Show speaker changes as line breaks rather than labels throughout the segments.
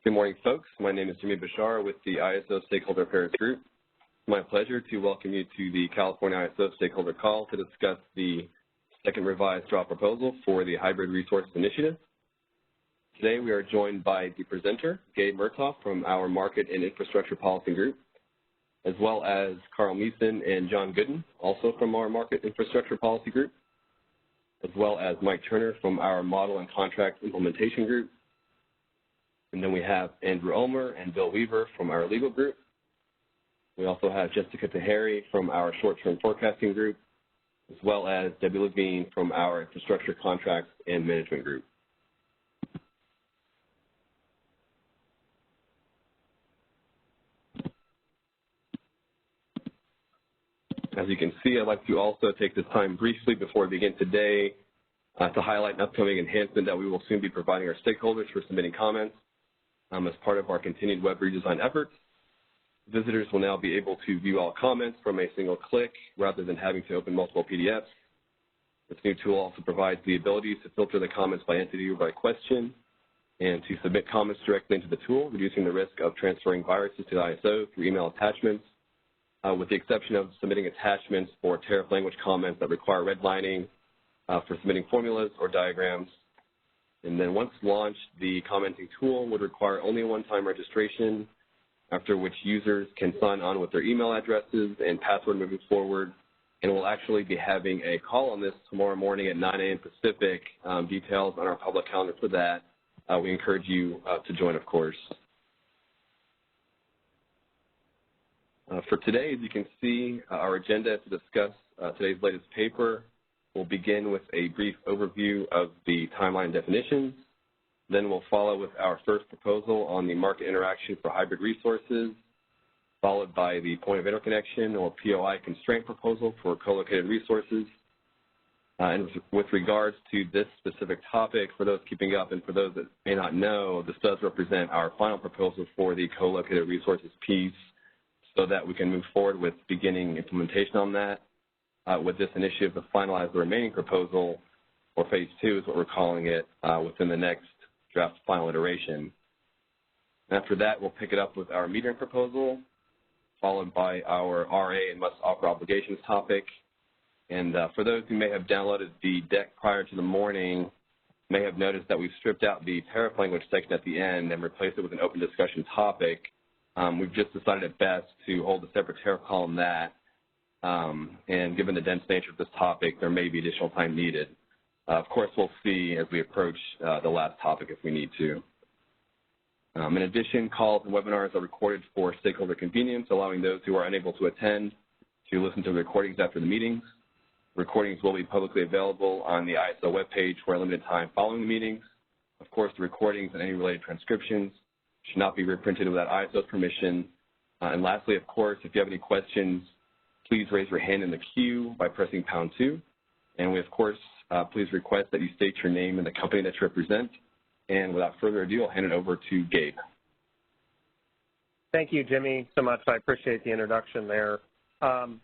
Good morning, folks. My name is Jimmy Bashar with the ISO Stakeholder Affairs Group. It's my pleasure to welcome you to the California ISO Stakeholder Call to discuss the second revised draft proposal for the Hybrid Resources Initiative. Today we are joined by the presenter, Gabe Murtaugh from our Market and Infrastructure Policy Group, as well as Carl Meeson and John Gooden, also from our Market Infrastructure Policy Group, as well as Mike Turner from our Model and Contract Implementation Group. And then we have Andrew Ulmer and Bill Weaver from our legal group. We also have Jessica Tahari from our short-term forecasting group, as well as Debbie Levine from our infrastructure contracts and management group. As you can see, I'd like to also take this time briefly before we begin today to highlight an upcoming enhancement that we will soon be providing our stakeholders for submitting comments. As part of our continued web redesign efforts, visitors will now be able to view all comments from a single click rather than having to open multiple PDFs. This new tool also provides the ability to filter the comments by entity or by question and to submit comments directly into the tool, reducing the risk of transferring viruses to the ISO through email attachments, with the exception of submitting attachments for tariff language comments that require redlining for submitting formulas or diagrams. And then once launched, the commenting tool would require only a one-time registration, after which users can sign on with their email addresses and password moving forward. And we'll actually be having a call on this tomorrow morning at 9 a.m. Pacific. Details on our public calendar for that. We encourage you to join, of course. For today, as you can see, our agenda to discuss today's latest paper. We'll begin with a brief overview of the timeline definitions. Then we'll follow with our first proposal on the market interaction for hybrid resources, followed by the point of interconnection or POI constraint proposal for co-located resources. And with regards to this specific topic, for those keeping up and for those that may not know, this does represent our final proposal for the co-located resources piece so that we can move forward with beginning implementation on that. With this initiative to finalize the remaining proposal, or phase 2 is what we're calling it, within the next draft final iteration. After that, we'll pick it up with our metering proposal, followed by our RA and must offer obligations topic. And for those who may have downloaded the deck prior to the morning, may have noticed that we've stripped out the tariff language section at the end and replaced it with an open discussion topic. We've just decided it best to hold a separate tariff call on that. And given the dense nature of this topic, there may be additional time needed. Of course, we'll see as we approach the last topic if we need to. In addition, calls and webinars are recorded for stakeholder convenience, allowing those who are unable to attend to listen to the recordings after the meetings. Recordings will be publicly available on the ISO webpage for a limited time following the meetings. Of course, the recordings and any related transcriptions should not be reprinted without ISO's permission. And lastly, of course, if you have any questions, please raise your hand in the queue by pressing #2. And we, of course, please request that you state your name and the company that you represent. And without further ado, I'll hand it over to Gabe.
Thank you, Jimmy, so much. I appreciate the introduction there.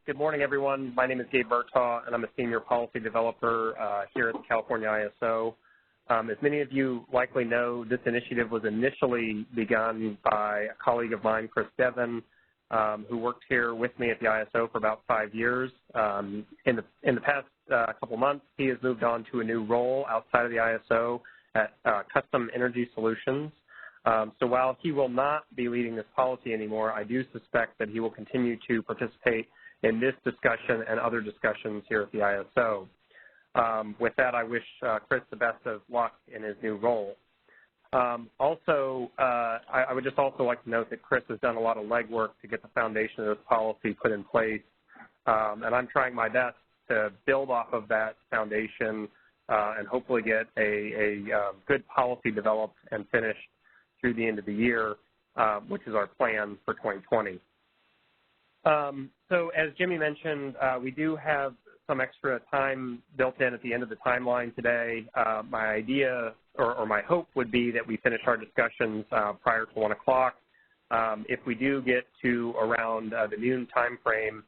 Good morning, everyone. My name is Gabe Murtaugh, and I'm a senior policy developer here at the California ISO. As many of you likely know, this initiative was initially begun by a colleague of mine, Chris Devon, who worked here with me at the ISO for about 5 years. In the past couple months, he has moved on to a new role outside of the ISO at Custom Energy Solutions. So while he will not be leading this policy anymore, I do suspect that he will continue to participate in this discussion and other discussions here at the ISO. With that, I wish Chris the best of luck in his new role. I would just also like to note that Chris has done a lot of legwork to get the foundation of this policy put in place, and I'm trying my best to build off of that foundation and hopefully get a good policy developed and finished through the end of the year, which is our plan for 2020. So as Jimmy mentioned, we do have some extra time built in at the end of the timeline today. My idea or my hope would be that we finish our discussions prior to 1 o'clock. If we do get to around the noon time frame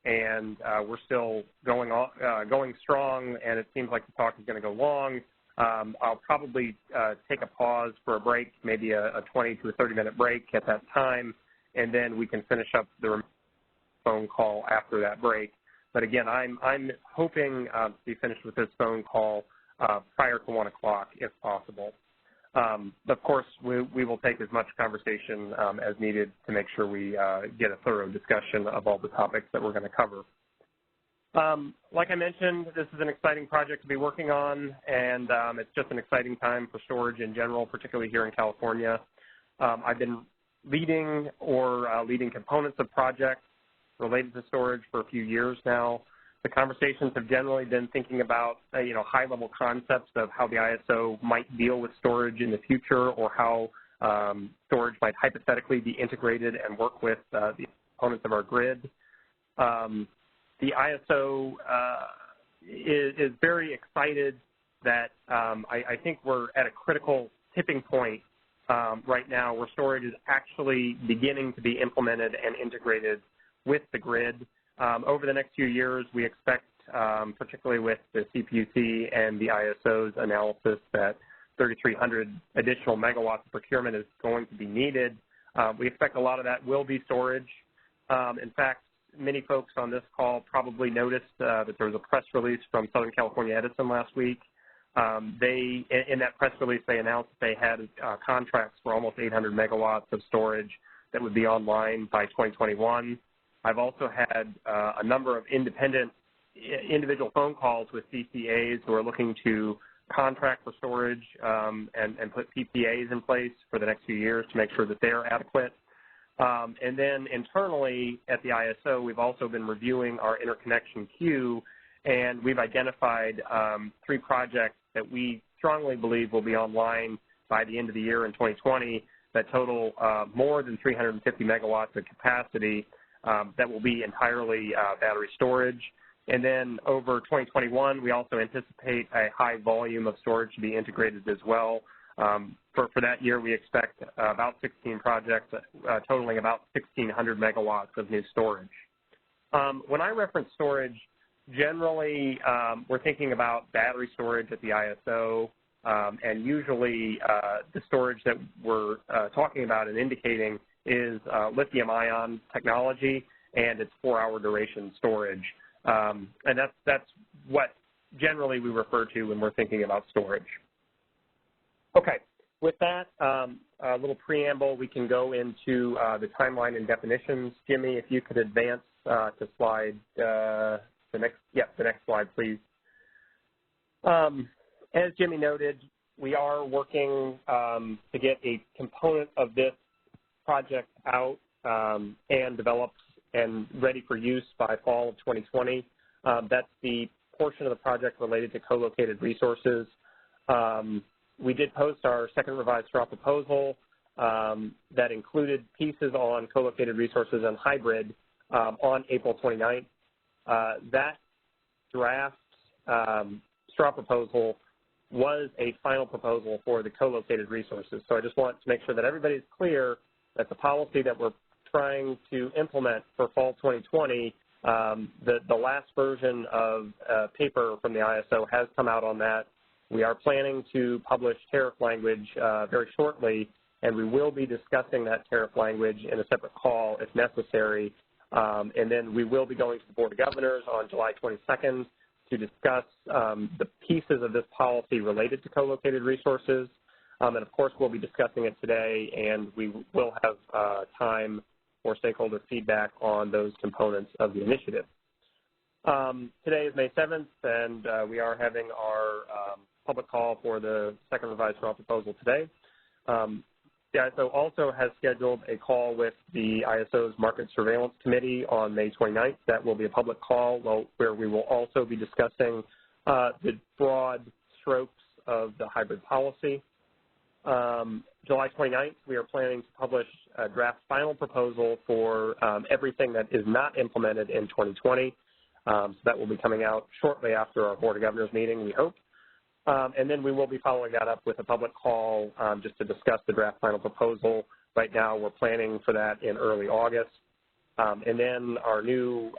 and we're still going strong and it seems like the talk is going to go long, I'll probably take a pause for a break, maybe a 20 to a 30-minute break at that time, and then we can finish up the phone call after that break. But again, I'm hoping to be finished with this phone call prior to 1 o'clock if possible. Of course, we will take as much conversation as needed to make sure we get a thorough discussion of all the topics that we're going to cover. Like I mentioned, this is an exciting project to be working on, and it's just an exciting time for storage in general, particularly here in California. I've been leading components of projects related to storage for a few years now. The conversations have generally been thinking about, high-level concepts of how the ISO might deal with storage in the future, or how storage might hypothetically be integrated and work with the components of our grid. The ISO is very excited that I think we're at a critical tipping point right now where storage is actually beginning to be implemented and integrated with the grid. Over the next few years, we expect, particularly with the CPUC and the ISO's analysis, that 3,300 additional megawatts of procurement is going to be needed. We expect a lot of that will be storage. In fact, many folks on this call probably noticed that there was a press release from Southern California Edison last week. In that press release, they announced that they had contracts for almost 800 megawatts of storage that would be online by 2021. I've also had a number of individual phone calls with CCAs who are looking to contract for storage and put PPAs in place for the next few years to make sure that they're adequate. And then internally at the ISO, we've also been reviewing our interconnection queue, and we've identified 3 projects that we strongly believe will be online by the end of the year in 2020 that total more than 350 megawatts of capacity that will be entirely battery storage. And then over 2021, we also anticipate a high volume of storage to be integrated as well. For that year, we expect about 16 projects totaling about 1,600 megawatts of new storage. When I reference storage, generally we're thinking about battery storage at the ISO, and usually the storage that we're talking about and indicating is lithium-ion technology, and it's 4-hour duration storage. And that's what generally we refer to when we're thinking about storage. Okay, with that, a little preamble, we can go into the timeline and definitions. Jimmy, if you could advance to slide, the next slide, please. As Jimmy noted, we are working to get a component of this project out and developed and ready for use by fall of 2020. That's the portion of the project related to co-located resources. We did post our second revised straw proposal that included pieces on co-located resources and hybrid on April 29th. That draft straw proposal was a final proposal for the co-located resources. So I just want to make sure that everybody's clear that the policy that we're trying to implement for fall 2020, the last version of paper from the ISO has come out on that. We are planning to publish tariff language very shortly, and we will be discussing that tariff language in a separate call if necessary. And then we will be going to the Board of Governors on July 22nd to discuss the pieces of this policy related to co-located resources. And of course, we'll be discussing it today, and we will have time for stakeholder feedback on those components of the initiative. Today is May 7th, and we are having our public call for the second revised straw proposal today. The ISO also has scheduled a call with the ISO's Market Surveillance Committee on May 29th. That will be a public call where we will also be discussing the broad strokes of the hybrid policy. July 29th, we are planning to publish a draft final proposal for everything that is not implemented in 2020. So that will be coming out shortly after our Board of Governors meeting, we hope. And then we will be following that up with a public call just to discuss the draft final proposal. Right now, we're planning for that in early August. And then our new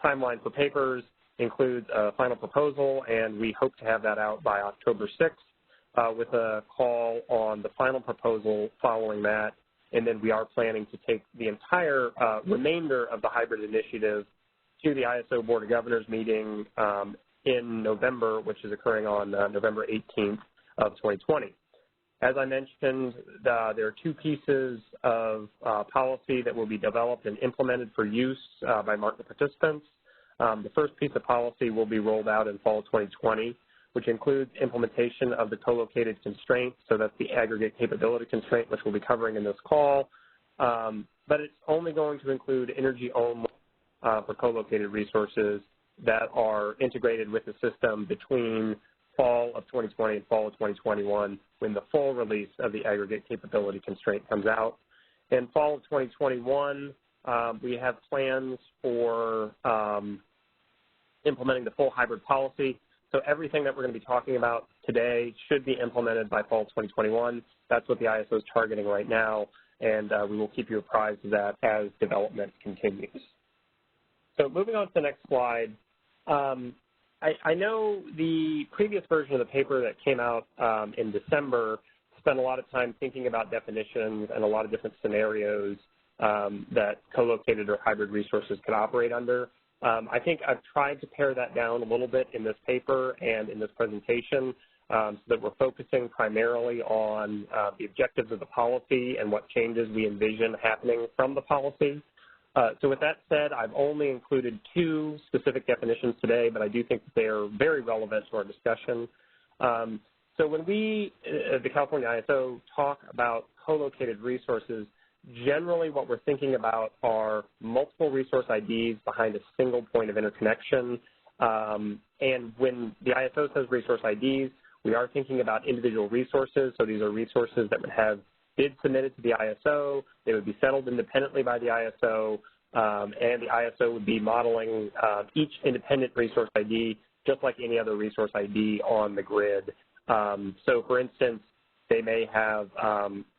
timeline for papers includes a final proposal, and we hope to have that out by October 6th with a call on the final proposal following that. And then we are planning to take the entire remainder of the hybrid initiative to the ISO Board of Governors meeting in November, which is occurring on November 18th of 2020. As I mentioned, there are two pieces of policy that will be developed and implemented for use by market participants. The first piece of policy will be rolled out in fall 2020, which includes implementation of the co-located constraint, so that's the aggregate capability constraint, which we'll be covering in this call. But it's only going to include energy only for co-located resources that are integrated with the system between fall of 2020 and fall of 2021 when the full release of the aggregate capability constraint comes out. In fall of 2021, we have plans for implementing the full hybrid policy. So everything that we're going to be talking about today should be implemented by fall 2021. That's what the ISO is targeting right now, and we will keep you apprised of that as development continues. So moving on to the next slide, I know the previous version of the paper that came out in December spent a lot of time thinking about definitions and a lot of different scenarios that co-located or hybrid resources could operate under. I think I've tried to pare that down a little bit in this paper and in this presentation so that we're focusing primarily on the objectives of the policy and what changes we envision happening from the policy. So with that said, I've only included two specific definitions today, but I do think that they are very relevant to our discussion. So when we, the California ISO, talk about co-located resources, generally what we're thinking about are multiple resource IDs behind a single point of interconnection. And when the ISO says resource IDs, we are thinking about individual resources. So these are resources that would have bids submitted to the ISO. They would be settled independently by the ISO, and the ISO would be modeling each independent resource ID just like any other resource ID on the grid. So for instance, they may have,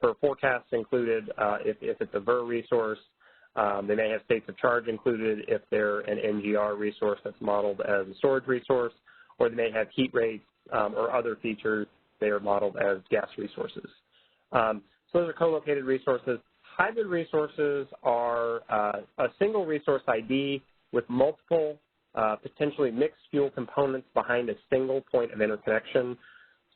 for forecasts included, if it's a VER resource, they may have states of charge included if they're an NGR resource that's modeled as a storage resource, or they may have heat rates or other features they are modeled as gas resources. So those are co-located resources. Hybrid resources are a single resource ID with multiple potentially mixed fuel components behind a single point of interconnection.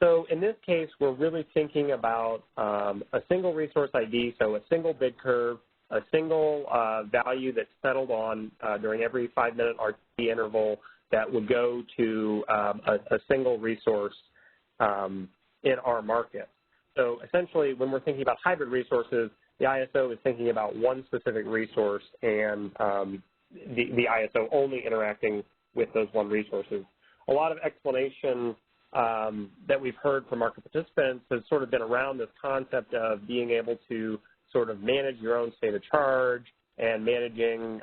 So in this case, we're really thinking about a single resource ID, so a single bid curve, a single value that's settled on during every 5-minute RTD interval that would go to a single resource in our market. So essentially, when we're thinking about hybrid resources, the ISO is thinking about one specific resource and the ISO only interacting with those one resources. A lot of explanation that we've heard from market participants has sort of been around this concept of being able to sort of manage your own state of charge and managing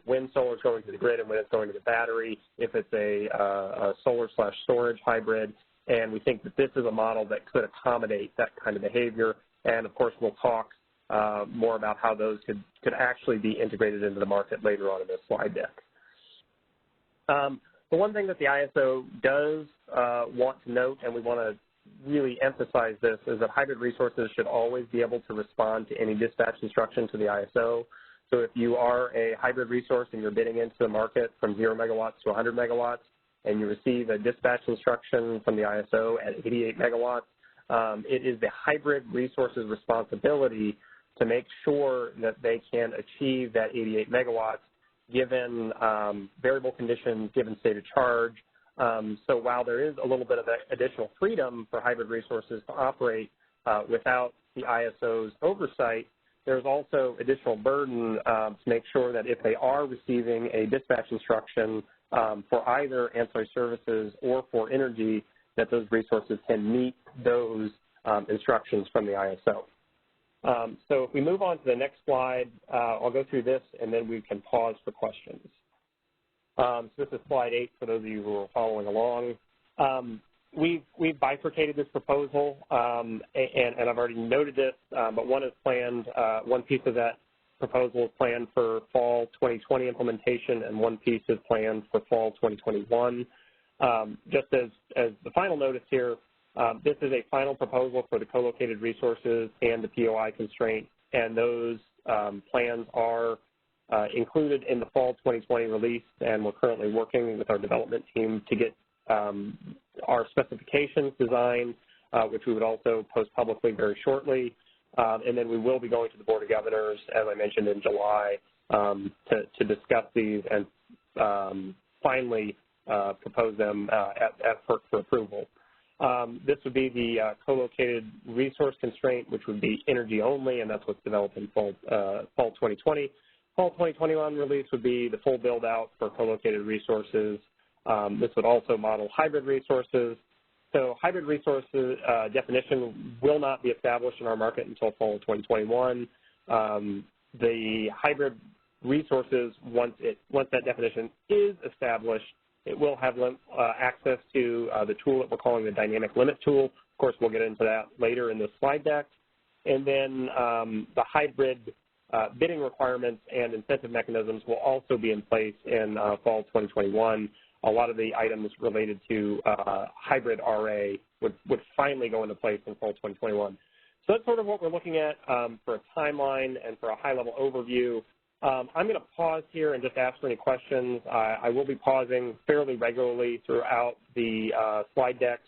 when solar is going to the grid and when it's going to the battery, if it's a solar/storage hybrid. And we think that this is a model that could accommodate that kind of behavior. And of course, we'll talk more about how those could actually be integrated into the market later on in this slide deck. The one thing that the ISO does want to note, and we want to really emphasize this, is that hybrid resources should always be able to respond to any dispatch instruction to the ISO. So if you are a hybrid resource and you're bidding into the market from 0 megawatts to 100 megawatts, and you receive a dispatch instruction from the ISO at 88 megawatts, it is the hybrid resource's responsibility to make sure that they can achieve that 88 megawatts given variable conditions, given state of charge. So while there is a little bit of additional freedom for hybrid resources to operate without the ISO's oversight, there's also additional burden to make sure that if they are receiving a dispatch instruction for either ancillary services or for energy, that those resources can meet those instructions from the ISO. So if we move on to the next slide, I'll go through this and then we can pause for questions. So this is slide 8 for those of you who are following along. We've bifurcated this proposal, and I've already noted this, but one is planned, one piece of that proposal is planned for fall 2020 implementation, and one piece is planned for fall 2021. Just as the final notice here, this is a final proposal for the co-located resources and the POI constraint, and those plans are included in the fall 2020 release, and we're currently working with our development team to get our specifications designed, which we would also post publicly very shortly. And then we will be going to the Board of Governors, as I mentioned, in July to discuss these and finally propose them at FERC for approval. This would be the co-located resource constraint, which would be energy only, and that's what's developed in fall 2020. Fall 2021 release would be the full build-out for co-located resources. This would also model hybrid resources. So hybrid resources definition will not be established in our market until fall of 2021. The hybrid resources, once that definition is established, it will have access to the tool that we're calling the dynamic limit tool. Of course, we'll get into that later in the slide deck. And then the hybrid bidding requirements and incentive mechanisms will also be in place in fall 2021. A lot of the items related to hybrid RA would finally go into place in fall 2021. So that's sort of what we're looking at for a timeline and for a high-level overview. I'm going to pause here and just ask for any questions. I will be pausing fairly regularly throughout the slide decks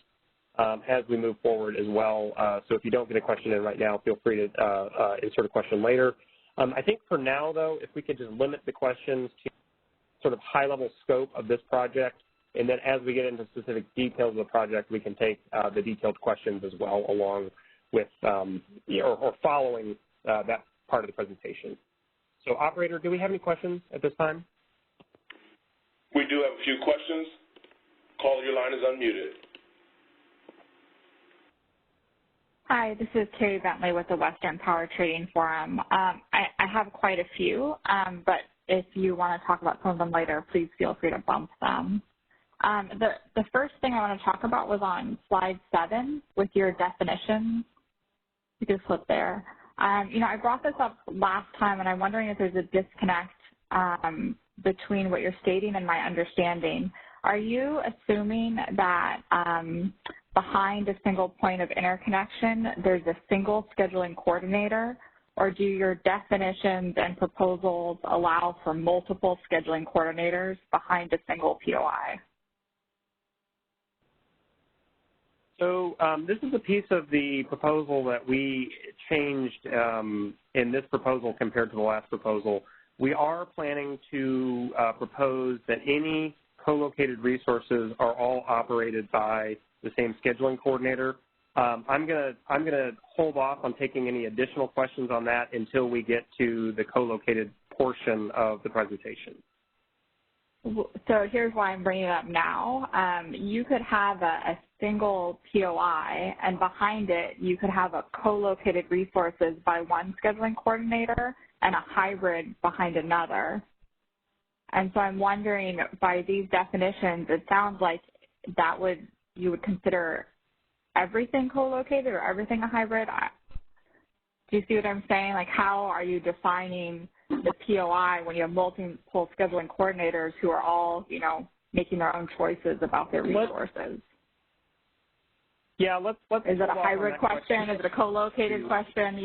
as we move forward as well. So if you don't get a question in right now, feel free to insert a question later. I think for now, though, if we could just limit the questions to sort of high-level scope of this project, and then as we get into specific details of the project, we can take the detailed questions as well along with or following that part of the presentation. So, operator, do we have any questions at this time?
We do have a few questions. Caller, your line is unmuted.
Hi, this is Carrie Bentley with the Western Power Trading Forum. I have quite a few, but if you want to talk about some of them later, please feel free to bump them. The first thing I want to talk about was on slide 7 with your definitions. You can flip there. I brought this up last time, and I'm wondering if there's a disconnect between what you're stating and my understanding. Are you assuming that behind a single point of interconnection, there's a single scheduling coordinator, or do your definitions and proposals allow for multiple scheduling coordinators behind a single POI?
So this is a piece of the proposal that we changed in this proposal compared to the last proposal. We are planning to propose that any co-located resources are all operated by the same scheduling coordinator. I'm gonna hold off on taking any additional questions on that until we get to the co-located portion of the presentation.
So here's why I'm bringing it up now. You could have a single POI, and behind it, you could have a co-located resources by one scheduling coordinator and a hybrid behind another. And so I'm wondering, by these definitions, it sounds like you would consider everything co-located or everything a hybrid. Do you see what I'm saying? Like, how are you defining the POI when you have multiple scheduling coordinators who are all, making their own choices about their resources?
Yeah, let's
Is it a hybrid question? Is it a co-located question?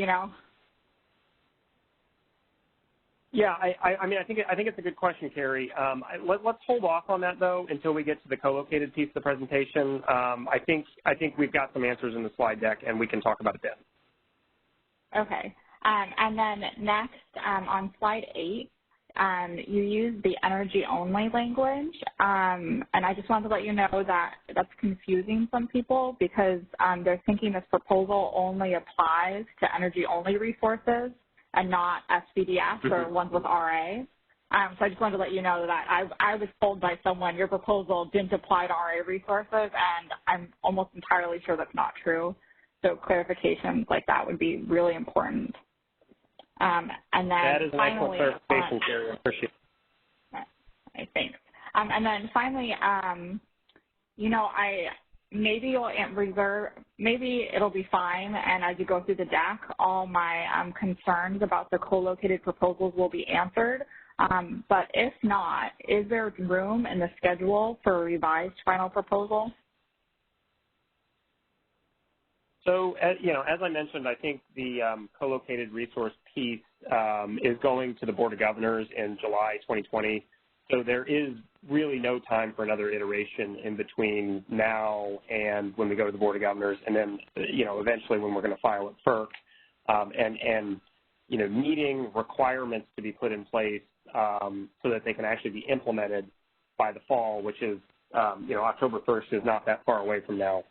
Yeah, I mean, I think it's a good question, Carrie. Let's hold off on that though until we get to the co-located piece of the presentation. I think we've got some answers in the slide deck, and we can talk about it then.
Okay, and then next on slide 8, you use the energy only language, and I just wanted to let you know that that's confusing some people because they're thinking this proposal only applies to energy only resources and not SVDS or ones with RA. So I just wanted to let you know that I was told by someone your proposal didn't apply to RA resources, and I'm almost entirely sure that's not true. So clarifications like that would be really important. And then
that is an
finally,
excellent clarification, Carrie. I appreciate it.
Thanks. And then finally, maybe you'll maybe it'll be fine, and as you go through the deck, all my concerns about the co-located proposals will be answered. But if not, is there room in the schedule for a revised final proposal?
So, as I mentioned, I think the co-located resource piece is going to the Board of Governors in July 2020. So there is really no time for another iteration in between now and when we go to the Board of Governors, and then, eventually when we're going to file at FERC, and needing requirements to be put in place so that they can actually be implemented by the fall, which is, October 1st is not that far away from now.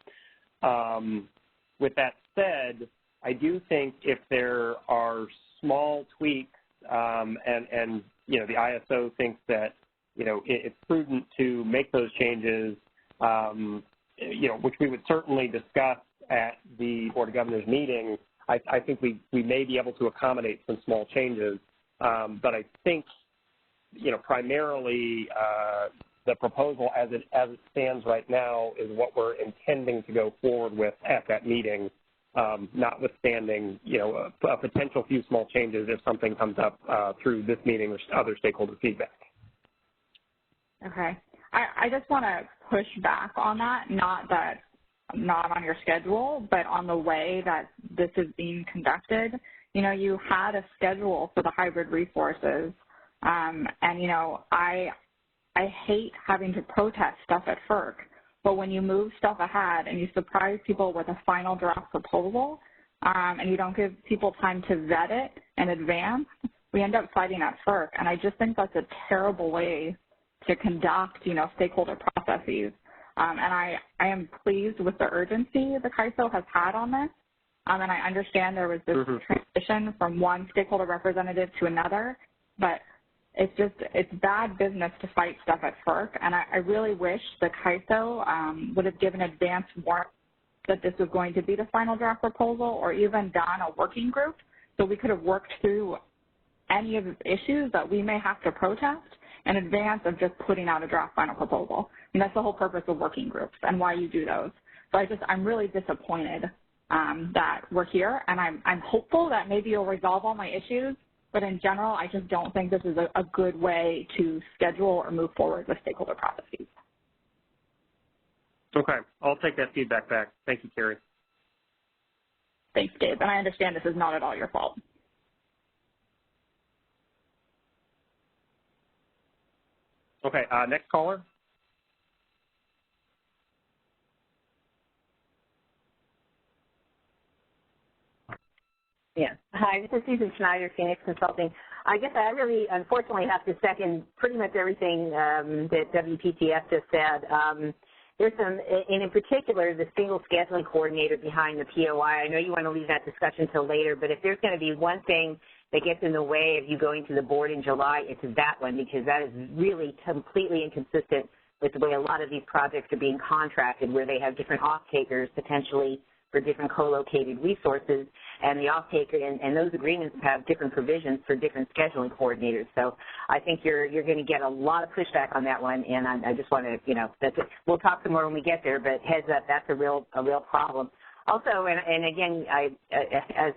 With that said, I do think if there are small tweaks and the ISO thinks that, it's prudent to make those changes, which we would certainly discuss at the Board of Governors meeting, I think we may be able to accommodate some small changes. But I think, primarily the proposal as it stands right now is what we're intending to go forward with at that meeting, notwithstanding, a potential few small changes if something comes up through this meeting or other stakeholder feedback.
Okay. I just want to push back on that, not on your schedule, but on the way that this is being conducted. You had a schedule for the hybrid resources, and, I hate having to protest stuff at FERC, but when you move stuff ahead and you surprise people with a final draft proposal, and you don't give people time to vet it in advance, we end up fighting at FERC, and I just think that's a terrible way to conduct, stakeholder processes. And I am pleased with the urgency the CAISO has had on this. And I understand there was this transition from one stakeholder representative to another, but it's bad business to fight stuff at FERC. And I really wish the CAISO would have given advance warning that this was going to be the final draft proposal, or even done a working group so we could have worked through any of the issues that we may have to protest in advance of just putting out a draft final proposal. And that's the whole purpose of working groups and why you do those. So I'm really disappointed that we're here, and I'm hopeful that maybe you'll resolve all my issues, but in general, I just don't think this is a good way to schedule or move forward with stakeholder processes.
Okay, I'll take that feedback back. Thank you, Carrie.
Thanks, Dave, and I understand this is not at all your fault.
Okay, next caller.
Yes. Hi, this is Susan Schneider, Phoenix Consulting. I guess I really, unfortunately, have to second pretty much everything that WPTF just said. There's some, and in particular, the single scheduling coordinator behind the POI. I know you want to leave that discussion till later, but if there's going to be one thing that gets in the way of you going to the board in July, it's that one, because that is really completely inconsistent with the way a lot of these projects are being contracted, where they have different off-takers potentially for different co-located resources, and the off-taker and those agreements have different provisions for different scheduling coordinators. So I think you're going to get a lot of pushback on that one, and I just want to, that's it. We'll talk some more when we get there, but heads up, that's a real problem. Also, and again, as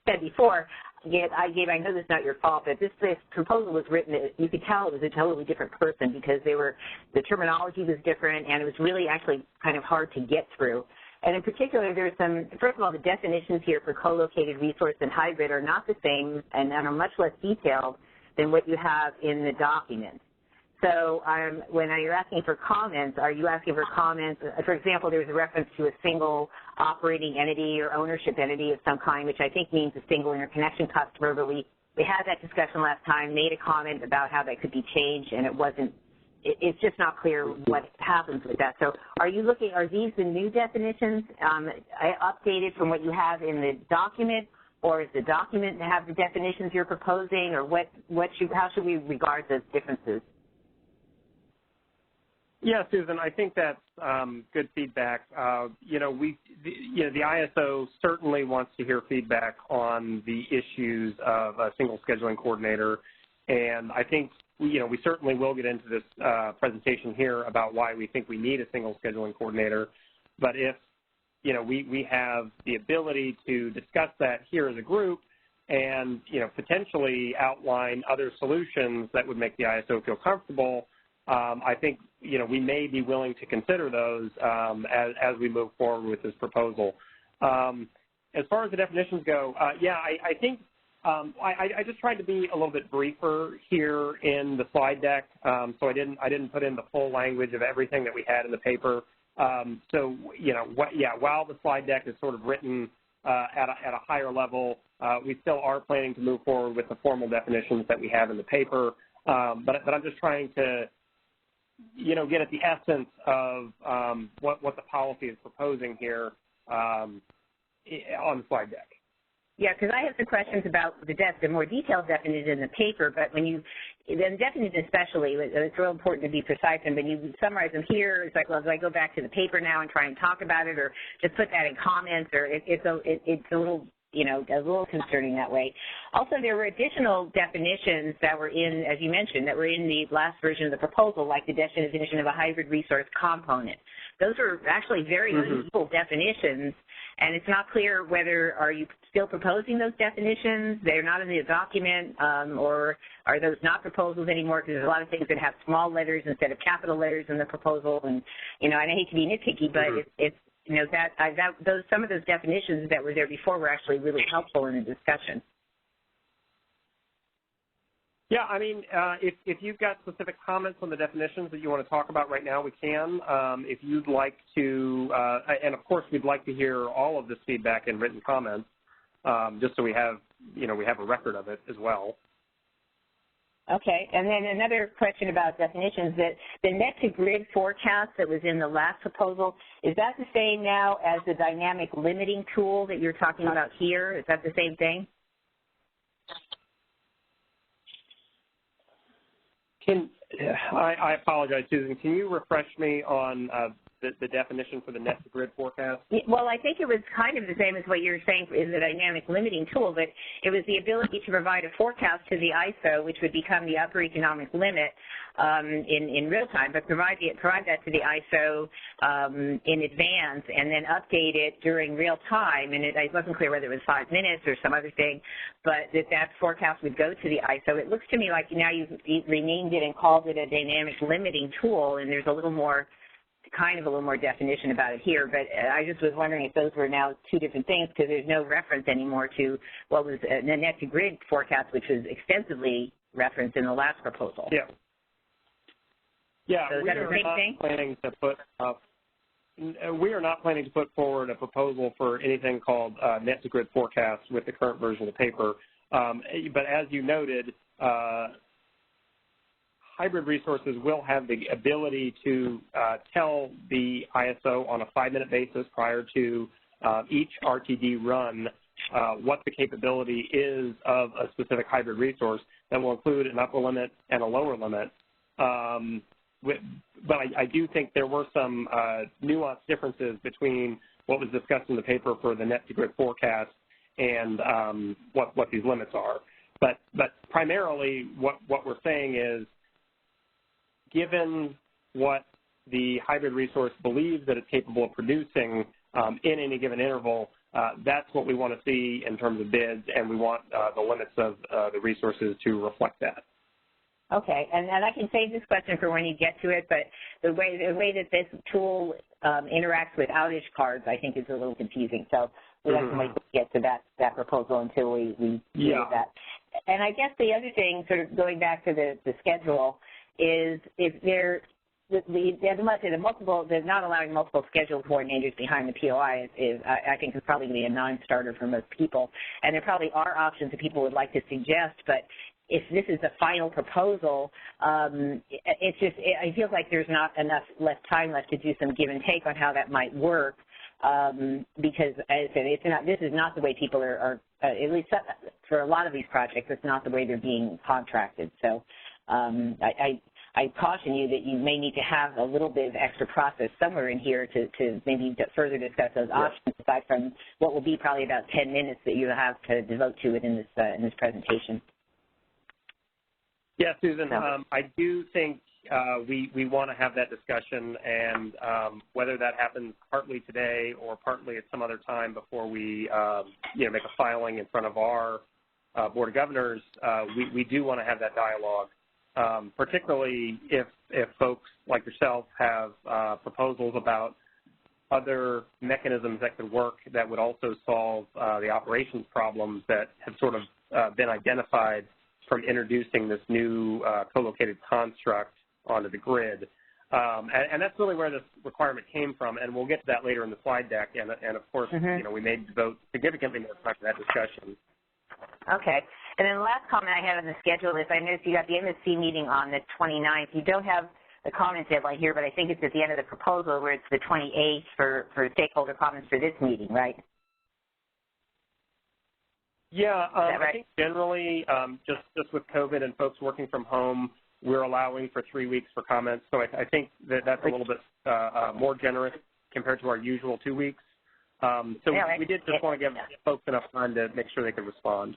said before, I know this is not your fault, but this proposal was written, you could tell it was a totally different person, because the terminology was different, and it was really actually kind of hard to get through. And in particular, there's first of all, the definitions here for co-located resource and hybrid are not the same and are much less detailed than what you have in the document. So when you're asking for comments, are you asking for comments? For example, there's a reference to a single operating entity or ownership entity of some kind, which I think means a single interconnection customer, but we had that discussion last time, made a comment about how that could be changed, and it's just not clear what happens with that. So are these the new definitions updated from what you have in the document, or is the document to have the definitions you're proposing, or how should we regard those differences?
Yeah, Susan, I think that's good feedback. The ISO certainly wants to hear feedback on the issues of a single scheduling coordinator, and I think we certainly will get into this presentation here about why we think we need a single scheduling coordinator. But if, we have the ability to discuss that here as a group and, potentially outline other solutions that would make the ISO feel comfortable, I think, we may be willing to consider those as we move forward with this proposal. As far as the definitions go, I think I just tried to be a little bit briefer here in the slide deck, so I didn't put in the full language of everything that we had in the paper. While the slide deck is sort of written at a higher level, we still are planning to move forward with the formal definitions that we have in the paper. But I'm just trying to, get at the essence of what the policy is proposing here on the slide deck.
Yeah, because I have some questions about the more detailed definition in the paper, but the definition especially, it's real important to be precise, and when you summarize them here, it's like, well, do I go back to the paper now and try and talk about it, or just put that in comments, or it's a little, a little concerning that way. Also, there were additional definitions that were in, as you mentioned, that were in the last version of the proposal, like the definition of a hybrid resource component. Those are actually very useful definitions, and it's not clear whether are you still proposing those definitions, they're not in the document, or are those not proposals anymore, because there's a lot of things that have small letters instead of capital letters in the proposal, and, and I hate to be nitpicky, but it's some of those definitions that were there before were actually really helpful in the discussion.
Yeah, I mean, if you've got specific comments on the definitions that you want to talk about right now, we can. If you'd like to, and of course we'd like to hear all of this feedback in written comments, just so we have a record of it as well.
Okay, and then another question about definitions, that the net-to-grid forecast that was in the last proposal, is that the same now as the dynamic limiting tool that you're talking about here? Is that the same thing?
I apologize, Susan. Can you refresh me on the definition for the net-to-grid forecast?
Well, I think it was kind of the same as what you're saying in the dynamic limiting tool, but it was the ability to provide a forecast to the ISO, which would become the upper economic limit in real time, but provide that to the ISO in advance and then update it during real time. And it wasn't clear whether it was 5 minutes or some other thing, but that forecast would go to the ISO. It looks to me like now you've renamed it and called it a dynamic limiting tool, and there's a little more definition about it here, but I just was wondering if those were now two different things, because there's no reference anymore to what was the net-to-grid forecast, which was extensively referenced in the last proposal.
Yeah. Yeah,
so
we are not planning to put forward a proposal for anything called net-to-grid forecast with the current version of the paper. But as you noted, hybrid resources will have the ability to tell the ISO on a 5-minute basis prior to each RTD run what the capability is of a specific hybrid resource that will include an upper limit and a lower limit. But I do think there were some nuanced differences between what was discussed in the paper for the net-to-grid forecast and what these limits are. But primarily what we're saying is, given what the hybrid resource believes that it's capable of producing in any given interval, that's what we want to see in terms of bids, and we want the limits of the resources to reflect that.
Okay, and I can save this question for when you get to it, but the way that this tool interacts with outage cards, I think, is a little confusing. So we have to wait to get to that proposal until we do that. And I guess the other thing, sort of going back to the schedule, is if they're not allowing multiple schedule coordinators behind the POI I think is probably going to be a non-starter for most people. And there probably are options that people would like to suggest, but if this is the final proposal, it feels like there's not enough time left to do some give and take on how that might work, because, as I said, this is not the way people are at least for a lot of these projects, it's not the way they're being contracted. So I caution you that you may need to have a little bit of extra process somewhere in here to maybe further discuss those options, aside from what will be probably about 10 minutes that you have to devote to it in this presentation.
Yeah, Susan, I do think we want to have that discussion, and whether that happens partly today or partly at some other time before we make a filing in front of our Board of Governors, we do want to have that dialogue, particularly if folks like yourself have proposals about other mechanisms that could work that would also solve the operations problems that have sort of been identified from introducing this new co-located construct onto the grid. And that's really where this requirement came from, and we'll get to that later in the slide deck. And of course, we may devote significantly more time to that discussion.
Okay. And then the last comment I have on the schedule is I noticed you got the MSC meeting on the 29th. You don't have the comment deadline here, but I think it's at the end of the proposal where it's the 28th for stakeholder comments for this meeting, right?
Yeah,
right?
I think generally, just with COVID and folks working from home, we're allowing for 3 weeks for comments. So I think that's a little bit more generous compared to our usual 2 weeks. So we did just want to give folks enough time to make sure they could respond.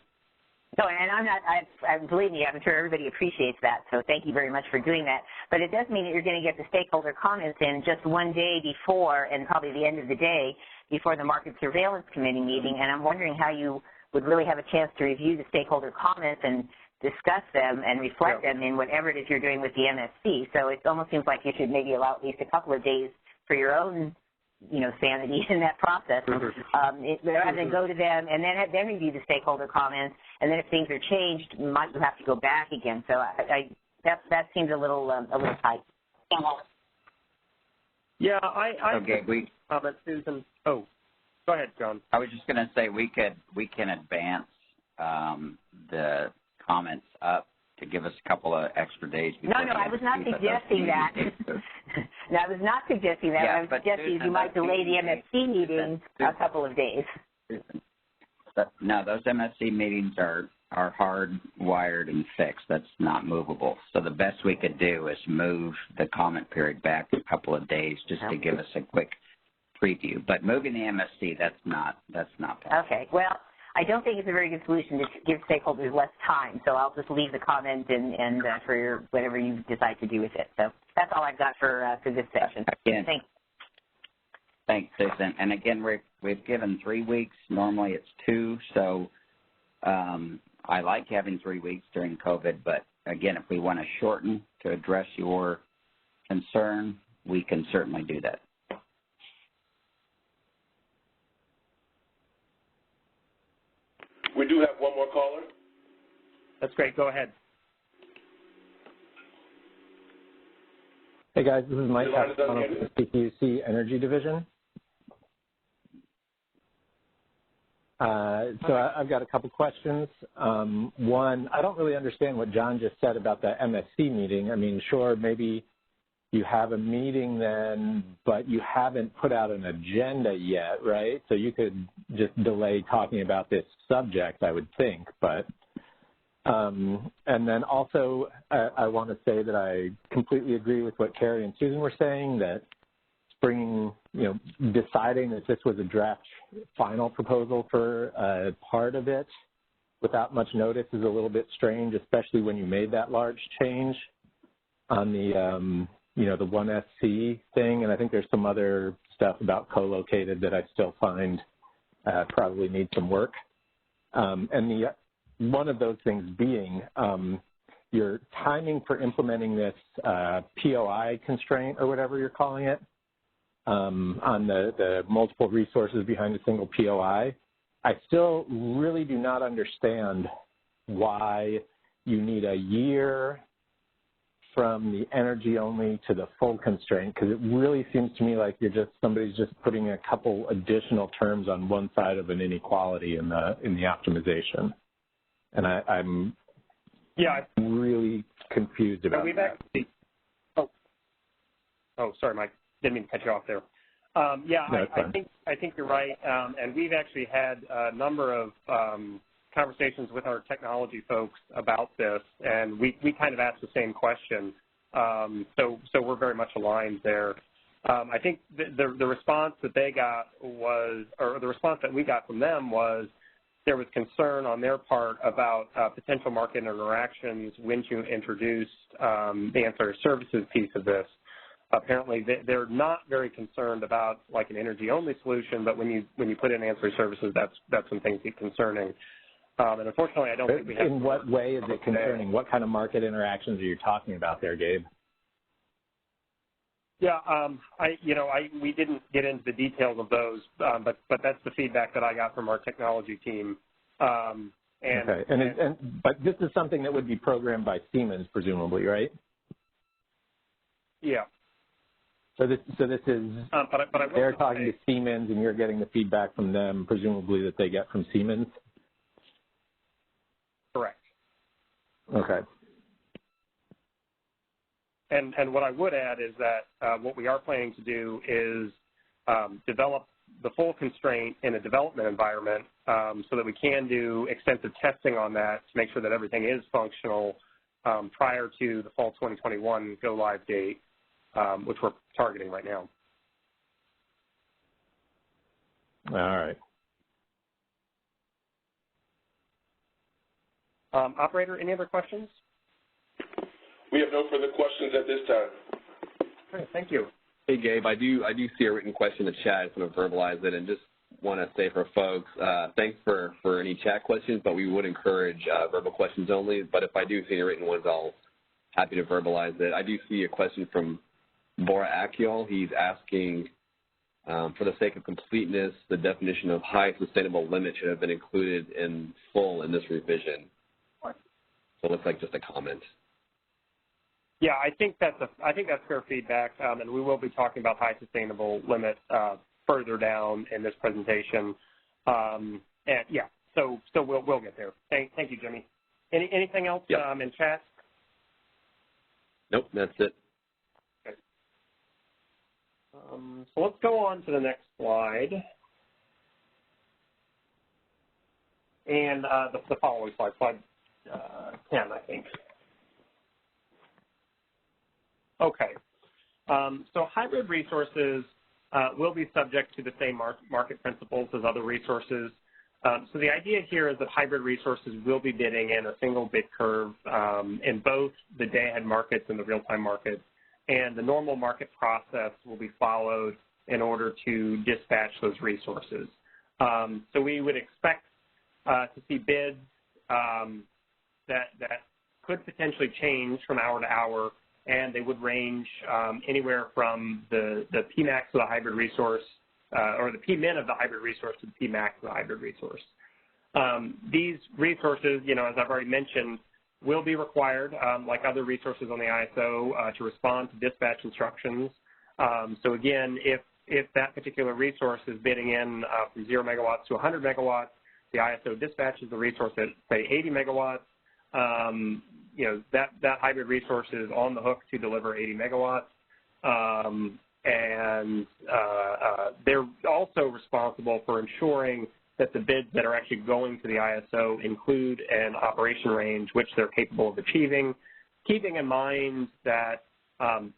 No, and believe me, I'm sure everybody appreciates that, so thank you very much for doing that. But it does mean that you're going to get the stakeholder comments in just one day before, and probably the end of the day, before the Market Surveillance Committee meeting, and I'm wondering how you would really have a chance to review the stakeholder comments and discuss them and reflect them in whatever it is you're doing with the MSC. So it almost seems like you should maybe allow at least a couple of days for your own sanity in that process, rather than go to them and then review the stakeholder comments, and then if things are changed, you might have to go back again. So that seems a little tight.
Yeah, I
comment,
Susan. Oh, go ahead, John.
I was just going to say we can advance the comments up to give us a couple of extra days.
No, I was not suggesting that. No, I was not suggesting that.
Yeah,
I was suggesting you might delay the MSC meeting a couple of days.
No, those MSC meetings are hardwired and fixed. That's not movable. So the best we could do is move the comment period back a couple of days just to give us a quick preview. But moving the MSC, that's not possible.
Okay. Well, I don't think it's a very good solution to give stakeholders less time, so I'll just leave the comment and for whatever you decide to do with it. So that's all I've got for this session.
Again,
Thanks,
Susan. And again, we've given 3 weeks. Normally it's 2, so I like having 3 weeks during COVID. But again, if we want to shorten to address your concern, we can certainly do that.
We do have one more caller.
That's great. Go ahead.
Hey, guys. This is Mike from the CPUC Energy Division. So I've got a couple questions. One, I don't really understand what John just said about the MSC meeting. I mean, sure, maybe you have a meeting then, but you haven't put out an agenda yet, right? So you could just delay talking about this subject, I would think. But and then also, I want to say that I completely agree with what Carrie and Susan were saying, that bringing, deciding that this was a draft final proposal for part of it without much notice is a little bit strange, especially when you made that large change on the the 1SC thing, and I think there's some other stuff about co-located that I still find probably need some work. And one of those things being your timing for implementing this POI constraint or whatever you're calling it on the multiple resources behind a single POI. I still really do not understand why you need a year from the energy only to the full constraint, because it really seems to me like somebody's just putting a couple additional terms on one side of an inequality in the optimization, and I'm really confused about that.
Sorry, Mike, didn't mean to cut you off there. I think you're right, and we've actually had a number of conversations with our technology folks about this, and we kind of asked the same question. So we're very much aligned there. I think the response that they got was, or the response that we got from them was, there was concern on their part about potential market interactions when you introduced the ancillary services piece of this. Apparently, they're not very concerned about like an energy-only solution, but when you put in ancillary services, that's when things get concerning. And unfortunately, I don't think we have.
In what way is it concerning? What kind of market interactions are you talking about there, Gabe?
Yeah, we didn't get into the details of those, but that's the feedback that I got from our technology team.
But this is something that would be programmed by Siemens, presumably, right?
Yeah.
So this is they're talking to Siemens, and you're getting the feedback from them, presumably that they get from Siemens.
Correct.
Okay.
And what I would add is that what we are planning to do is develop the full constraint in a development environment so that we can do extensive testing on that to make sure that everything is functional prior to the fall 2021 go-live date, which we're targeting right now.
All right.
Operator, any other questions?
We have no further questions at this time.
All right, thank you.
Hey, Gabe, I do see a written question in the chat. I just want to verbalize it and just want to say for folks, thanks for any chat questions, but we would encourage verbal questions only. But if I do see any written ones, I'll happy to verbalize it. I do see a question from Bora Akyol. He's asking, for the sake of completeness, the definition of high sustainable limit should have been included in full in this revision. So it looks like just a comment.
Yeah, I think that's fair feedback, and we will be talking about high sustainable limit further down in this presentation. And yeah, so we'll get there. Thank you, Jimmy. Anything else in chat?
Nope, that's it.
Okay. So let's go on to the next slide. And the following slide, slide 10, I think. Okay. So hybrid resources will be subject to the same market principles as other resources. So the idea here is that hybrid resources will be bidding in a single bid curve in both the day-ahead markets and the real-time markets, and the normal market process will be followed in order to dispatch those resources. So we would expect to see bids that could potentially change from hour to hour, and they would range anywhere from the Pmax of the hybrid resource or the Pmin of the hybrid resource to the Pmax of the hybrid resource. These resources, as I've already mentioned, will be required, like other resources on the ISO, to respond to dispatch instructions. So again, if that particular resource is bidding in from 0 megawatts to 100 megawatts, the ISO dispatches the resource at, say, 80 megawatts. That hybrid resource is on the hook to deliver 80 megawatts. And they're also responsible for ensuring that the bids that are actually going to the ISO include an operation range which they're capable of achieving, keeping in mind that, to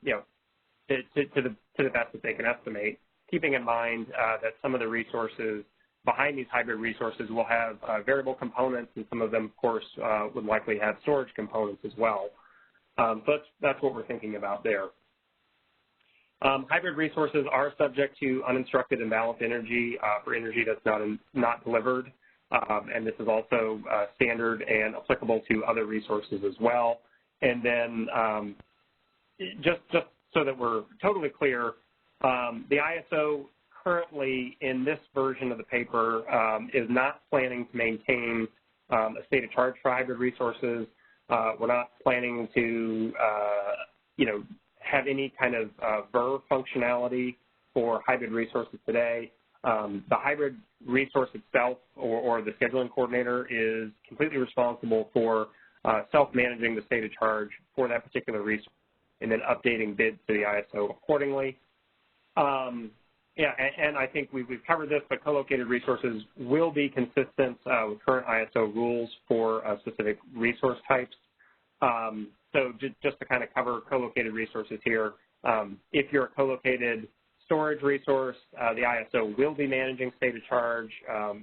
the best that they can estimate, keeping in mind that some of the resources behind these hybrid resources will have variable components, and some of them, of course, would likely have storage components as well. So that's what we're thinking about there. Hybrid resources are subject to uninstructed and balanced energy for energy that's not delivered, and this is also standard and applicable to other resources as well. And then just so that we're totally clear, the ISO currently in this version of the paper is not planning to maintain a state of charge for hybrid resources. We're not planning to, have any kind of VER functionality for hybrid resources today. The hybrid resource itself or the scheduling coordinator is completely responsible for self-managing the state of charge for that particular resource and then updating bids to the ISO accordingly. And I think we've covered this, but co-located resources will be consistent with current ISO rules for specific resource types. So just to kind of cover co-located resources here, if you're a co-located storage resource, the ISO will be managing state of charge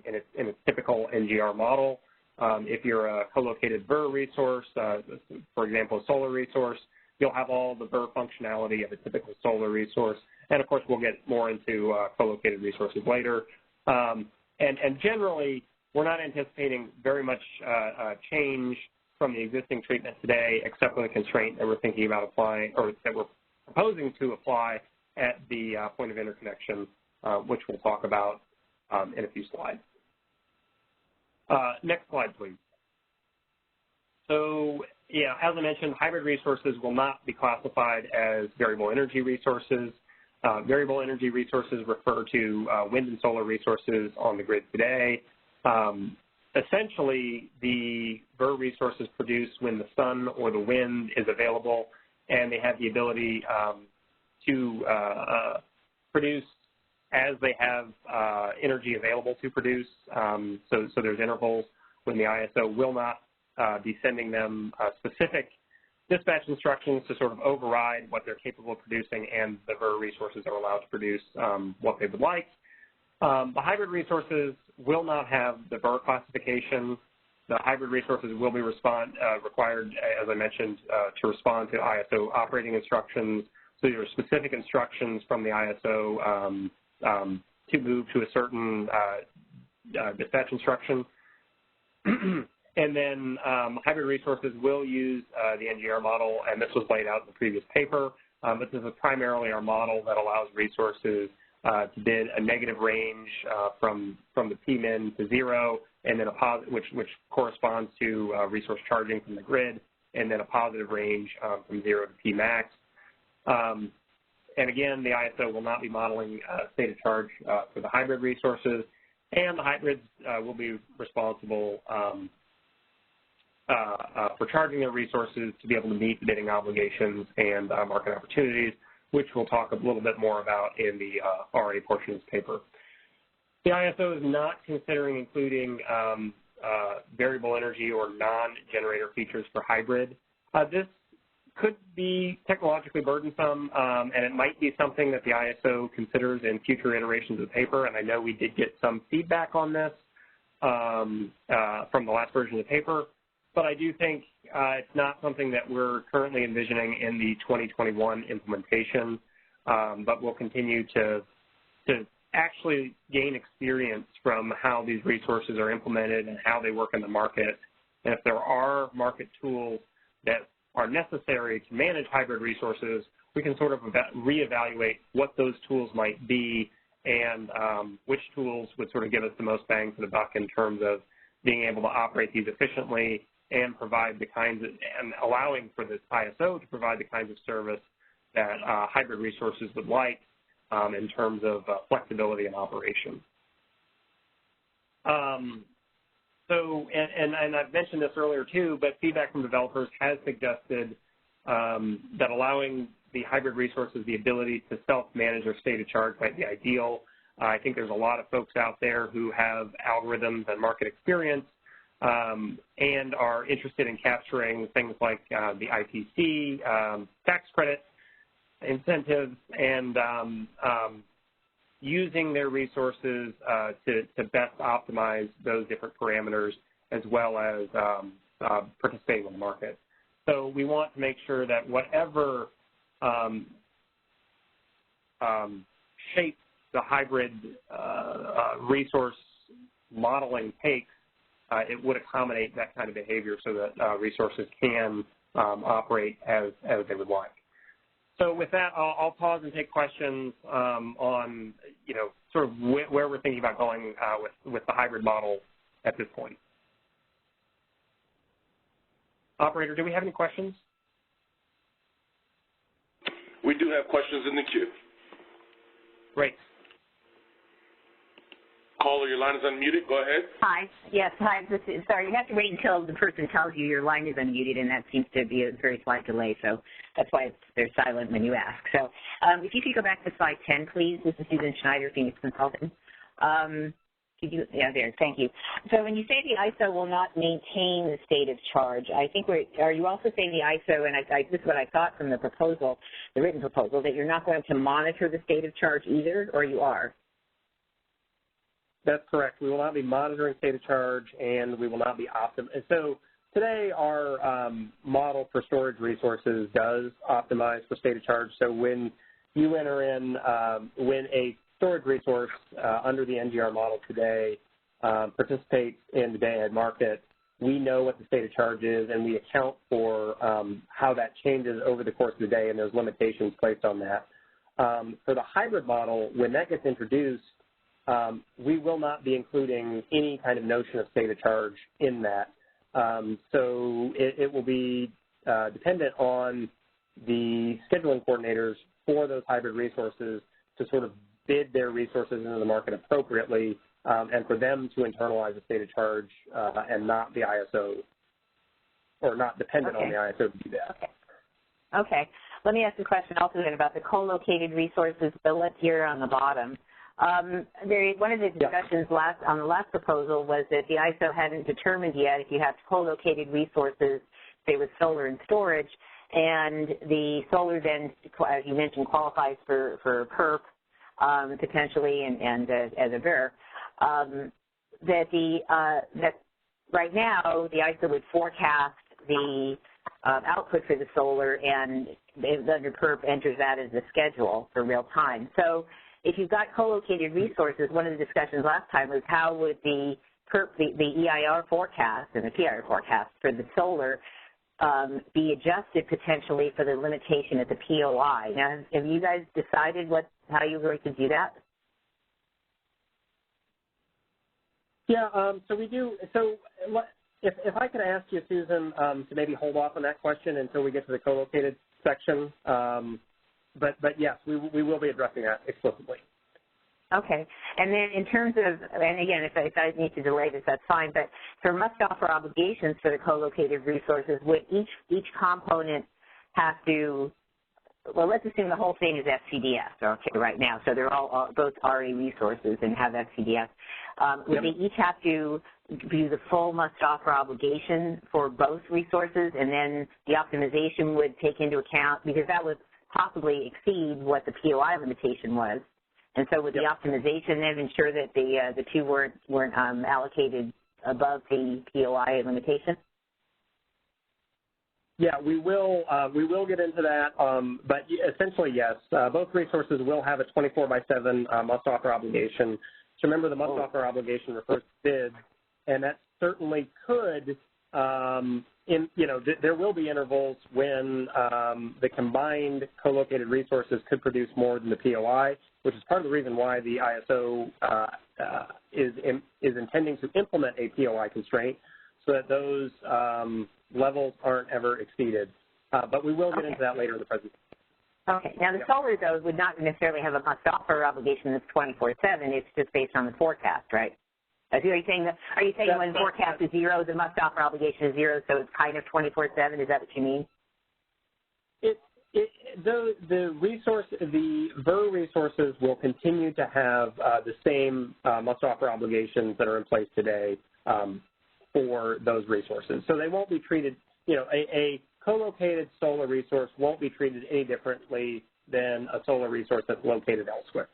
in its typical NGR model. If you're a co-located VER resource, for example, a solar resource, you'll have all the VER functionality of a typical solar resource. And, of course, we'll get more into co-located resources later. And generally, we're not anticipating very much change from the existing treatment today, except for the constraint that we're thinking about applying, or that we're proposing to apply at the point of interconnection, which we'll talk about in a few slides. Next slide, please. So, yeah, as I mentioned, hybrid resources will not be classified as variable energy resources. Variable energy resources refer to wind and solar resources on the grid today. Essentially, the VER resources produce when the sun or the wind is available, and they have the ability to produce as they have energy available to produce. So there's intervals when the ISO will not be sending them specific dispatch instructions to sort of override what they're capable of producing, and the VER resources are allowed to produce what they would like. The hybrid resources will not have the VER classification. The hybrid resources will be required, as I mentioned, to respond to ISO operating instructions. So there are specific instructions from the ISO to move to a certain dispatch instruction. And then hybrid resources will use the NGR model, and this was laid out in the previous paper, but this is primarily our model that allows resources to bid a negative range from the P-min to 0, and then a positive, which corresponds to resource charging from the grid, and then a positive range from 0 to P-max. And again, the ISO will not be modeling state of charge for the hybrid resources, and the hybrids will be responsible for charging their resources to be able to meet the bidding obligations and market opportunities, which we'll talk a little bit more about in the RA portion of this paper. The ISO is not considering including variable energy or non-generator features for hybrid. This could be technologically burdensome, and it might be something that the ISO considers in future iterations of the paper, and I know we did get some feedback on this from the last version of the paper, but I do think it's not something that we're currently envisioning in the 2021 implementation, but we'll continue to actually gain experience from how these resources are implemented and how they work in the market. And if there are market tools that are necessary to manage hybrid resources, we can sort of reevaluate what those tools might be and which tools would sort of give us the most bang for the buck in terms of being able to operate these efficiently and provide the kinds of, and allowing for this ISO to provide the kinds of service that hybrid resources would like in terms of flexibility and operation. So, and I've mentioned this earlier too, but feedback from developers has suggested that allowing the hybrid resources the ability to self-manage their state of charge might be ideal. I think there's a lot of folks out there who have algorithms and market experience and are interested in capturing things like the ITC, tax credit incentives, and using their resources to best optimize those different parameters, as well as participating in the market. So we want to make sure that whatever shape the hybrid resource modeling takes, it would accommodate that kind of behavior so that resources can operate as they would like. So with that, I'll pause and take questions on, sort of where we're thinking about going with the hybrid model at this point. Operator, do we have any questions?
We do have questions in the queue.
Great.
Caller, your line is unmuted. Go ahead.
Hi. Yes, hi. Sorry, you have to wait until the person tells you your line is unmuted, and that seems to be a very slight delay, so that's why they're silent when you ask. So if you could go back to slide 10, please. This is Susan Schneider, Phoenix Consulting. Yeah, there. Thank you. So when you say the ISO will not maintain the state of charge, I think are you also saying the ISO, and this is what I thought from the proposal, the written proposal, that you're not going to monitor the state of charge either, or you are?
That's correct. We will not be monitoring state of charge, and we will not be optimizing. So today, our model for storage resources does optimize for state of charge. So when you enter in, when a storage resource under the NGR model today participates in the day-ahead market, we know what the state of charge is, and we account for how that changes over the course of the day, and there's limitations placed on that. For the hybrid model, when that gets introduced, we will not be including any kind of notion of state of charge in that. So it will be dependent on the scheduling coordinators for those hybrid resources to sort of bid their resources into the market appropriately, and for them to internalize the state of charge and not the ISO, or not dependent on the ISO to do that.
Okay. Let me ask a question also then about the co-located resources, the list here on the bottom. One of the discussions on the last proposal was that the ISO hadn't determined yet if you have co-located resources, say with solar and storage, and the solar then, as you mentioned, qualifies for PERP potentially and as a VER, that right now the ISO would forecast the output for the solar, and under PERP enters that as the schedule for real time. So if you've got co-located resources, one of the discussions last time was how would the PERP, the EIR forecast and the PIR forecast for the solar be adjusted potentially for the limitation at the POI. Now, have you guys decided how you're going to do that?
Yeah, so we do. So if I could ask you, Susan, to maybe hold off on that question until we get to the co-located section. But yes, we will be addressing that explicitly.
Okay. And then in terms of, and again, if I need to delay this, that's fine, but for must-offer obligations for the co-located resources, would each component have to, well, let's assume the whole thing is FCDS, okay, right now, so they're all both RA resources and have FCDS. Would they each have to do the full must-offer obligation for both resources, and then the optimization would take into account, because that would possibly exceed what the POI limitation was. And so would the optimization then ensure that the two weren't allocated above the POI limitation?
Yeah, we will get into that, but essentially, yes. Both resources will have a 24/7 must-offer obligation. So remember, the must-offer obligation refers to bids, and that certainly could, there will be intervals when the combined co-located resources could produce more than the POI, which is part of the reason why the ISO is intending to implement a POI constraint, so that those levels aren't ever exceeded. But we will get into that later in the presentation.
Okay. Now, the solar, though, would not necessarily have a must-offer obligation that's 24/7. It's just based on the forecast, right? Are you saying when the forecast is zero, the must-offer obligation is zero, so it's kind of 24/7? Is that what you mean?
The VER resources will continue to have the same must-offer obligations that are in place today for those resources. So they won't be treated, a co-located solar resource won't be treated any differently than a solar resource that's located elsewhere.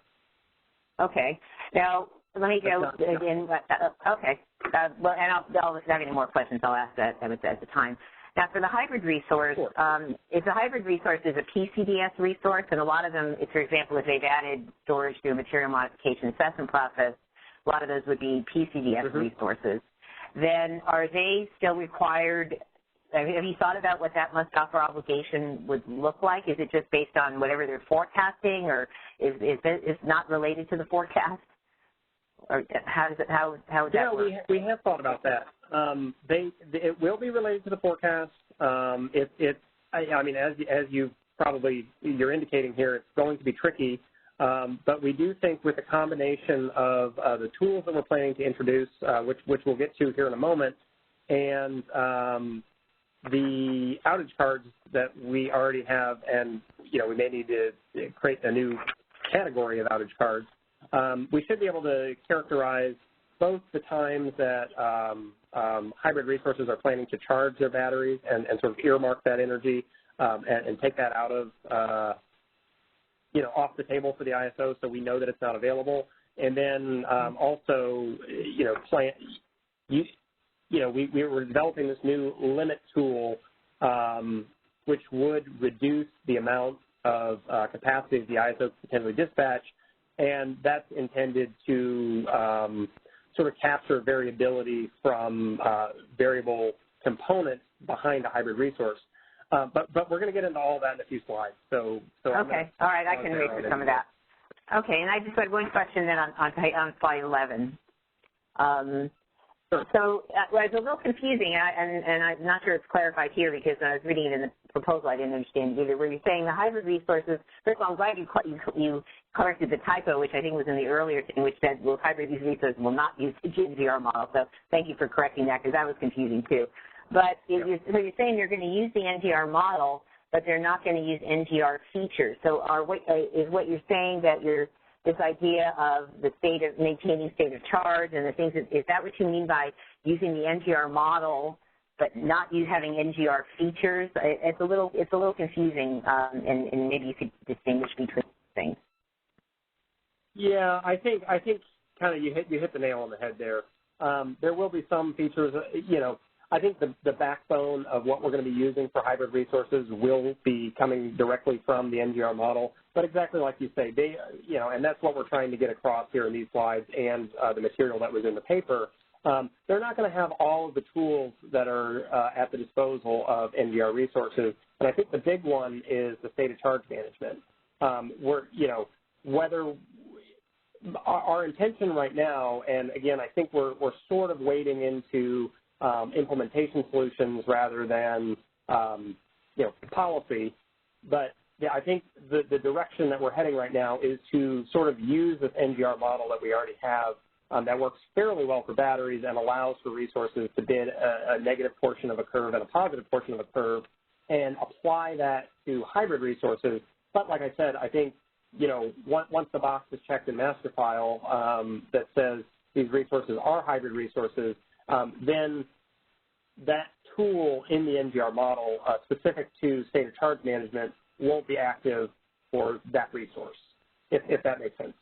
Okay. Now, let me go again. Okay. Well, and I'll have any more questions, I'll ask that at the time. Now, for the hybrid resource, if the hybrid resource is a PCDS resource, and a lot of them, for example, if they've added storage through a material modification assessment process, a lot of those would be PCDS resources. Then are they still required? Have you thought about what that must-offer obligation would look like? Is it just based on whatever they're forecasting, or is it not related to the forecast? Or how would that work?
We have thought about that. It will be related to the forecast. I mean, as you're indicating here, it's going to be tricky. But we do think with a combination of the tools that we're planning to introduce, which we'll get to here in a moment, and the outage cards that we already have, and we may need to create a new category of outage cards. We should be able to characterize both the times that hybrid resources are planning to charge their batteries and sort of earmark that energy and take that out of, off the table for the ISO so we know that it's not available. And then also, we were developing this new limit tool which would reduce the amount of capacity the ISO could potentially dispatch, and that's intended to sort of capture variability from variable components behind a hybrid resource. But we're going to get into all that in a few slides. So
okay, all right, I can wait for some of that. Okay, and I just had one question then on slide 11. So it was a little confusing, and I'm not sure it's clarified here because when I was reading it in the proposal, I didn't understand it either. Where you're saying the hybrid resources, first of all, I'm glad you corrected the typo, which I think was in the earlier thing, which said, well, hybrid resources will not use the NGR model. So thank you for correcting that because that was confusing too. But so you're saying you're going to use the NGR model, but they're not going to use NGR features. So is what you're saying that this idea of the maintaining state of charge and the things, is that what you mean by using the NGR model but not having NGR features? It's a little confusing, and maybe you could distinguish between things.
Yeah, I think kind of you hit the nail on the head there. There will be some features, I think the backbone of what we're going to be using for hybrid resources will be coming directly from the NGR model. But exactly like you say, and that's what we're trying to get across here in these slides and the material that was in the paper. They're not going to have all of the tools that are at the disposal of NGR resources. And I think the big one is the state of charge management. Whether our intention right now, and again, I think we're sort of wading into implementation solutions rather than, policy. But yeah, I think the direction that we're heading right now is to sort of use this NGR model that we already have that works fairly well for batteries and allows for resources to bid a negative portion of a curve and a positive portion of a curve and apply that to hybrid resources. But like I said, I think, once the box is checked in master file that says these resources are hybrid resources, then that tool in the NGR model specific to state of charge management won't be active for that resource, if that makes sense.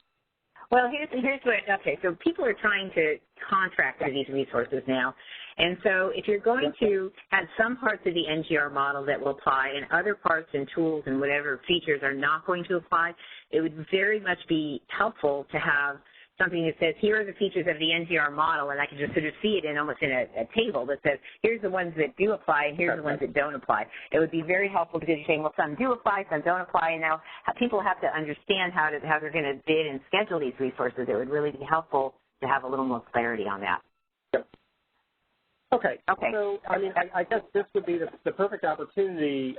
Well, here's what, okay, so people are trying to contract for these resources now. And so if you're going to have some parts of the NGR model that will apply and other parts and tools and whatever features are not going to apply, it would very much be helpful to have something that says, here are the features of the NGR model, and I can just sort of see it almost in a table that says, here's the ones that do apply, and here's the ones that don't apply. It would be very helpful because you're saying, well, some do apply, some don't apply, and now people have to understand how they're going to bid and schedule these resources. It would really be helpful to have a little more clarity on that.
Yep. Okay. So, I guess this would be the perfect opportunity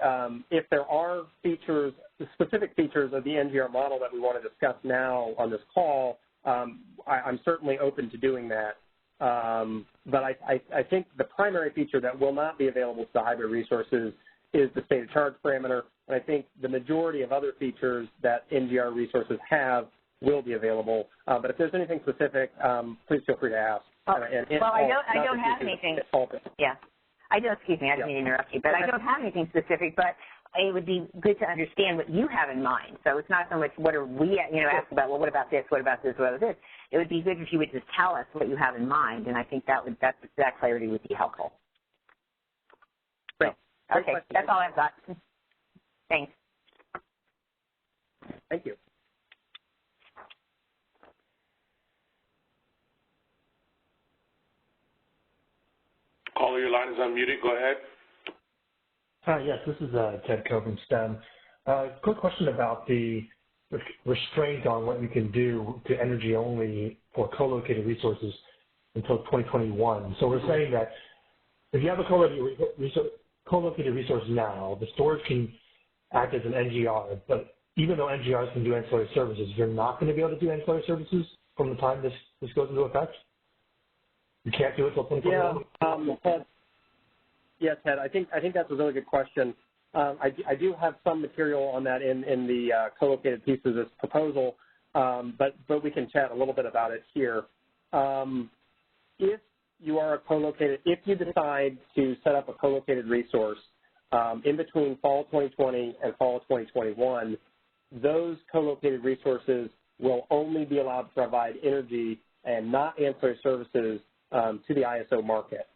if there are features, the specific features of the NGR model that we want to discuss now on this call. I'm certainly open to doing that. But I think the primary feature that will not be available to the hybrid resources is the state of charge parameter. And I think the majority of other features that NGR resources have will be available. But if there's anything specific, please feel free to ask.
I don't have anything. Yeah. I don't, excuse me, I didn't mean to interrupt you, but I don't have anything specific, but it would be good to understand what you have in mind. So it's not so much what are we, ask about, well, what about this, what about this, what about this? It would be good if you would just tell us what you have in mind, and I think that clarity would be helpful.
Great.
Okay, that's all I've got. Thanks.
Thank you.
Caller, your line is unmuted. Go ahead.
Hi, yes, this is Ted Coe from STEM. Quick question about the restraint on what you can do to energy only for co-located resources until 2021. So we're saying that if you have a co-located resource now, the storage can act as an NGR, but even though NGRs can do ancillary services, you're not going to be able to do ancillary services from the time this goes into effect? You can't do it until 2021?
Yeah, Ted, I think that's a really good question. I do have some material on that in the co-located piece of this proposal, but we can chat a little bit about it here. if you are a co-located, if you decide to set up a co-located resource in between fall 2020 and fall 2021, those co-located resources will only be allowed to provide energy and not ancillary services to the ISO market.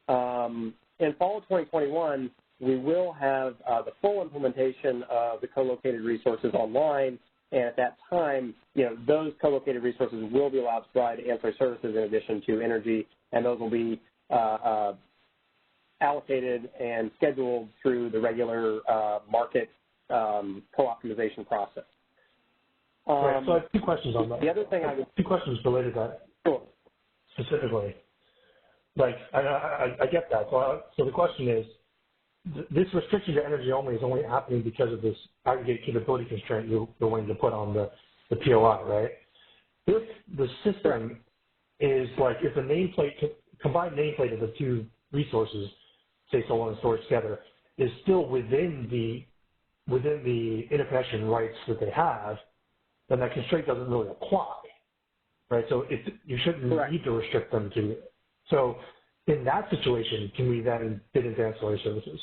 In fall of 2021, we will have the full implementation of the co-located resources online, and at that time, those co-located resources will be allowed to provide ancillary services in addition to energy, and those will be allocated and scheduled through the regular market co-optimization process.
Right, so I have two questions on that.
The other thing I would...
Two questions related to that. Sure. Specifically. Like, I get that. So the question is, this restriction to energy only is only happening because of this aggregate capability constraint you're willing to put on the POI, right? If the system is like, if the nameplate, combined nameplate of the two resources, say solar and storage together, is still within the interconnection rights that they have, then that constraint doesn't really apply, right? So you shouldn't need to restrict them to it. So in that situation, can we then bid into ancillary services?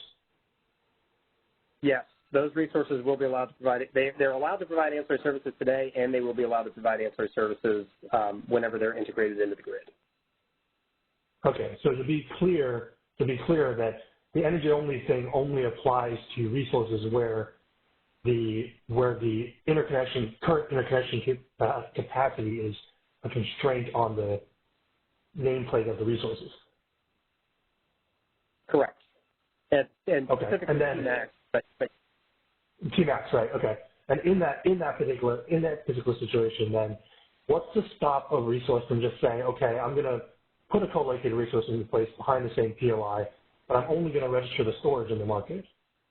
Yes, those resources will be allowed to provide, they're allowed to provide ancillary services today, and they will be allowed to provide ancillary services whenever they're integrated into the grid. Okay, so to be clear that the energy only thing only applies to resources where the current interconnection capacity is a constraint on the nameplate of the resources. Correct. And okay. Specifically and then TMAX, but TMAX, right? Okay. And in that particular situation, then what's to stop a resource from just saying, okay, I'm going to put a co-located resource in place behind the same POI, but I'm only going to register the storage in the market.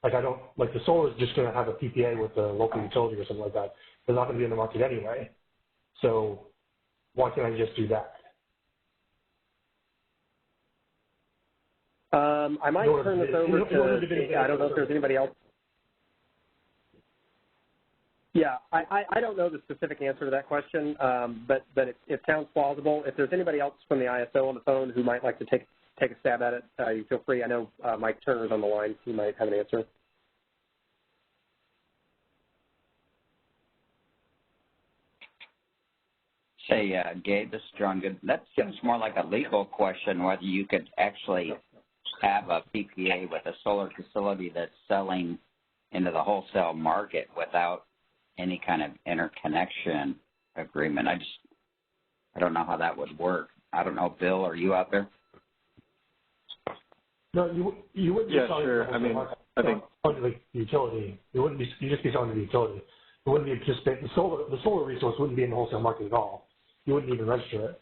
Like the solar is just going to have a PPA with the local utility or something like that. They're not going to be in the market anyway. So why can't I just do that? I might turn this over to, I don't know if there's anybody else. Yeah, I don't know the specific answer to that question, but it sounds plausible. If there's anybody else from the ISO on the phone who might like to take a stab at it, you feel free. I know Mike Turner's on the line. He might have an answer.
Say, Gabe, this is John Good. That seems more like a legal question, whether you could actually have a PPA with a solar facility that's selling into the wholesale market without any kind of interconnection agreement. I don't know how that would work. I don't know, Bill, are you out there? No, you wouldn't be selling
sure. I mean, I think
under the utility. You just be selling to the utility. It wouldn't be participating. The solar resource wouldn't be in the wholesale market at all. You wouldn't even register it.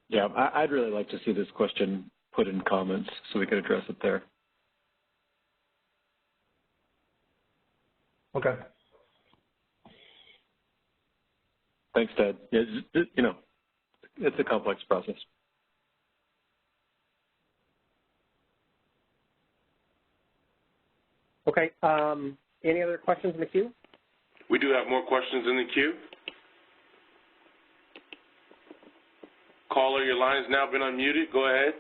Yeah, I'd really like to see this question put in comments so we could address it there.
Okay.
Thanks, Ted. Yeah, it's a complex process.
Okay. Any other questions in the queue?
We do have more questions in the queue. Caller, your line has now been unmuted. Go ahead.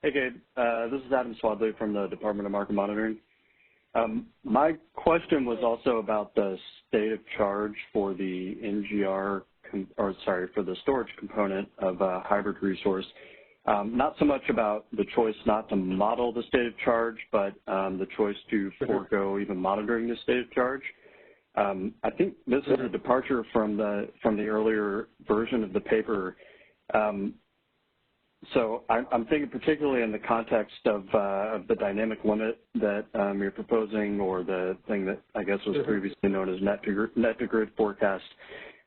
Hey, Gabe. This is Adam Swadley from the Department of Market Monitoring. My question was also about the state of charge for the for the storage component of a hybrid resource. Not so much about the choice not to model the state of charge, but the choice to forego even monitoring the state of charge. I think this is a departure from the earlier version of the paper. So I'm thinking particularly in the context of the dynamic limit that you're proposing, or the thing that I guess was previously known as net to grid forecast.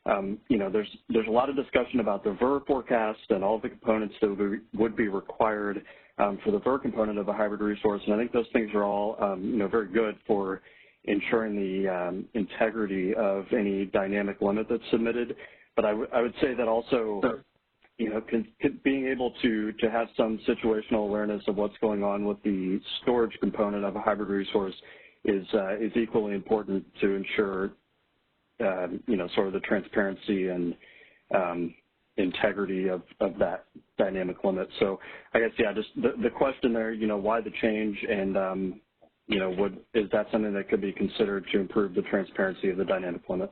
There's a lot of discussion about the VER forecast and all the components that would be required for the VER component of a hybrid resource, and I think those things are all very good for ensuring the integrity of any dynamic limit that's submitted. But I would say that also, being able to have some situational awareness of what's going on with the storage component of a hybrid resource is equally important to ensure, sort of the transparency and integrity of that dynamic limit. So I guess, yeah, just the question there, why the change, and, is that something that could be considered to improve the transparency of the dynamic limit?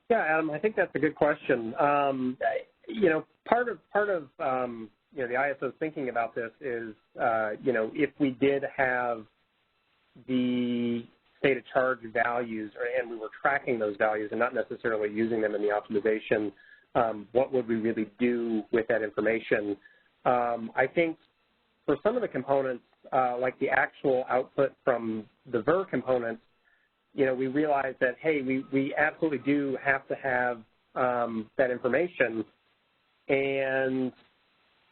Yeah, Adam, I think that's a good question. Part of the ISO's thinking about this is, if we did have the state of charge values, and we were tracking those values and not necessarily using them in the optimization, what would we really do with that information? I think for some of the components, like the actual output from the VER components, we realized that, hey, we absolutely do have to have that information. And,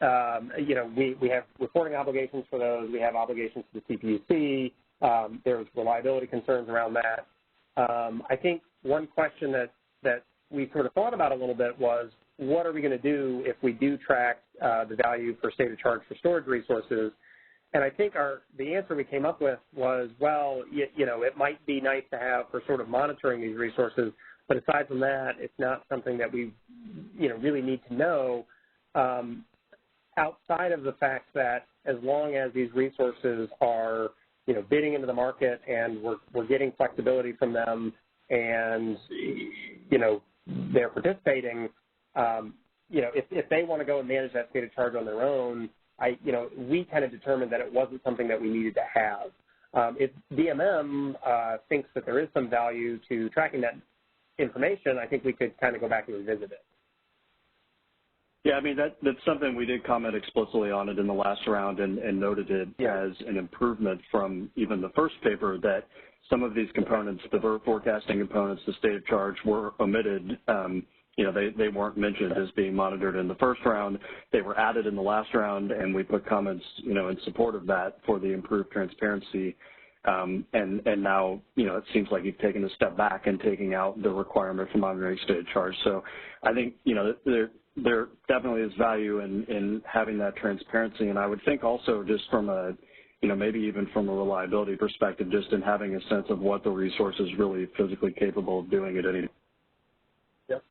we have reporting obligations for those. We have obligations to the CPUC. There's reliability concerns around that. I think one question that we sort of thought about a little bit was, what are we going to do if we do track the value for state of charge for storage resources? And I think the answer we came up with was, well, it might be nice to have for sort of monitoring these resources, but aside from that, it's not something that we, really need to know outside of the fact that as long as these resources are, bidding into the market and we're getting flexibility from them and, they're participating, if they want to go and manage that state of charge on their own, we kind of determined that it wasn't something that we needed to have. If DMM thinks that there is some value to tracking that information, I think we could kind of go back and revisit it.
Yeah, I mean, that's something we did comment explicitly on it in the last round and noted it as an improvement from even the first paper, that some of these components, the VER forecasting components, the state of charge, were omitted. They weren't mentioned as being monitored in the first round. They were added in the last round, and we put comments, in support of that for the improved transparency. And now, it seems like you've taken a step back and taking out the requirement for monitoring state of charge. So I think, there definitely is value in having that transparency. And I would think also just from a, maybe even from a reliability perspective, just in having a sense of what the resource is really physically capable of doing at any.
Yep.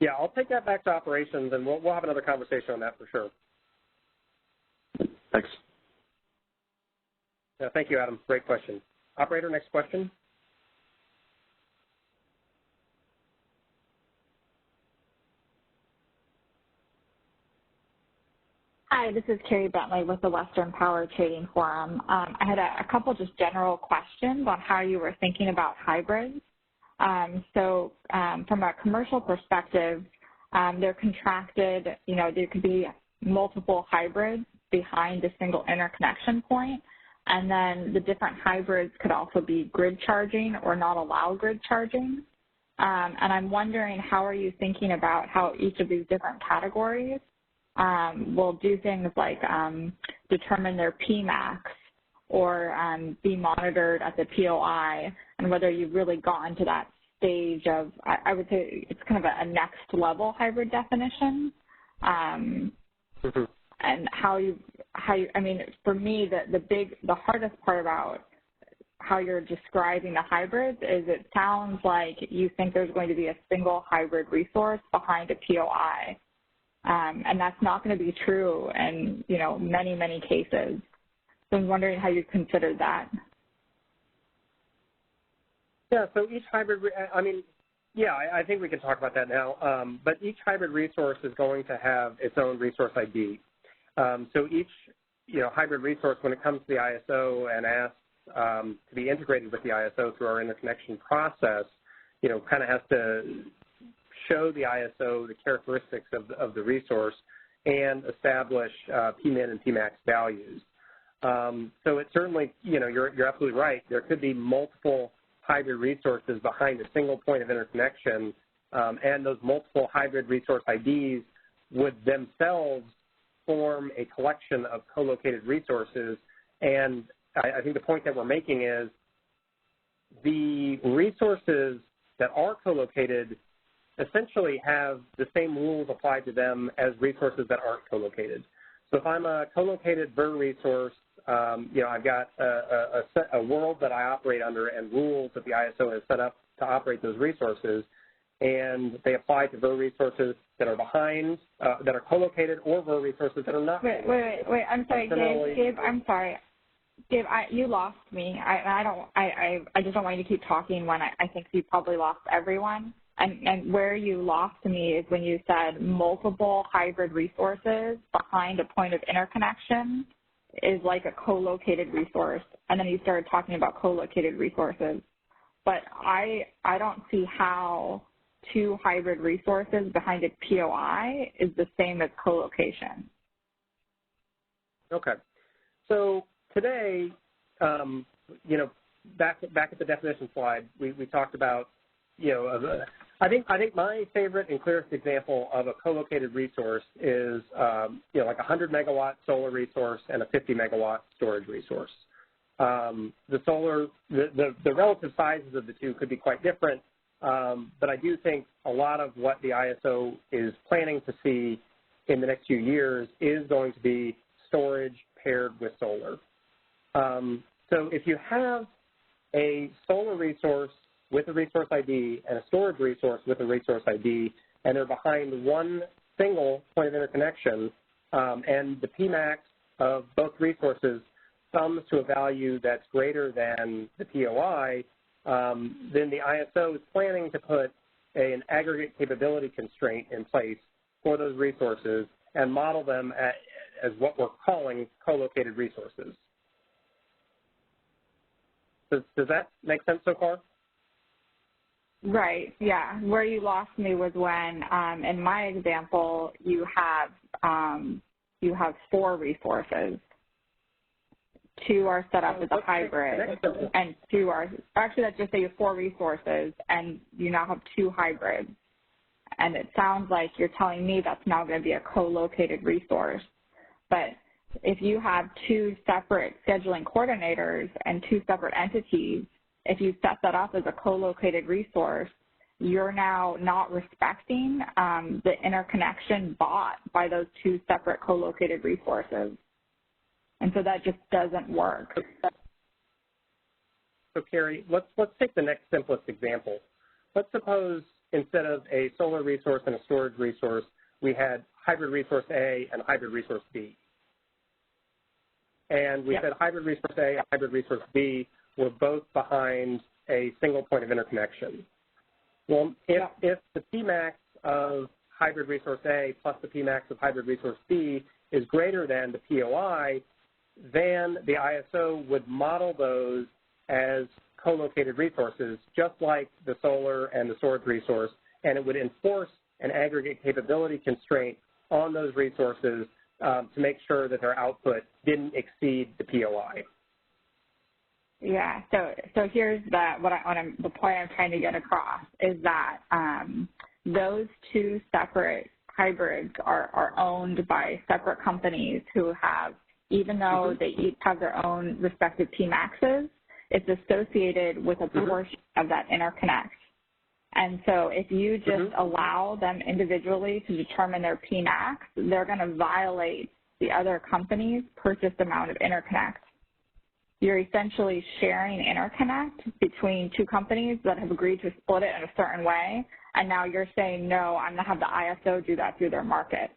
Yeah, I'll take that back to operations, and we'll have another conversation on that for sure.
Thanks.
Yeah, thank you, Adam. Great question. Operator, next question.
Hi, this is Carrie Bentley with the Western Power Trading Forum. I had a couple just general questions on how you were thinking about hybrids. From a commercial perspective, they're contracted, there could be multiple hybrids behind a single interconnection point, and then the different hybrids could also be grid charging or not allow grid charging. And I'm wondering, how are you thinking about how each of these different categories will do things like determine their PMAX or be monitored at the POI, and whether you've really gotten to that stage of, I would say it's kind of a next level hybrid definition. And I mean, for me, the hardest part about how you're describing the hybrids is it sounds like you think there's going to be a single hybrid resource behind a POI. And that's not going to be true in, many, many cases. So I'm wondering how you considered that.
Yeah, so each hybrid, I think we can talk about that now. But each hybrid resource is going to have its own resource ID. So each, hybrid resource, when it comes to the ISO and asks to be integrated with the ISO through our interconnection process, kind of has to show the ISO the characteristics of the resource and establish PMIN and PMAX values. So it certainly, you're absolutely right. There could be multiple hybrid resources behind a single point of interconnection, and those multiple hybrid resource IDs would themselves form a collection of co-located resources. And I think the point that we're making is the resources that are co-located essentially have the same rules applied to them as resources that aren't co-located. So if I'm a co-located VER resource I've got a world that I operate under and rules that the ISO has set up to operate those resources, and they apply to VER resources that are behind, that are co-located, or VER resources that are not.
Wait, I'm sorry, Gabe, I'm sorry. Gabe, you lost me. I just don't want you to keep talking when I think you probably lost everyone. And where you lost me is when you said multiple hybrid resources behind a point of interconnection is like a co-located resource, and then you started talking about co-located resources. But I don't see how two hybrid resources behind a POI is the same as co-location.
Okay. So today, back at the definition slide, we talked about, I think my favorite and clearest example of a co-located resource is, like a 100-megawatt solar resource and a 50-megawatt storage resource. The relative sizes of the two could be quite different, but I do think a lot of what the ISO is planning to see in the next few years is going to be storage paired with solar. So if you have a solar resource with a resource ID and a storage resource with a resource ID, and they're behind one single point of interconnection, and the Pmax of both resources sums to a value that's greater than the POI, then the ISO is planning to put an aggregate capability constraint in place for those resources and model them as what we're calling co-located resources. Does that make sense so far?
Right, yeah. Where you lost me was when, in my example, you have 4 resources. 2 are set up as a hybrid, and 2 are, actually let's just say you have 4 resources, and you now have 2 hybrids. And it sounds like you're telling me that's now going to be a co-located resource. But if you have 2 separate scheduling coordinators and 2 separate entities, if you set that up as a co-located resource, you're now not respecting the interconnection bought by those 2 separate co-located resources. And so that just doesn't work.
So Carrie, let's take the next simplest example. Let's suppose instead of a solar resource and a storage resource, we had hybrid resource A and hybrid resource B. And we said hybrid resource A and hybrid resource B were both behind a single point of interconnection. Well, if the Pmax of hybrid resource A plus the Pmax of hybrid resource B is greater than the POI, then the ISO would model those as co-located resources, just like the solar and the storage resource, and it would enforce an aggregate capability constraint on those resources to make sure that their output didn't exceed the POI.
Yeah, so here's the point I'm trying to get across is that those 2 separate hybrids are owned by separate companies who have, even though they each have their own respective Pmaxes, it's associated with a portion of that interconnect. And so if you just allow them individually to determine their Pmax, they're going to violate the other company's purchased amount of interconnect. You're essentially sharing interconnect between 2 companies that have agreed to split it in a certain way, and now you're saying, no, I'm going to have the ISO do that through their market.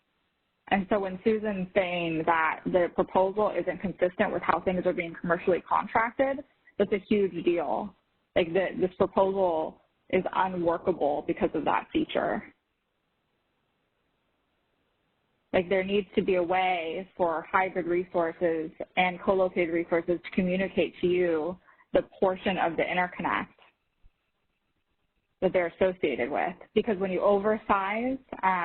And so when Susan's saying that the proposal isn't consistent with how things are being commercially contracted, that's a huge deal. Like this proposal is unworkable because of that feature. Like there needs to be a way for hybrid resources and co-located resources to communicate to you the portion of the interconnect that they're associated with. Because when you oversize,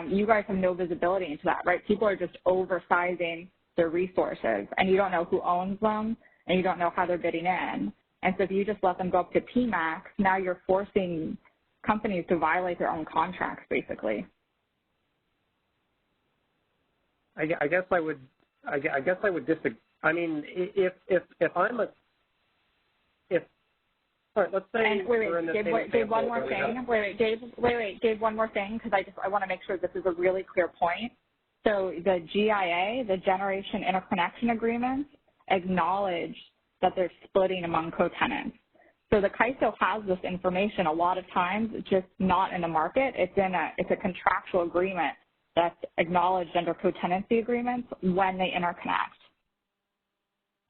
you guys have no visibility into that, right? People are just oversizing their resources, and you don't know who owns them, and you don't know how they're bidding in. And so if you just let them go up to Pmax, now you're forcing companies to violate their own contracts, basically.
I guess I would disagree. I mean, if I'm a all right, let's say we're in the same example.
Gabe, one more thing. Gabe, one more thing, because I want to make sure this is a really clear point. So the GIA, the Generation Interconnection Agreements, acknowledge that they're splitting among co-tenants. So the CAISO has this information a lot of times, it's just not in the market. It's a contractual agreement that's acknowledged under co-tenancy agreements when they interconnect.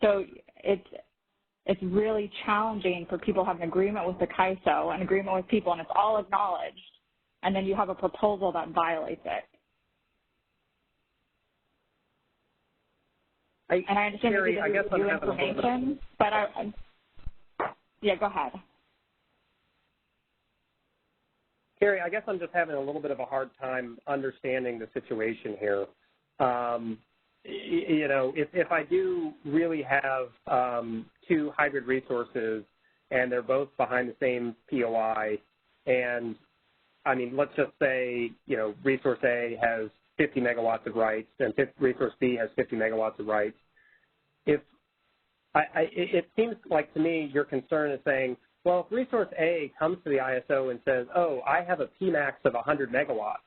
So it's really challenging for people to have an agreement with the CAISO, an agreement with people, and it's all acknowledged, and then you have a proposal that violates it. And I understand
Carrie,
that you review information, but yeah, go ahead.
Carrie, I guess I'm just having a little bit of a hard time understanding the situation here. You know, if I do really have two hybrid resources and they're both behind the same POI, and I mean, let's just say, you know, resource A has 50 megawatts of rights and resource B has 50 megawatts of rights. It seems like to me your concern is saying, well, if resource A comes to the ISO and says, oh, I have a PMAX of 100 megawatts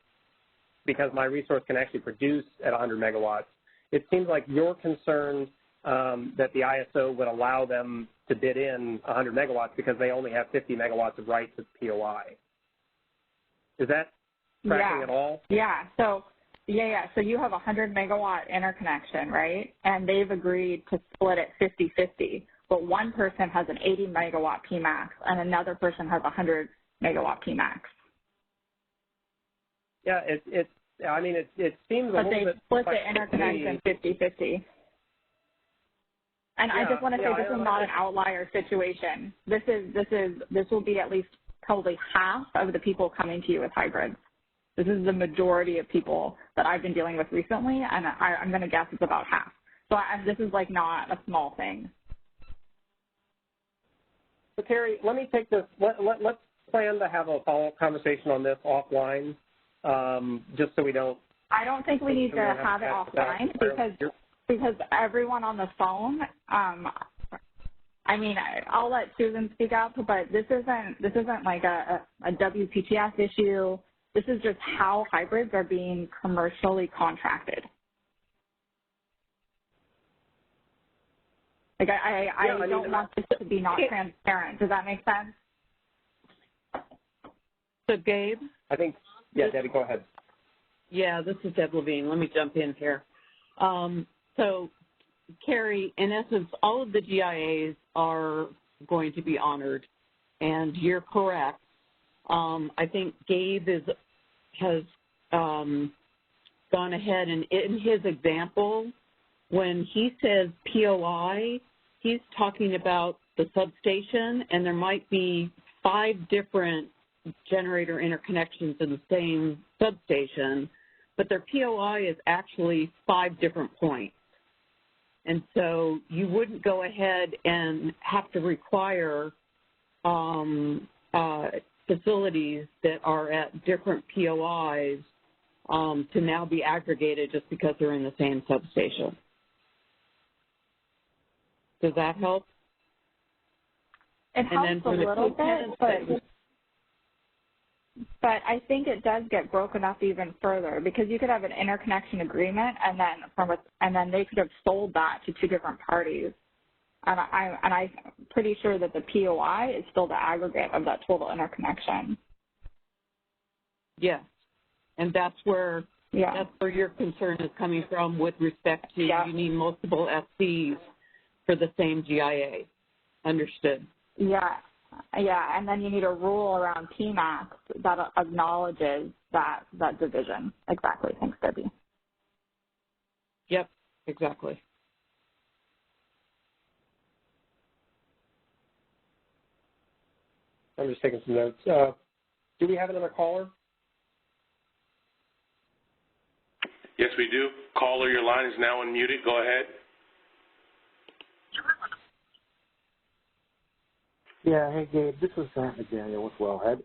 because my resource can actually produce at 100 megawatts, it seems like you're concerned that the ISO would allow them to bid in 100 megawatts because they only have 50 megawatts of rights as POI. Is that tracking at all?
Yeah. So you have a 100 megawatt interconnection, right? And they've agreed to split it 50-50. But one person has an 80 megawatt PMAX and another person has a 100 megawatt PMAX.
Yeah, it seems a little bit.
But they split the interconnection 50-50. And I just want to say this is not an outlier situation. This will be at least probably half of the people coming to you with hybrids. This is the majority of people that I've been dealing with recently, and I'm going to guess it's about half. So this is like not a small thing.
So Terry, let me take this. Let's plan to have a follow-up conversation on this offline, just so we don't.
I don't think we need to have it offline because everyone on the phone. I mean, I'll let Susan speak up, but this isn't like a WPTF issue. This is just how hybrids are being commercially contracted. Like I don't want this to be not transparent. Does that make sense?
So Gabe?
I think, yeah, Debbie, go ahead.
Yeah, this is Deb Levine. Let me jump in here. So Carrie, in essence, all of the GIAs are going to be honored, and you're correct. I think Gabe has gone ahead, and in his example, when he says POI, he's talking about the substation, and there might be 5 different generator interconnections in the same substation, but their POI is actually 5 different points. And so you wouldn't go ahead and have to require facilities that are at different POIs to now be aggregated just because they're in the same substation. Does that help?
It helps a little bit, but I think it does get broken up even further because you could have an interconnection agreement and then they could have sold that to 2 different parties. And I'm pretty sure that the POI is still the aggregate of that total interconnection.
Yes, and that's where your concern is coming from with respect to you need multiple FCs for the same GIA. Understood. Yeah, and then you need a rule around PMAX that acknowledges that division. Exactly. Thanks, Debbie. Yep, exactly.
I'm just taking some notes. Do we have another caller?
Yes, we do. Caller, your line is now unmuted. Go ahead.
Yeah, hey, Gabe, this is Matt McDaniel with Wellhead.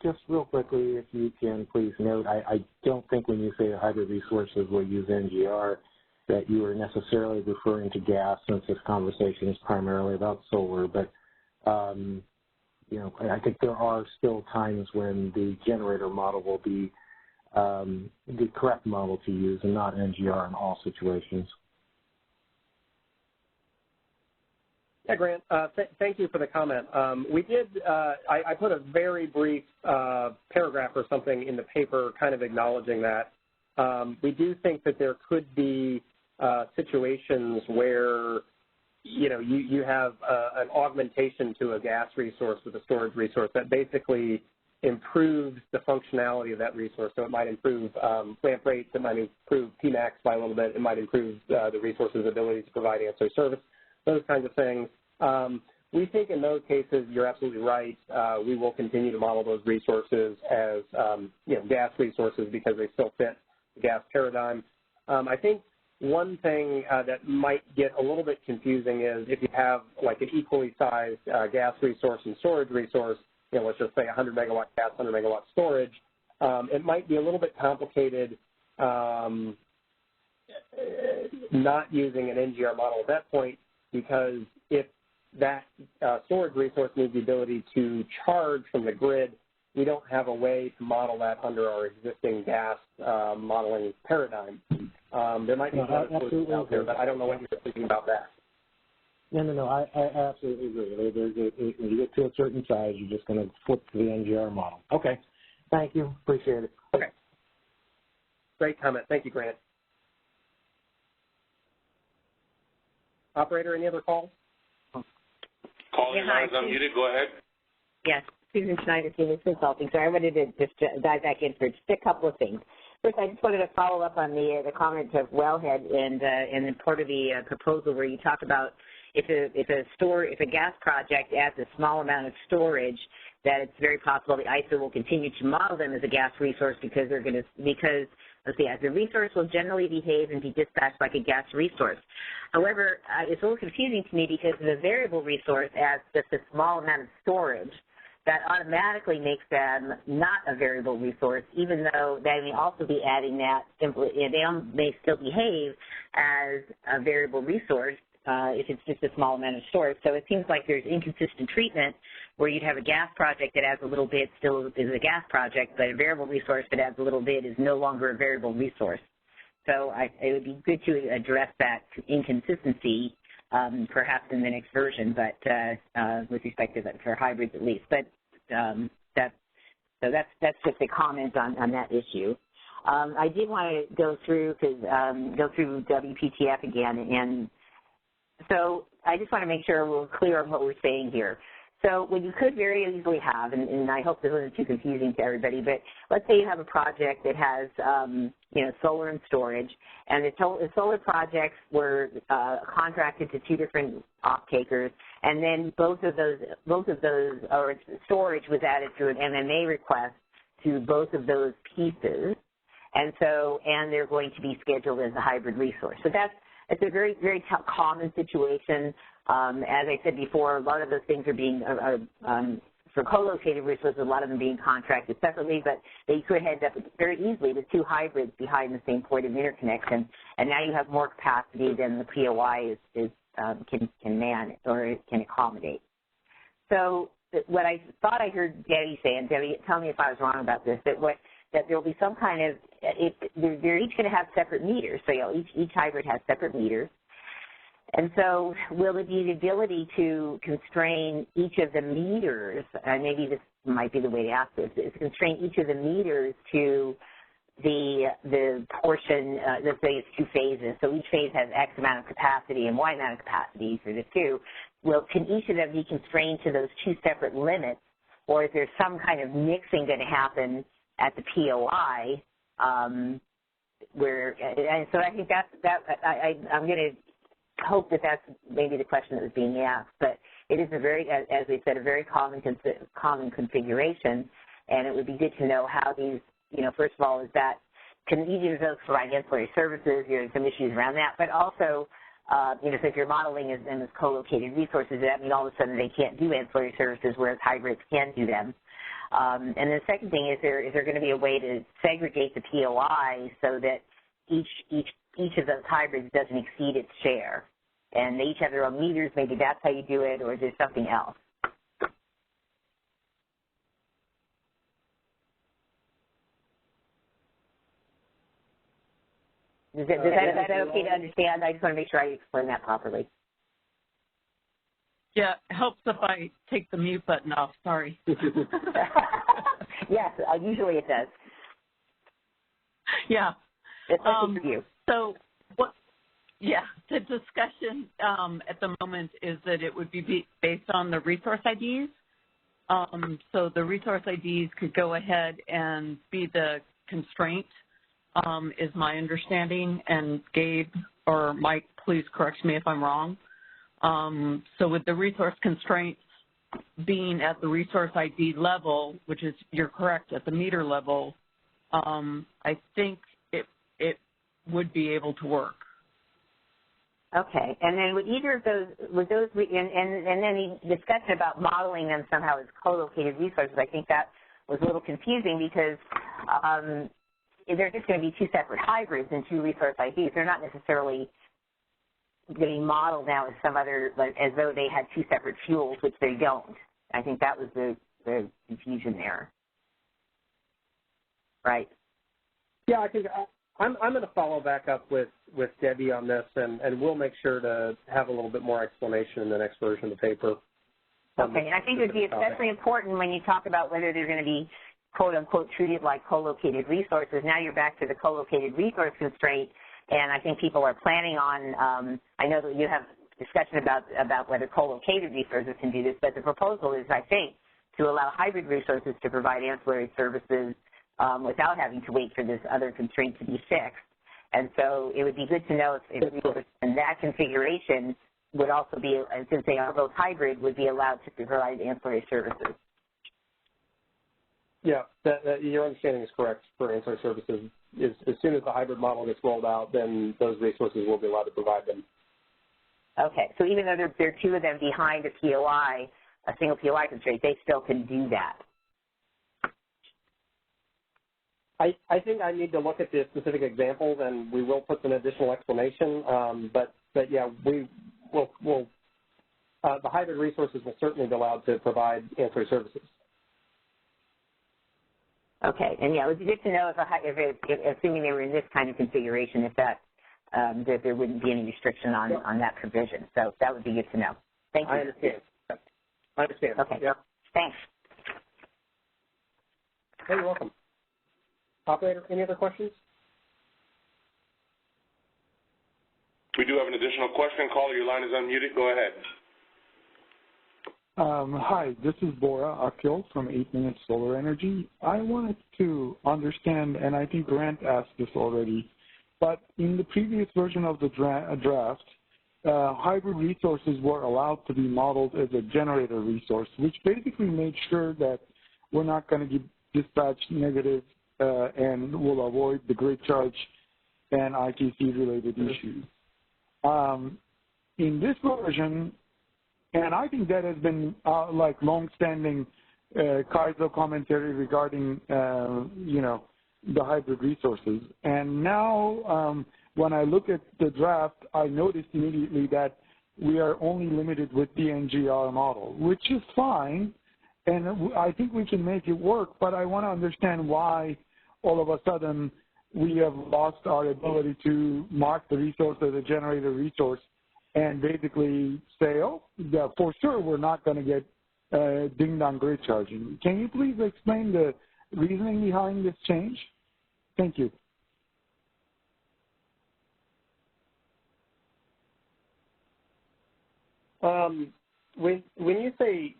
Just real quickly, if you can please note, I don't think when you say hybrid resources will use NGR that you are necessarily referring to gas, since this conversation is primarily about solar, but you know, I think there are still times when the generator model will be the correct model to use and not NGR in all situations.
Yeah, Grant, thank you for the comment. We did, I put a very brief paragraph or something in the paper kind of acknowledging that. We do think that there could be situations where, you have an augmentation to a gas resource with a storage resource that basically improves the functionality of that resource. So it might improve ramp rates, it might improve Pmax by a little bit, it might improve the resource's ability to provide ancillary service, those kinds of things. We think in those cases, you're absolutely right. We will continue to model those resources as, gas resources because they still fit the gas paradigm. I think one thing that might get a little bit confusing is if you have like an equally sized gas resource and storage resource, let's just say 100 megawatt gas, 100 megawatt storage, it might be a little bit complicated not using an NGR model at that point, because if that storage resource needs the ability to charge from the grid, we don't have a way to model that under our existing gas modeling paradigm. There might be other solutions out there, but I don't know what you're thinking about that.
No, I absolutely agree. When you get to a certain size, you're just going to flip to the NGR model. Okay. Thank you. Appreciate it.
Okay. Great comment. Thank you, Grant. Operator, any other calls?
Calling line is unmuted. Go ahead.
Yes, Susan Schneider, Phoenix Consulting. So I wanted to just dive back in for just a couple of things. First, I just wanted to follow up on the comments of Wellhead and then part of the proposal where you talk about if a gas project adds a small amount of storage, that it's very possible the ISO will continue to model them as a gas resource because as a resource will generally behave and be dispatched like a gas resource. However, it's a little confusing to me because if a variable resource adds just a small amount of storage, that automatically makes them not a variable resource, even though they may also be adding that simply, they may still behave as a variable resource if it's just a small amount of storage. So it seems like there's inconsistent treatment where you'd have a gas project that adds a little bit still is a gas project, but a variable resource that adds a little bit is no longer a variable resource. So it would be good to address that inconsistency perhaps in the next version, but with respect to that for hybrids at least. But that's just a comment on that issue. I did want to go through WPTF again, and so I just want to make sure we're clear on what we're saying here. So what you could very easily have, and I hope this isn't too confusing to everybody, but let's say you have a project that has, solar and storage, and the solar projects were contracted to two different off-takers, and then both of those, or storage was added through an MMA request to both of those pieces, and they're going to be scheduled as a hybrid resource. So it's a very, very common situation. As I said before, a lot of those things are being, for co-located resources, a lot of them being contracted separately, but they could end up very easily with two hybrids behind the same point of interconnection, and now you have more capacity than the POI can man or can accommodate. So what I thought I heard Debbie say, and Debbie, tell me if I was wrong about this, that there will be some kind of, they're each going to have separate meters, so each hybrid has separate meters. And so will it be the ability to constrain each of the meters, and maybe this might be the way to ask this, is constrain each of the meters to the portion, let's say it's two phases, so each phase has X amount of capacity and Y amount of capacity for the two. Well, can each of them be constrained to those two separate limits, or is there some kind of mixing going to happen at the POI and so I think I'm going to hope that that's maybe the question that was being asked, but it is a very, as we said, a very common configuration, and it would be good to know how these, first of all, is that can each of those provide ancillary services? There's some issues around that, but also, so if you're modeling them as co-located resources, that means all of a sudden they can't do ancillary services, whereas hybrids can do them. And the second thing is there going to be a way to segregate the POI so that each of those hybrids doesn't exceed its share, and they each have their own meters. Maybe that's how you do it, or is there something else? Is that okay to understand? I just want to make sure I explain that properly.
Yeah, it helps if I take the mute button off. Sorry.
Yes, usually it does.
Yeah.
It's for you.
So, the discussion at the moment is that it would be based on the resource IDs. So the resource IDs could go ahead and be the constraint, is my understanding. And Gabe or Mike, please correct me if I'm wrong. So with the resource constraints being at the resource ID level, which is, you're correct, at the meter level, I think it would be able to work.
Okay, and then with either of those, and then the discussion about modeling them somehow as co-located resources, I think that was a little confusing because they're just going to be two separate hybrids and two resource IDs. They're not necessarily getting modeled now as some other, like, as though they had two separate fuels, which they don't. I think that was the confusion there. Right.
Yeah, I think I'm going to follow back up with Debbie on this, and we'll make sure to have a little bit more explanation in the next version of the paper.
Okay, and I think it would be especially important when you talk about whether they're going to be, quote unquote, treated like co-located resources. Now you're back to the co-located resource constraint, and I think people are planning on, I know that you have discussion about whether co-located resources can do this, but the proposal is, I think, to allow hybrid resources to provide ancillary services without having to wait for this other constraint to be fixed. And so it would be good to know if resources in that configuration would also be, since they are both hybrid, would be allowed to provide ancillary services.
Yeah, your understanding is correct for ancillary services. As soon as the hybrid model gets rolled out, then those resources will be allowed to provide them.
Okay, so even though there are two of them behind a POI, a single POI constraint, they still can do that.
I think I need to look at the specific examples, and we will put some additional explanation. But yeah, the hybrid resources will certainly be allowed to provide ancillary services.
Okay, and yeah, it would be good to know if assuming they were in this kind of configuration, if that there wouldn't be any restriction on that provision. So that would be good to know. Thank you.
I understand.
Okay.
Yeah.
Thanks.
Hey, you're welcome. Operator, any other questions?
We do have an additional question. Caller, your line is unmuted. Go ahead.
Hi, this is Bora Akil from 8 Minutes Solar Energy. I wanted to understand, and I think Grant asked this already, but in the previous version of the draft, hybrid resources were allowed to be modeled as a generator resource, which basically made sure that we're not going to dispatch negative and will avoid the grid charge and ITC-related issues. In this version, and I think that has been like long-standing CAISO commentary regarding, the hybrid resources. And now when I look at the draft, I noticed immediately that we are only limited with the NGR model, which is fine, and I think we can make it work, but I want to understand why all of a sudden we have lost our ability to mark the resource as a generator resource and basically say, oh, yeah, for sure we're not going to get ding-dong grid charging. Can you please explain the reasoning behind this change? Thank you.
When you say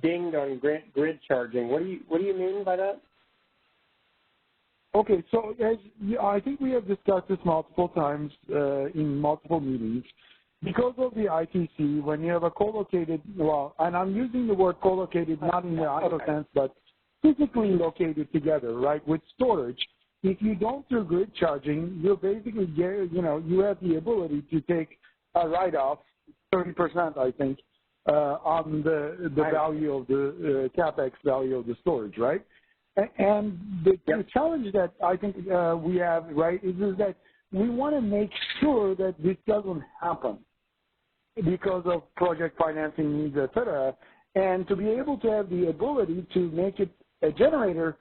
ding-dong grid charging, what do you mean by that?
Okay, so I think we have discussed this multiple times in multiple meetings. Because of the ITC, when you have a co-located, and I'm using the word co-located not in the idle sense, but physically located together, right, with storage, if you don't do grid charging, you're basically, you have the ability to take a write-off, 30%, I think, on the value of the CapEx value of the storage, right? And the challenge that I think we have, right, is that we want to make sure that this doesn't happen because of project financing needs, et cetera, and to be able to have the ability to make it a generator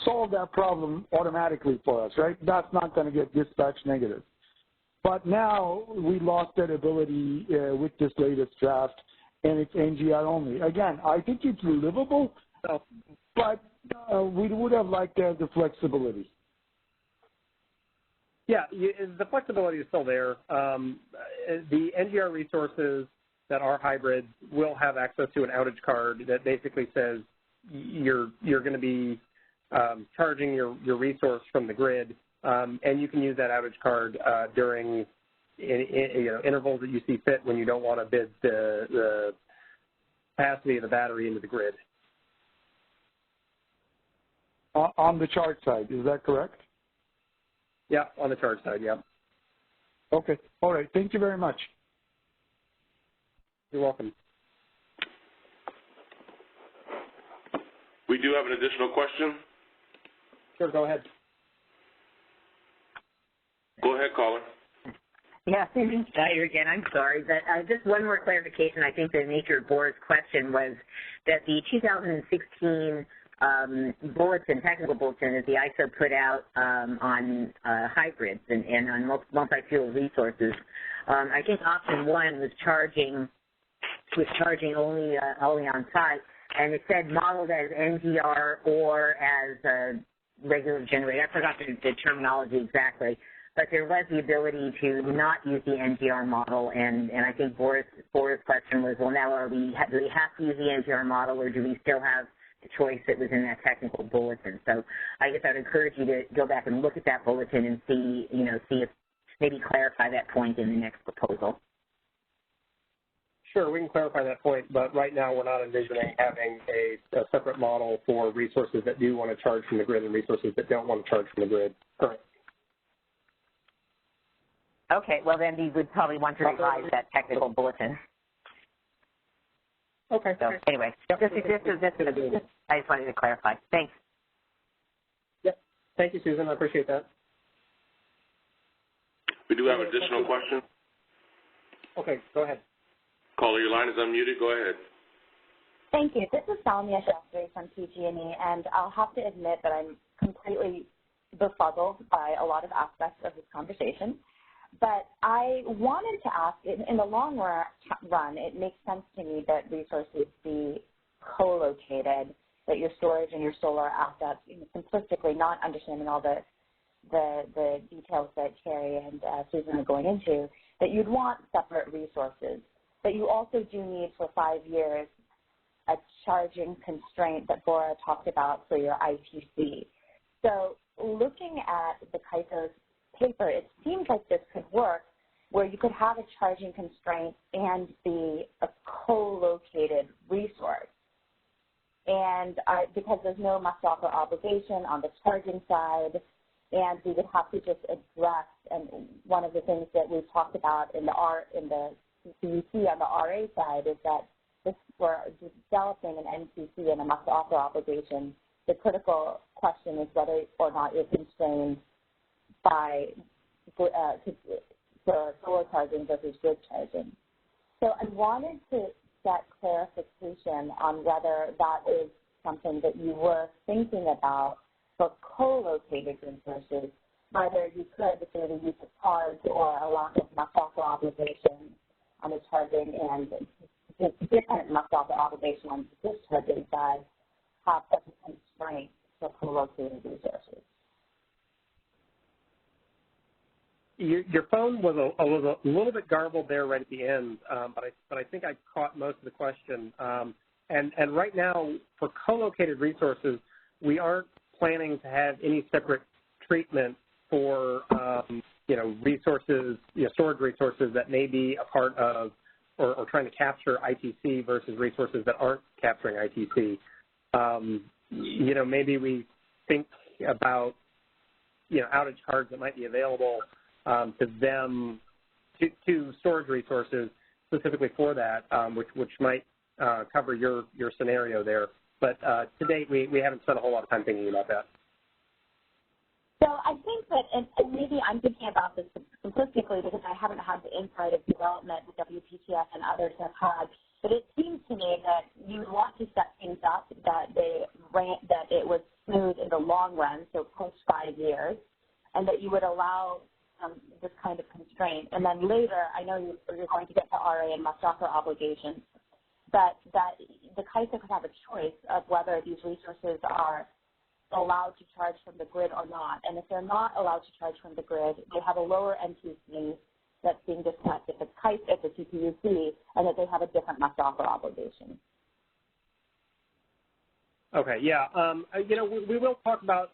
solve that problem automatically for us, right? That's not going to get dispatched negative. But now we lost that ability with this latest draft, and it's NGR only. Again, I think it's livable, but we would have liked to have the flexibility.
Yeah, the flexibility is still there. The NGR resources that are hybrid will have access to an outage card that basically says you're going to be charging your resource from the grid, and you can use that outage card during intervals that you see fit when you don't want to bid the capacity of the battery into the grid.
On the charge side, is that correct?
Yeah, on the charge side, yeah.
Okay. All right. Thank you very much.
You're welcome.
We do have an additional question.
Sure, go ahead.
Go ahead, caller.
Yeah, Susan Steyer again. I'm sorry, but just one more clarification. I think the nature of Boris' question was that the 2016 bulletin, technical bulletin that the ISO put out on hybrids and on multi-fuel resources, I think option one was charging only on site, and it said modeled as NGR or as a regular generator. I forgot the terminology exactly, but there was the ability to not use the NGR model, and I think Boris' question was, well, now do we have to use the NGR model, or do we still have the choice that was in that technical bulletin? So I guess I'd encourage you to go back and look at that bulletin and see if maybe clarify that point in the next proposal.
Sure, we can clarify that point, but right now we're not envisioning having a separate model for resources that do want to charge from the grid and resources that don't want to charge from the grid. Correct.
Okay, well then we would probably want to revise that technical bulletin.
Okay.
So anyway, I just wanted to clarify. Thanks.
Yep. Thank you, Susan. I appreciate that.
We do have additional questions.
Okay, go ahead.
Caller, your line is unmuted. Go ahead.
Thank you. This is Salmia Shastri from PG&E, and I'll have to admit that I'm completely befuddled by a lot of aspects of this conversation. But I wanted to ask, in the long run, it makes sense to me that resources be co-located, that your storage and your solar assets, simplistically, not understanding all the details that Carrie and Susan are going into, that you'd want separate resources. But you also do need for 5 years a charging constraint that Bora talked about for your ITC. So looking at the CAISO's paper, it seems like this could work where you could have a charging constraint and be a co-located resource. And because there's no must-offer obligation on the charging side, and we would have to just address, and one of the things that we've talked about in the CUC on the RA side is that if we're developing an NCC and a must-offer obligation, the critical question is whether or not it's constrained by for solar charging versus grid charging. So I wanted to get clarification on whether that is something that you were thinking about for co-located resources, whether you could, through the use of cards or a lack of must-offer obligation on the charging and different must-offer obligation on the discharging side, have such a constraint for co-located resources.
Your phone was a little bit garbled there right at the end, but I think I caught most of the question. And right now, for co-located resources, we aren't planning to have any separate treatment for resources, storage resources that may be a part of or trying to capture ITC versus resources that aren't capturing ITC. Maybe we think about outage cards that might be available to storage resources specifically for that, which might cover your scenario there. But to date, we haven't spent a whole lot of time thinking about that.
So I think that, and maybe I'm thinking about this simplistically because I haven't had the insight of development that WPTF and others have had, but it seems to me that you would want to set things up that it was smooth in the long run, so post 5 years, and that you would allow this kind of constraint. And then later, I know you're going to get to RA and must offer obligations, but that the CAISO could have a choice of whether these resources are allowed to charge from the grid or not. And if they're not allowed to charge from the grid, they have a lower NTC that's being discussed if it's CAISO, if it's CPUC, and that they have a different must offer obligation.
Okay, yeah. You know, we will talk about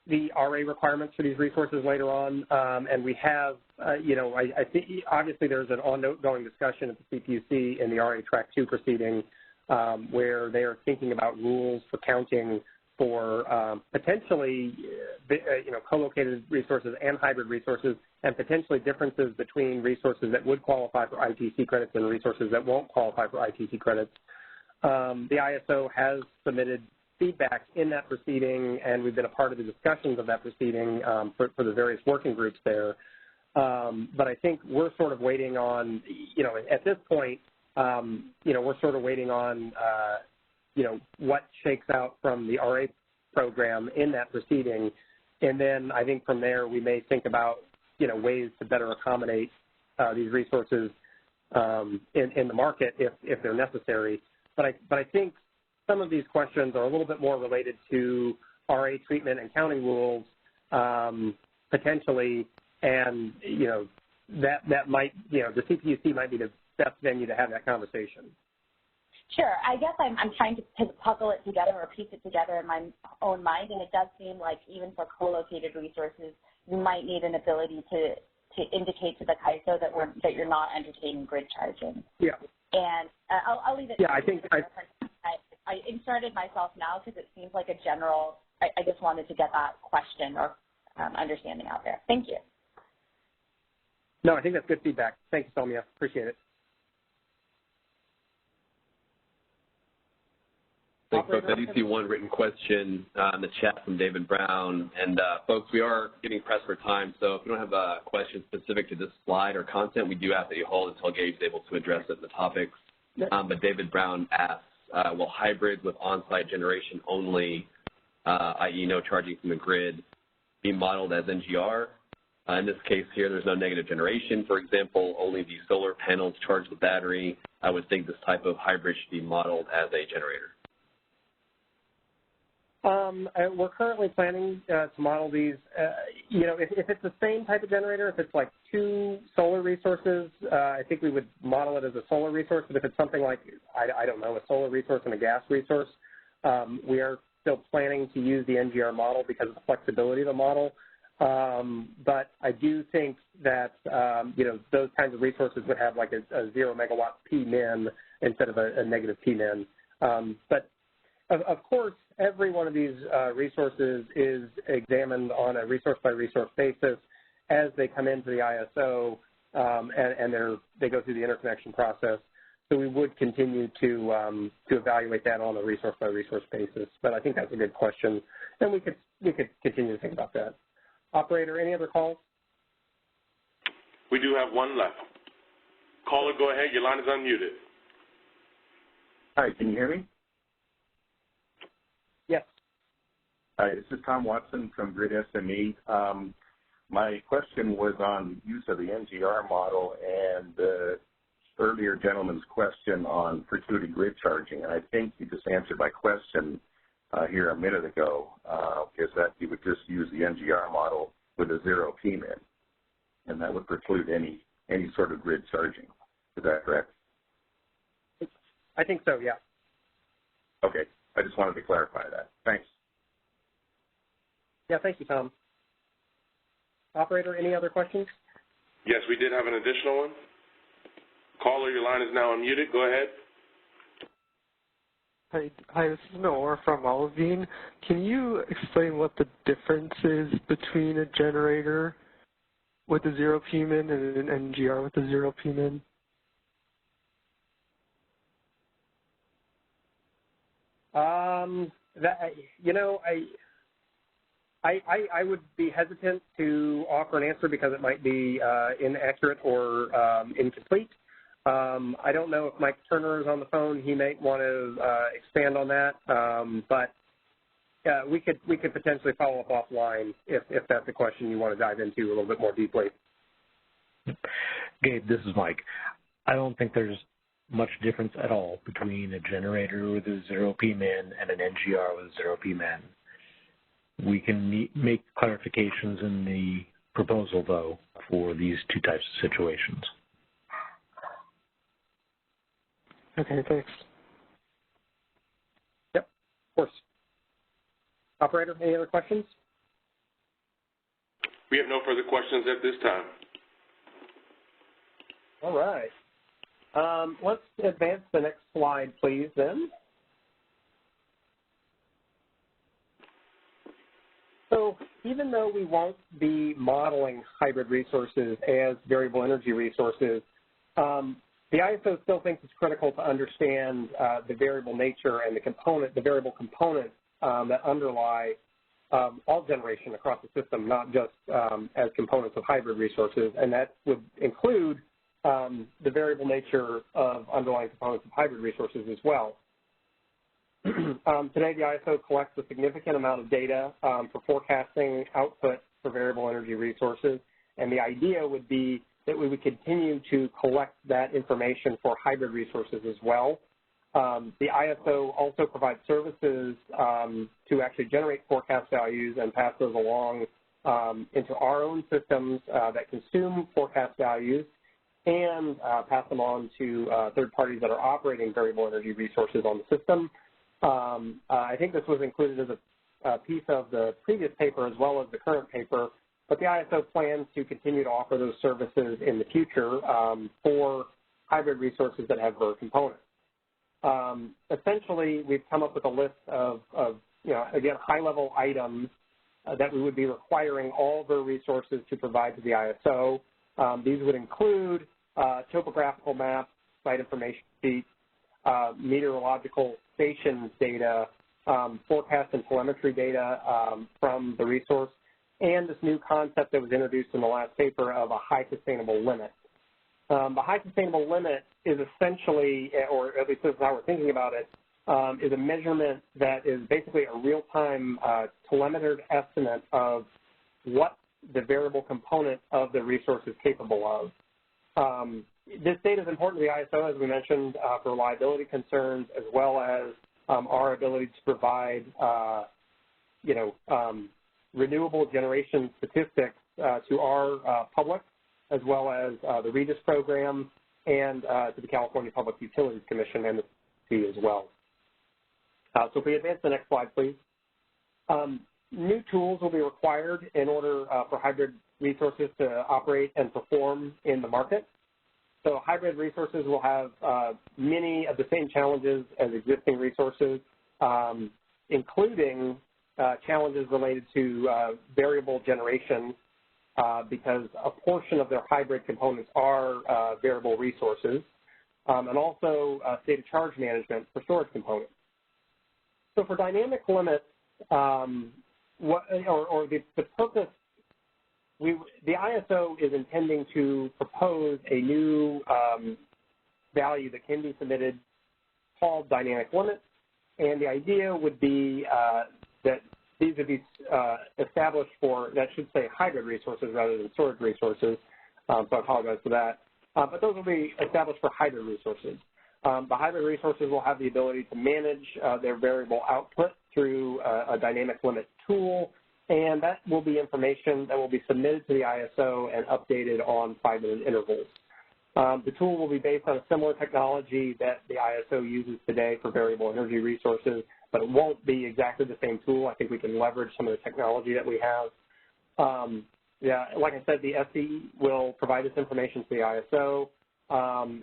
the RA requirements for these resources later on, and we have, you know, I think obviously there's an ongoing discussion at the CPUC in the RA Track 2 proceeding where they are thinking about rules for counting for potentially, you know, co-located resources and hybrid resources, and potentially differences between resources that would qualify for ITC credits and resources that won't qualify for ITC credits. The ISO has submitted feedback in that proceeding, and we've been a part of the discussions of that proceeding for the various working groups there. But I think we're sort of waiting on, you know, at this point, you know, we're sort of waiting on, you know, what shakes out from the RA program in that proceeding. And then I think from there we may think about, you know, ways to better accommodate these resources in the market if they're necessary. But I think some of these questions are a little bit more related to RA treatment and counting rules potentially, and, you know, that might, you know, the CPUC might be the best venue to have that conversation.
Sure. I guess I'm trying to puzzle it together or piece it together in my own mind, and it does seem like even for co-located resources, you might need an ability to indicate to the CAISO that you're not entertaining grid charging.
Yeah.
And I'll leave it.
Yeah, I think
I inserted myself now because it seems like a general. I just wanted to get that question or understanding out there. Thank you.
No, I think that's good feedback. Thank you, Soumya. Appreciate it.
Thanks, folks. I do see one written question in the chat from David Brown. And, folks, we are getting pressed for time, so if you don't have a question specific to this slide or content, we do ask that you hold until Gabe's able to address it in the topics. But David Brown asks, will hybrids with on-site generation only, i.e. no charging from the grid, be modeled as NGR? In this case here, there's no negative generation. For example, only the solar panels charge the battery. I would think this type of hybrid should be modeled as a generator.
We're currently planning to model these, you know, if it's the same type of generator, if it's like two solar resources, I think we would model it as a solar resource. But if it's something like, I don't know, a solar resource and a gas resource, we are still planning to use the NGR model because of the flexibility of the model. But I do think that, you know, those kinds of resources would have like a 0 megawatt P-min instead of a negative P-min. But of course, every one of these resources is examined on a resource-by-resource basis as they come into the ISO and they go through the interconnection process. So we would continue to evaluate that on a resource-by-resource basis. But I think that's a good question, and we could continue to think about that. Operator, any other calls?
We do have one left. Caller, go ahead. Your line is unmuted.
Hi, can you hear me?
Yes.
Hi, this is Tom Watson from Grid SME. My question was on use of the NGR model and the earlier gentleman's question on gratuity grid charging. And I think you just answered my question here a minute ago, is that you would just use the NGR model with a 0 P-min, and that would preclude any sort of grid charging. Is that correct?
I think so, yeah.
Okay. I just wanted to clarify that. Thanks.
Yeah, thank you, Tom. Operator, any other questions?
Yes, we did have an additional one. Caller, your line is now unmuted. Go ahead.
Hi, this is Noor from Olivine. Can you explain what the difference is between a generator with a 0 P-min and an NGR with a 0 P-min?
You know, I would be hesitant to offer an answer because it might be inaccurate or incomplete. I don't know if Mike Turner is on the phone. He may want to expand on that, but we could potentially follow up offline if that's a question you want to dive into a little bit more deeply.
Gabe, this is Mike. I don't think there's
much difference at all between a generator with a 0p min and an NGR with a 0p min. We can make clarifications in the proposal, though, for these two types of situations.
Okay, thanks.
Yep, of course. Operator, any other questions?
We have no further questions at this time.
All right. Let's advance the next slide, please, then. So even though we won't be modeling hybrid resources as variable energy resources, the ISO still thinks it's critical to understand the variable nature and the variable components that underlie all generation across the system, not just as components of hybrid resources, and that would include the variable nature of underlying components of hybrid resources as well. Today, the ISO collects a significant amount of data for forecasting output for variable energy resources, and the idea would be that we would continue to collect that information for hybrid resources as well. The ISO also provides services to actually generate forecast values and pass those along into our own systems that consume forecast values and pass them on to third parties that are operating variable energy resources on the system. I think this was included as a piece of the previous paper as well as the current paper, but the ISO plans to continue to offer those services in the future for hybrid resources that have VER components. Essentially, we've come up with a list of again, high-level items that we would be requiring all VER resources to provide to the ISO. These would include topographical maps, site information sheets, meteorological stations data, forecast and telemetry data from the resource, and this new concept that was introduced in the last paper of a high sustainable limit. The high sustainable limit is essentially, or at least this is how we're thinking about it, is a measurement that is basically a real-time telemetered estimate of what the variable component of the resource is capable of. This data is important to the ISO, as we mentioned, for reliability concerns, as well as our ability to provide, renewable generation statistics to our public, as well as the REGIS program, and to the California Public Utilities Commission and the CPUC as well. So if we advance the next slide, please. New tools will be required in order for hybrid resources to operate and perform in the market. So hybrid resources will have many of the same challenges as existing resources, including challenges related to variable generation, because a portion of their hybrid components are variable resources, and also state of charge management for storage components. So for dynamic limits, the purpose, the ISO is intending to propose a new value that can be submitted called dynamic limits, and the idea would be that these would be established for, that should say hybrid resources rather than storage resources, so I apologize for that. But those will be established for hybrid resources. The hybrid resources will have the ability to manage their variable output through a dynamic limit tool, and that will be information that will be submitted to the ISO and updated on 5-minute intervals. The tool will be based on a similar technology that the ISO uses today for variable energy resources, but it won't be exactly the same tool. I think we can leverage some of the technology that we have. Like I said, the SE will provide this information to the ISO,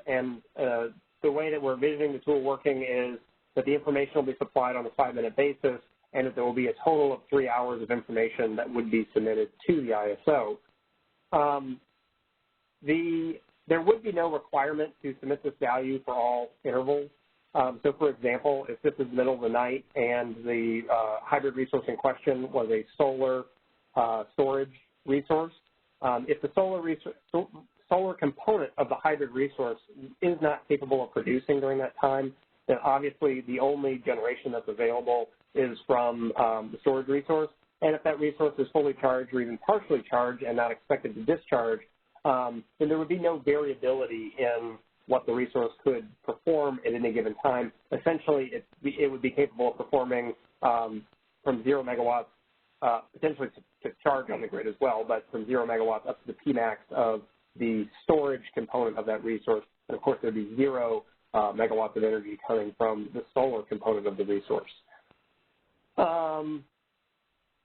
and the way that we're envisioning the tool working is that the information will be supplied on a 5-minute basis, and that there will be a total of 3 hours of information that would be submitted to the ISO. There would be no requirement to submit this value for all intervals. So, for example, if this is the middle of the night and the hybrid resource in question was a solar storage resource, if the solar component of the hybrid resource is not capable of producing during that time, then obviously the only generation that's available is from the storage resource. And if that resource is fully charged or even partially charged and not expected to discharge, then there would be no variability in what the resource could perform at any given time. Essentially, it would be capable of performing from 0 megawatts, potentially to charge on the grid as well, but from 0 megawatts up to the Pmax of the storage component of that resource. And of course, there would be 0 megawatts of energy coming from the solar component of the resource.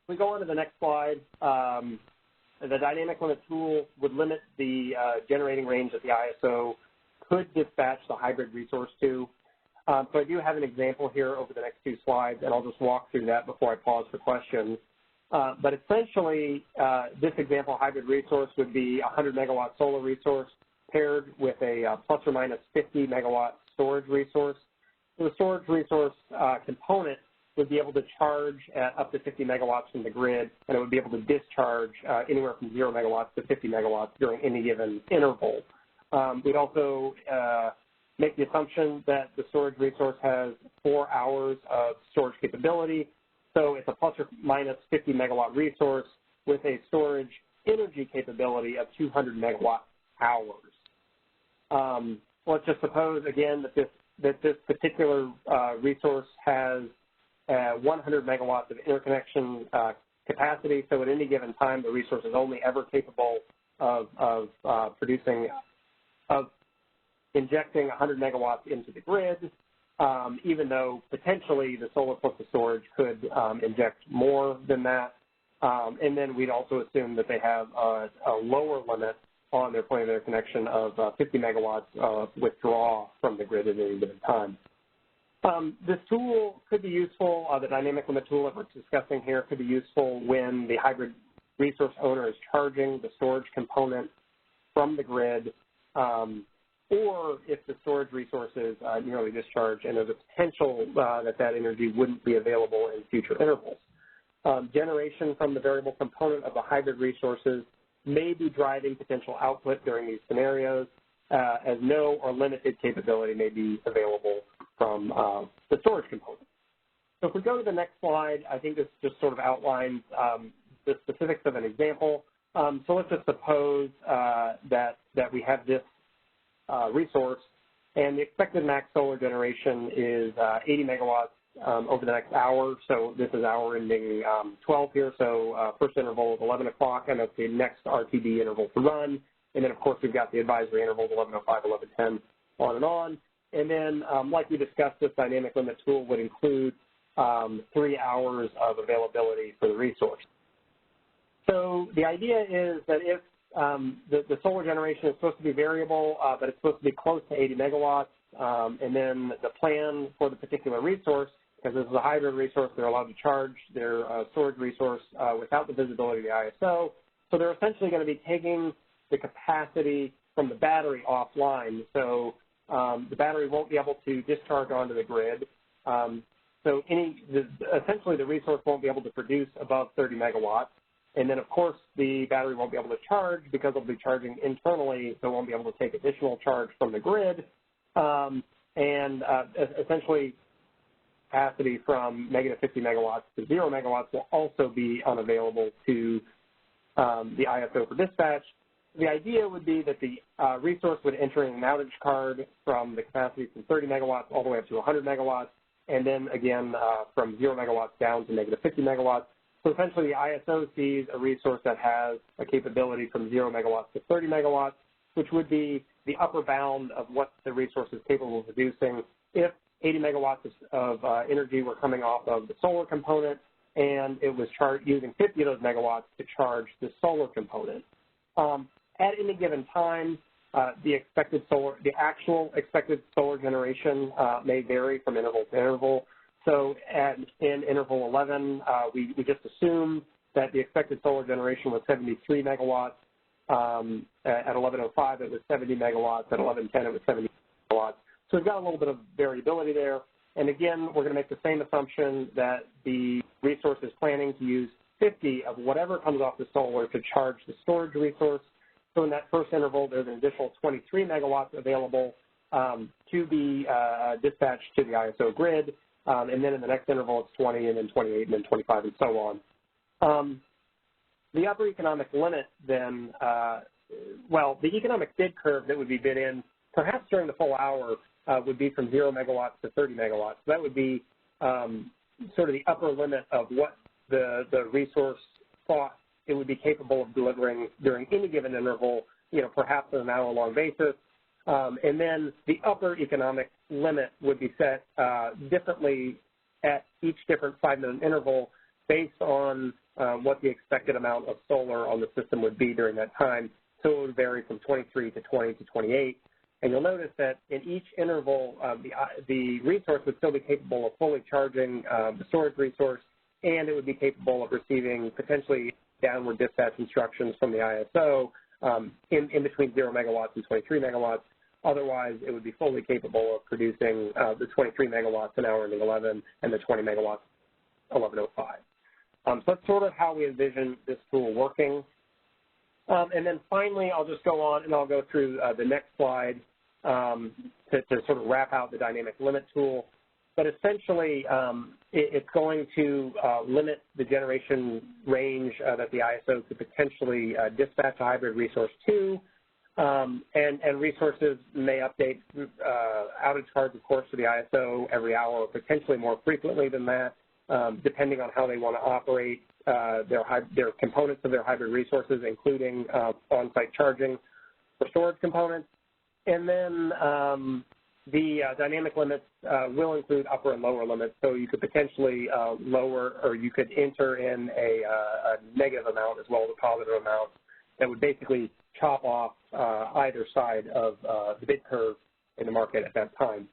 We go on to the next slide. The dynamic limit tool would limit the generating range that the ISO could dispatch the hybrid resource to. So I do have an example here over the next 2 slides, and I'll just walk through that before I pause for questions. But essentially, this example hybrid resource would be a 100 megawatt solar resource paired with a plus or minus 50 megawatt storage resource. So the storage resource component would be able to charge at up to 50 megawatts from the grid, and it would be able to discharge anywhere from 0 megawatts to 50 megawatts during any given interval. We'd also make the assumption that the storage resource has 4 hours of storage capability. So it's a plus or minus 50 megawatt resource with a storage energy capability of 200 megawatt hours. Let's just suppose, again, that this particular resource has 100 megawatts of interconnection capacity. So at any given time, the resource is only ever capable of injecting 100 megawatts into the grid, even though potentially the solar plus the storage could inject more than that. And then we'd also assume that they have a lower limit on their point of interconnection of 50 megawatts of withdrawal from the grid at any given time. This tool could be useful, the dynamic limit tool that we're discussing here could be useful when the hybrid resource owner is charging the storage component from the grid, or if the storage resource is nearly discharged and there's a potential that energy wouldn't be available in future intervals. Generation from the variable component of the hybrid resources may be driving potential output during these scenarios, as no or limited capability may be available from the storage component. So if we go to the next slide, I think this just sort of outlines the specifics of an example. So let's just suppose that we have this resource, and the expected max solar generation is 80 megawatts over the next hour. So this is hour ending 12 here. So first interval is 11 o'clock, and that's the next RTD interval to run. And then, of course, we've got the advisory intervals, 11:05, 11:10, on and on. And then, like we discussed, this dynamic limit tool would include 3 hours of availability for the resource. So the idea is that if the solar generation is supposed to be variable, but it's supposed to be close to 80 megawatts, and then the plan for the particular resource, because this is a hybrid resource, they're allowed to charge their storage resource without the visibility of the ISO. So they're essentially going to be taking the capacity from the battery offline. So the battery won't be able to discharge onto the grid. So essentially the resource won't be able to produce above 30 megawatts. And then, of course, the battery won't be able to charge because it'll be charging internally, so it won't be able to take additional charge from the grid. Essentially, capacity from negative 50 megawatts to 0 megawatts will also be unavailable to the ISO for dispatch. The idea would be that the resource would enter in an outage card from the capacity from 30 megawatts all the way up to 100 megawatts, and then again from 0 megawatts down to negative 50 megawatts. So essentially the ISO sees a resource that has a capability from 0 megawatts to 30 megawatts, which would be the upper bound of what the resource is capable of producing if 80 megawatts of energy were coming off of the solar component and it was using 50 of those megawatts to charge the solar component. At any given time, the actual expected solar generation may vary from interval to interval. So in interval 11, we just assumed that the expected solar generation was 73 megawatts. At 11:05, it was 70 megawatts. At 11:10, it was 70 megawatts. So we've got a little bit of variability there. And again, we're going to make the same assumption that the resource is planning to use 50 of whatever comes off the solar to charge the storage resource. So in that first interval, there's an additional 23 megawatts available to be dispatched to the ISO grid. And then in the next interval, it's 20, and then 28, and then 25, and so on. The upper economic limit then, the economic bid curve that would be bid in perhaps during the full hour, would be from 0 megawatts to 30 megawatts. That would be sort of the upper limit of what the resource thought it would be capable of delivering during any given interval, perhaps on an hour-long basis. And then the upper economic limit would be set differently at each different 5-minute interval based on what the expected amount of solar on the system would be during that time. So it would vary from 23 to 20 to 28. And you'll notice that in each interval, the resource would still be capable of fully charging the storage resource, and it would be capable of receiving potentially downward dispatch instructions from the ISO in between 0 megawatts and 23 megawatts. Otherwise, it would be fully capable of producing the 23 megawatts an hour ending 11 and the 20 megawatts 11:05. So that's sort of how we envision this tool working. And then finally, I'll just go on and I'll go through the next slide to sort of wrap out the dynamic limit tool. But essentially, it's going to limit the generation range that the ISO could potentially dispatch a hybrid resource to. And resources may update outage cards, of course, to the ISO every hour or potentially more frequently than that, depending on how they want to operate their components of their hybrid resources, including on-site charging for storage components. And then the dynamic limits will include upper and lower limits, so you could potentially lower, or you could enter in a negative amount as well as a positive amount that would basically chop off either side of the bid curve in the market at that time.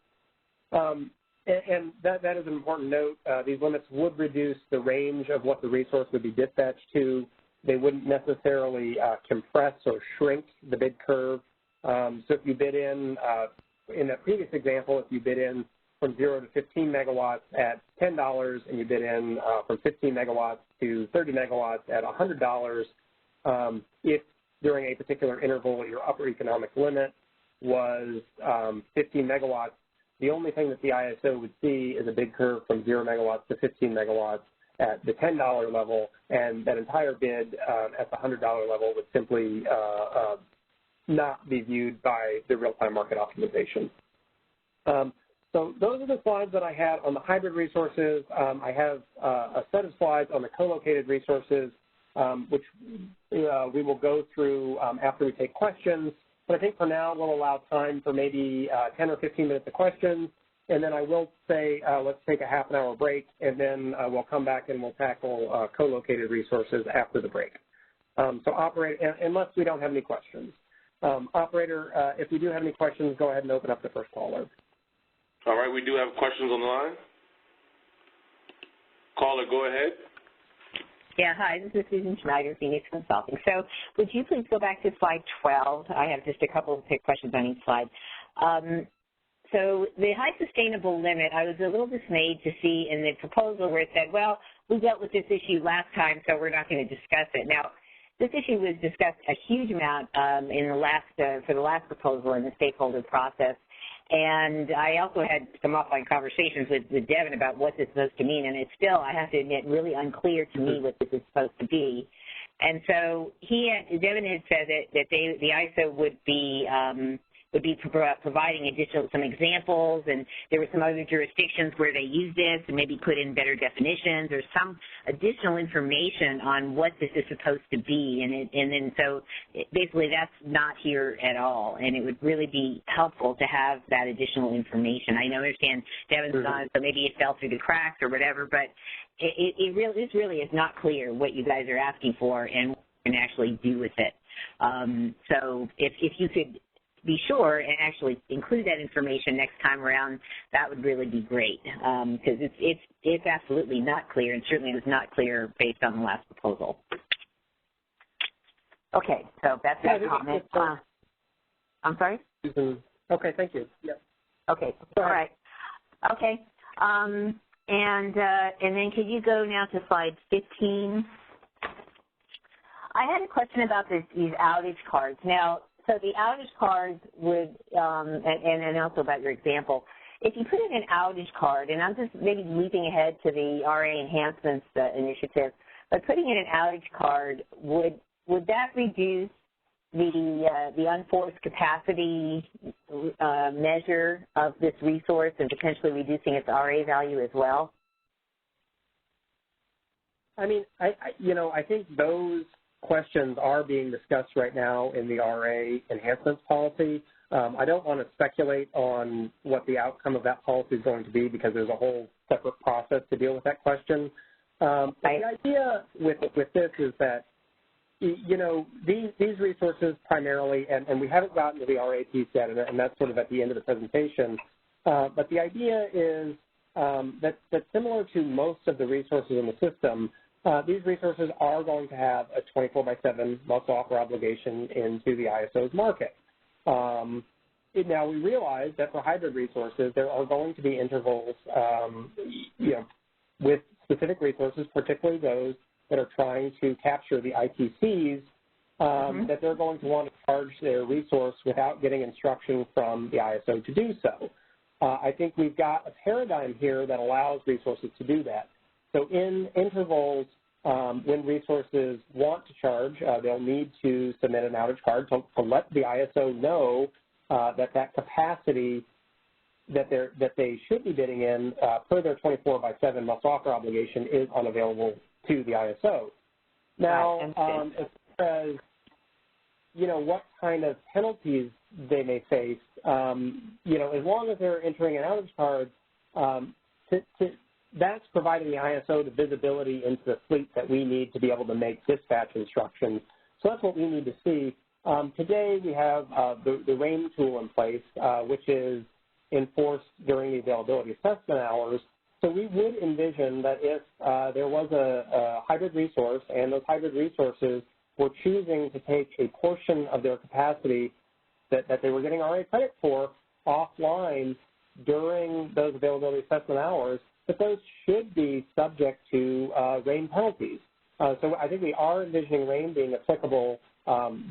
And that is an important note. These limits would reduce the range of what the resource would be dispatched to. They wouldn't necessarily compress or shrink the bid curve. So if you bid in the previous example, if you bid in from 0 to 15 megawatts at $10 and you bid in from 15 megawatts to 30 megawatts at $100, if during a particular interval your upper economic limit was 15 megawatts, the only thing that the ISO would see is a bid curve from 0 megawatts to 15 megawatts at the $10 level, and that entire bid at the $100 level would simply not be viewed by the real-time market optimization. So those are the slides that I had on the hybrid resources. I have a set of slides on the co-located resources, which we will go through after we take questions. But I think for now we'll allow time for maybe 10 or 15 minutes of questions, and then I will say let's take a half an hour break, and then we'll come back and we'll tackle co-located resources after the break. So operator, unless we don't have any questions. Operator, if we do have any questions, go ahead and open up the first caller.
All right, we do have questions on the line. Caller, go ahead.
Yeah, hi, this is Susan Schneider, Phoenix Consulting. So would you please go back to slide 12? I have just a couple of quick questions on each slide. So the high sustainable limit, I was a little dismayed to see in the proposal where it said, well, we dealt with this issue last time, so we're not going to discuss it. Now, this issue was discussed a huge amount in the last, for the last proposal in the stakeholder process. And I also had some offline conversations with Devin about what this is supposed to mean, and it's still, I have to admit, really unclear to me what this is supposed to be. And so Devin had said that the ISO would be providing some examples, and there were some other jurisdictions where they use this and maybe put in better definitions or some additional information on what this is supposed to be. And then so basically that's not here at all, and it would really be helpful to have that additional information. I understand Devin's on, so maybe it fell through the cracks or whatever, but this really is not clear what you guys are asking for and what you can actually do with it. So if you could be sure and actually include that information next time around, that would really be great, because it's absolutely not clear, and certainly was not clear based on the last proposal. Okay, so that's my comment. I'm sorry?
Okay, thank you. Yeah.
Okay, all right. Okay, and then could you go now to slide 15? I had a question about these outage cards. Now, so the outage cards would, and also about your example, if you put in an outage card, and I'm just maybe leaping ahead to the RA enhancements initiative, but putting in an outage card, would that reduce the unforced capacity measure of this resource and potentially reducing its RA value as well?
I mean, I think those questions are being discussed right now in the RA enhancements policy. I don't want to speculate on what the outcome of that policy is going to be because there's a whole separate process to deal with that question. But the idea with this is that, these resources primarily, and we haven't gotten to the RA piece yet, and that's sort of at the end of the presentation, but the idea is that similar to most of the resources in the system, these resources are going to have a 24/7 must-offer obligation into the ISO's market. Now, we realize that for hybrid resources, there are going to be intervals, with specific resources, particularly those that are trying to capture the ITCs, that they're going to want to charge their resource without getting instruction from the ISO to do so. I think we've got a paradigm here that allows resources to do that. So in intervals, when resources want to charge, they'll need to submit an outage card to let the ISO know that capacity that they should be bidding in per their 24/7 must-offer obligation is unavailable to the ISO. Now, as far as what kind of penalties they may face, as long as they're entering an outage card, that's providing the ISO the visibility into the fleet that we need to be able to make dispatch instructions. So that's what we need to see. Today we have the RAIN tool in place, which is enforced during the availability assessment hours. So we would envision that if there was a hybrid resource and those hybrid resources were choosing to take a portion of their capacity that they were getting RA credit for offline during those availability assessment hours, that those should be subject to RAIN penalties. So I think we are envisioning RAIN being applicable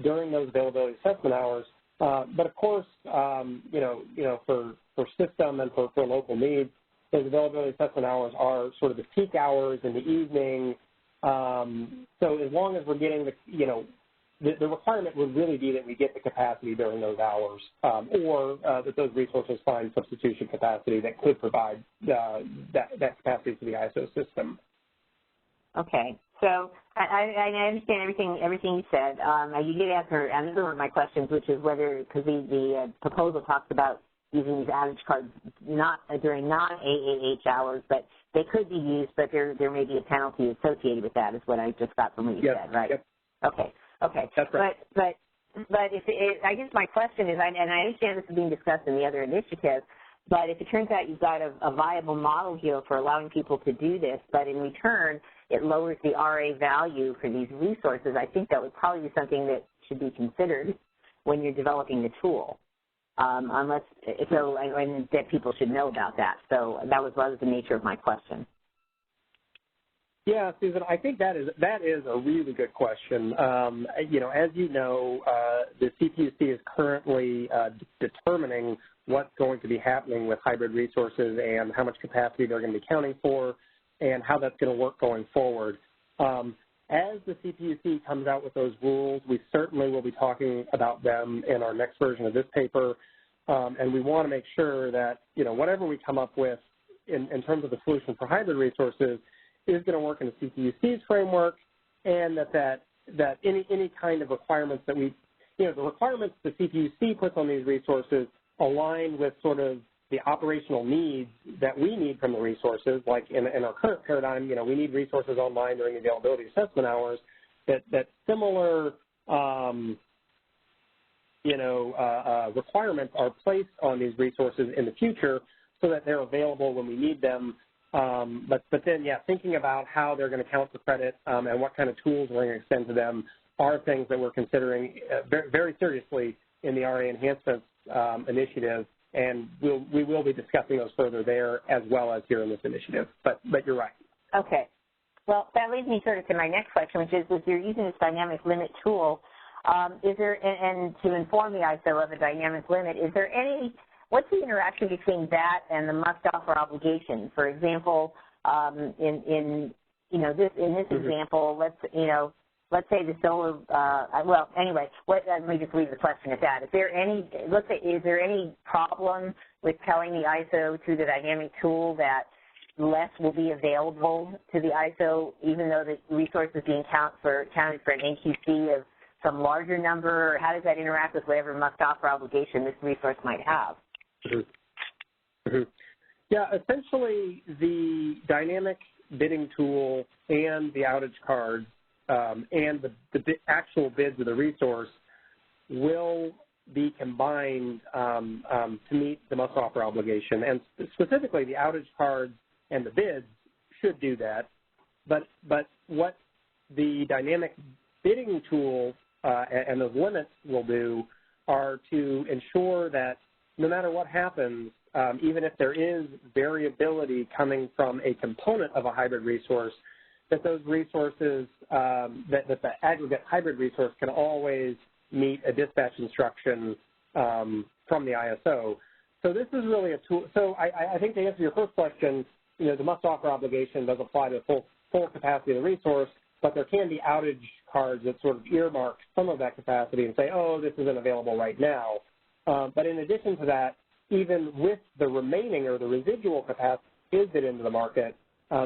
during those availability assessment hours. But of course, for system and for local needs, those availability assessment hours are sort of the peak hours in the evening. So as long as we're getting the requirement would really be that we get the capacity during those hours, or that those resources find substitution capacity that could provide that capacity to the ISO system.
Okay, so I understand everything you said. You did answer another one of my questions, which is whether, because the proposal talks about using these outage cards not during non-AAH hours, but they could be used, but there may be a penalty associated with that, is what I just got from what you said, right?
Yep.
Okay.
That's right.
But I guess my question is, and I understand this is being discussed in the other initiative, but if it turns out you've got a viable model here for allowing people to do this, but in return it lowers the RA value for these resources, I think that would probably be something that should be considered when you're developing the tool. And that people should know about that. So that was the nature of my question.
Yeah, Susan, I think that is a really good question. As you know, the CPUC is currently determining what's going to be happening with hybrid resources and how much capacity they're going to be accounting for and how that's going to work going forward. As the CPUC comes out with those rules, we certainly will be talking about them in our next version of this paper, and we want to make sure that, whatever we come up with in terms of the solution for hybrid resources is going to work in the CPUC's framework, and that any kind of requirements that the requirements the CPUC puts on these resources align with sort of the operational needs that we need from the resources. Like in our current paradigm, we need resources online during availability assessment hours, that similar requirements are placed on these resources in the future so that they're available when we need them. But then, thinking about how they're going to count for credit and what kind of tools we're going to extend to them are things that we're considering very, very seriously in the RA Enhancements initiative, and we will be discussing those further there as well as here in this initiative. But you're right. Okay.
Well, that leads me sort of to my next question, which is, if you're using this dynamic limit tool, is there, and to inform the ISO of a dynamic limit, is there what's the interaction between that and the must-offer obligation? For example, in this example, let's say the solar, well, anyway, let me just leave the question at that. Is there any, let's say, is there any problem with telling the ISO through the dynamic tool that less will be available to the ISO, even though the resource is being counted for an NQC of some larger number, or how does that interact with whatever must-offer obligation this resource might have?
Yeah, essentially the dynamic bidding tool and the outage cards and the actual bids of the resource will be combined to meet the must-offer obligation. And specifically, the outage cards and the bids should do that. But what the dynamic bidding tool and those limits will do are to ensure that no matter what happens, even if there is variability coming from a component of a hybrid resource, that those resources, that the aggregate hybrid resource can always meet a dispatch instruction from the ISO. So this is really a tool. So I think to answer your first question, you know, the must-offer obligation does apply to the full capacity of the resource, but there can be outage cards that sort of earmark some of that capacity and say, oh, this isn't available right now. But in addition to that, even with the remaining or the residual capacity is bid into the market,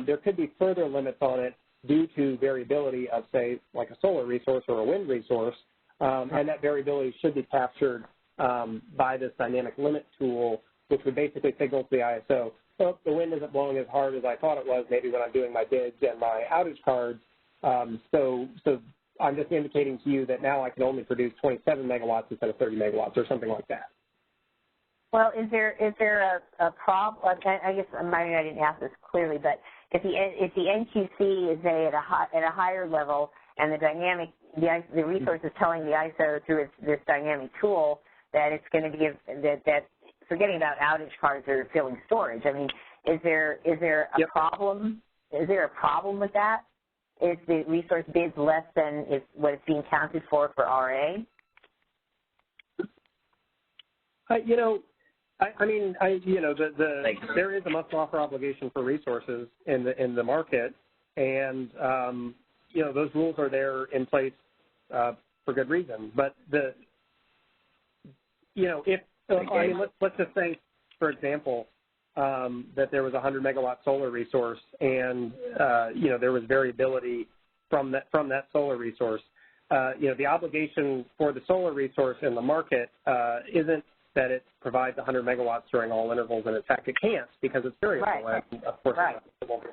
there could be further limits on it due to variability of, say, like a solar resource or a wind resource, and that variability should be captured by this dynamic limit tool, which would basically signal to the ISO, oh, the wind isn't blowing as hard as I thought it was maybe when I'm doing my bids and my outage cards, so I'm just indicating to you that now I can only produce 27 megawatts instead of 30 megawatts or something like that.
Well, is there a problem? I guess maybe I didn't ask this clearly, but if the NQC is at a higher level and the resource is telling the ISO through this dynamic tool that it's going to give that forgetting about outage cards or filling storage. I mean, is there a problem? Is there a problem with that? Is the resource bids less than what it's being counted for RA?
There is a must-offer obligation for resources in the market, and those rules are there in place for good reason. But let's just say, for example, that there was a 100 megawatt solar resource, and there was variability from that solar resource. The obligation for the solar resource in the market isn't that it provides 100 megawatts during all intervals, and in fact it can't because it's variable.
Right.
And of course,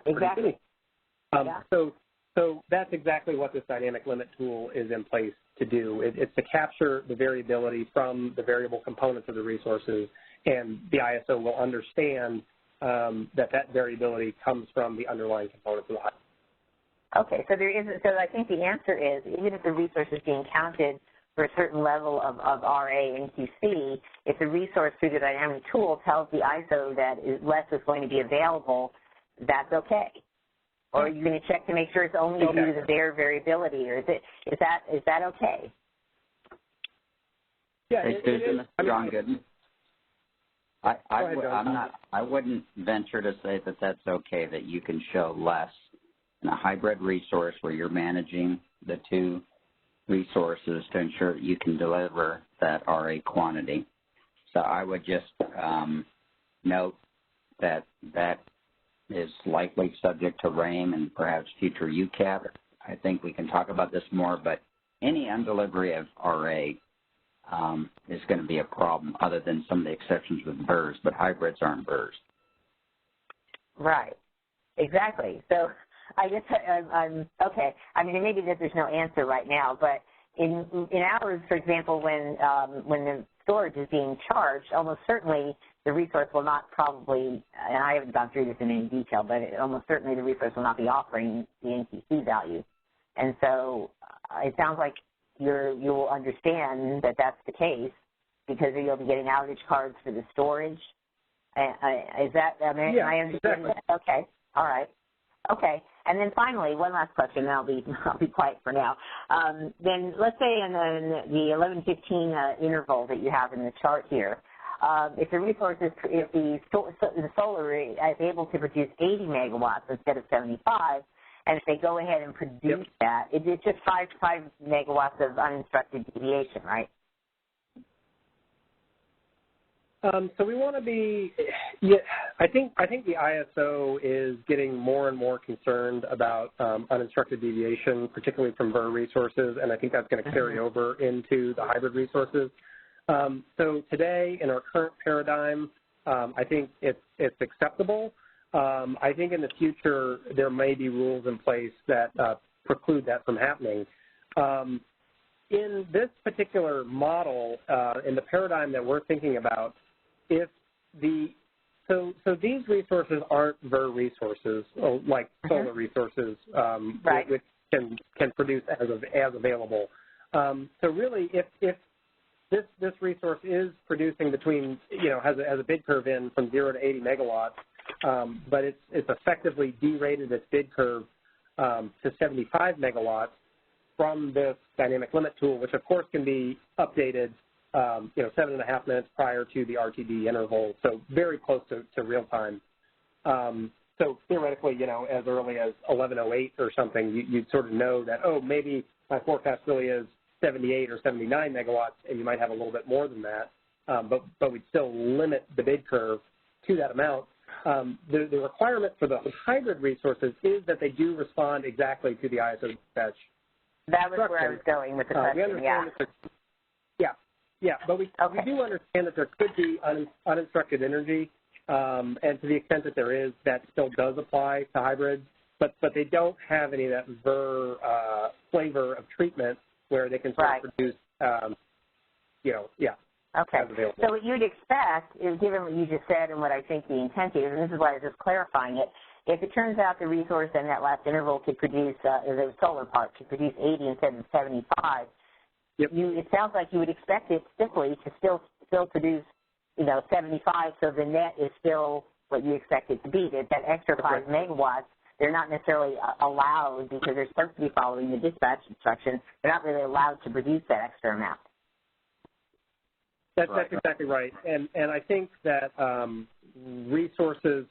Exactly.
So that's exactly what this dynamic limit tool is in place to do. It's to capture the variability from the variable components of the resources, and the ISO will understand that variability comes from the underlying components of the
Okay, so there isn't. So I think the answer is, even if the resource is being counted for a certain level of RA and QC, if the resource through the dynamic tool tells the ISO that less is going to be available, that's okay. Or are you going to check to make sure it's only due to their variability, or is that okay?
Yeah,
John Gooden. I wouldn't venture to say that that's okay, that you can show less in a hybrid resource where you're managing the two resources to ensure that you can deliver that RA quantity. So I would just note that that is likely subject to RAIM and perhaps future UCAT. I think we can talk about this more, but any undelivery of RA is going to be a problem, other than some of the exceptions with BRRs, but hybrids aren't BRRs.
Right. Exactly. So I guess I'm okay. I mean, maybe there's no answer right now, but in ours, for example, when the storage is being charged, almost certainly the resource will not probably, and I haven't gone through this in any detail, but almost certainly the resource will not be offering the NQC value. And so it sounds like you will understand that that's the case, because you'll be getting outage cards for the storage. Is that, I understand
exactly.
That? Okay. All right. Okay. And then finally, one last question, and I'll be quiet for now. Then let's say in the 11-15 interval that you have in the chart here, if the solar is able to produce 80 megawatts instead of 75, And if they go ahead and produce that, it's just 5 megawatts of uninstructed deviation, right?
So we want to be, I think the ISO is getting more and more concerned about uninstructed deviation, particularly from VER resources, and I think that's going to carry over into the hybrid resources. So today, in our current paradigm, I think it's acceptable. I think in the future, there may be rules in place that preclude that from happening. In this particular model, in the paradigm that we're thinking about, so these resources aren't VER resources, like solar resources, which can produce as available. So really, if this resource is producing between, has a bid curve in from 0 to 80 megawatts, but it's effectively derated its bid curve to 75 megawatts from this dynamic limit tool, which of course can be updated 7.5 minutes prior to the RTD interval, so very close to real time. So theoretically, as early as 11:08 or something, you'd sort of know that, oh, maybe my forecast really is 78 or 79 megawatts, and you might have a little bit more than that, but we'd still limit the bid curve to that amount. The requirement for the hybrid resources is that they do respond exactly to the ISO dispatch.
That was where I was going with the question,
Yeah, but we do understand that there could be uninstructed energy, and to the extent that there is, that still does apply to hybrids, but they don't have any of that VER flavor of treatment where they can sort of produce,
Okay. So what you'd expect is, given what you just said and what I think the intent is, and this is why I was just clarifying it, if it turns out the resource in that last interval could produce, the solar part could produce 80 instead of 75, it sounds like you would expect it simply to still produce, 75, so the net is still what you expect it to be. That extra 5 megawatts, they're not necessarily allowed, because they're supposed to be following the dispatch instructions, they're not really allowed to produce that extra amount.
That's exactly right. And I think that resources,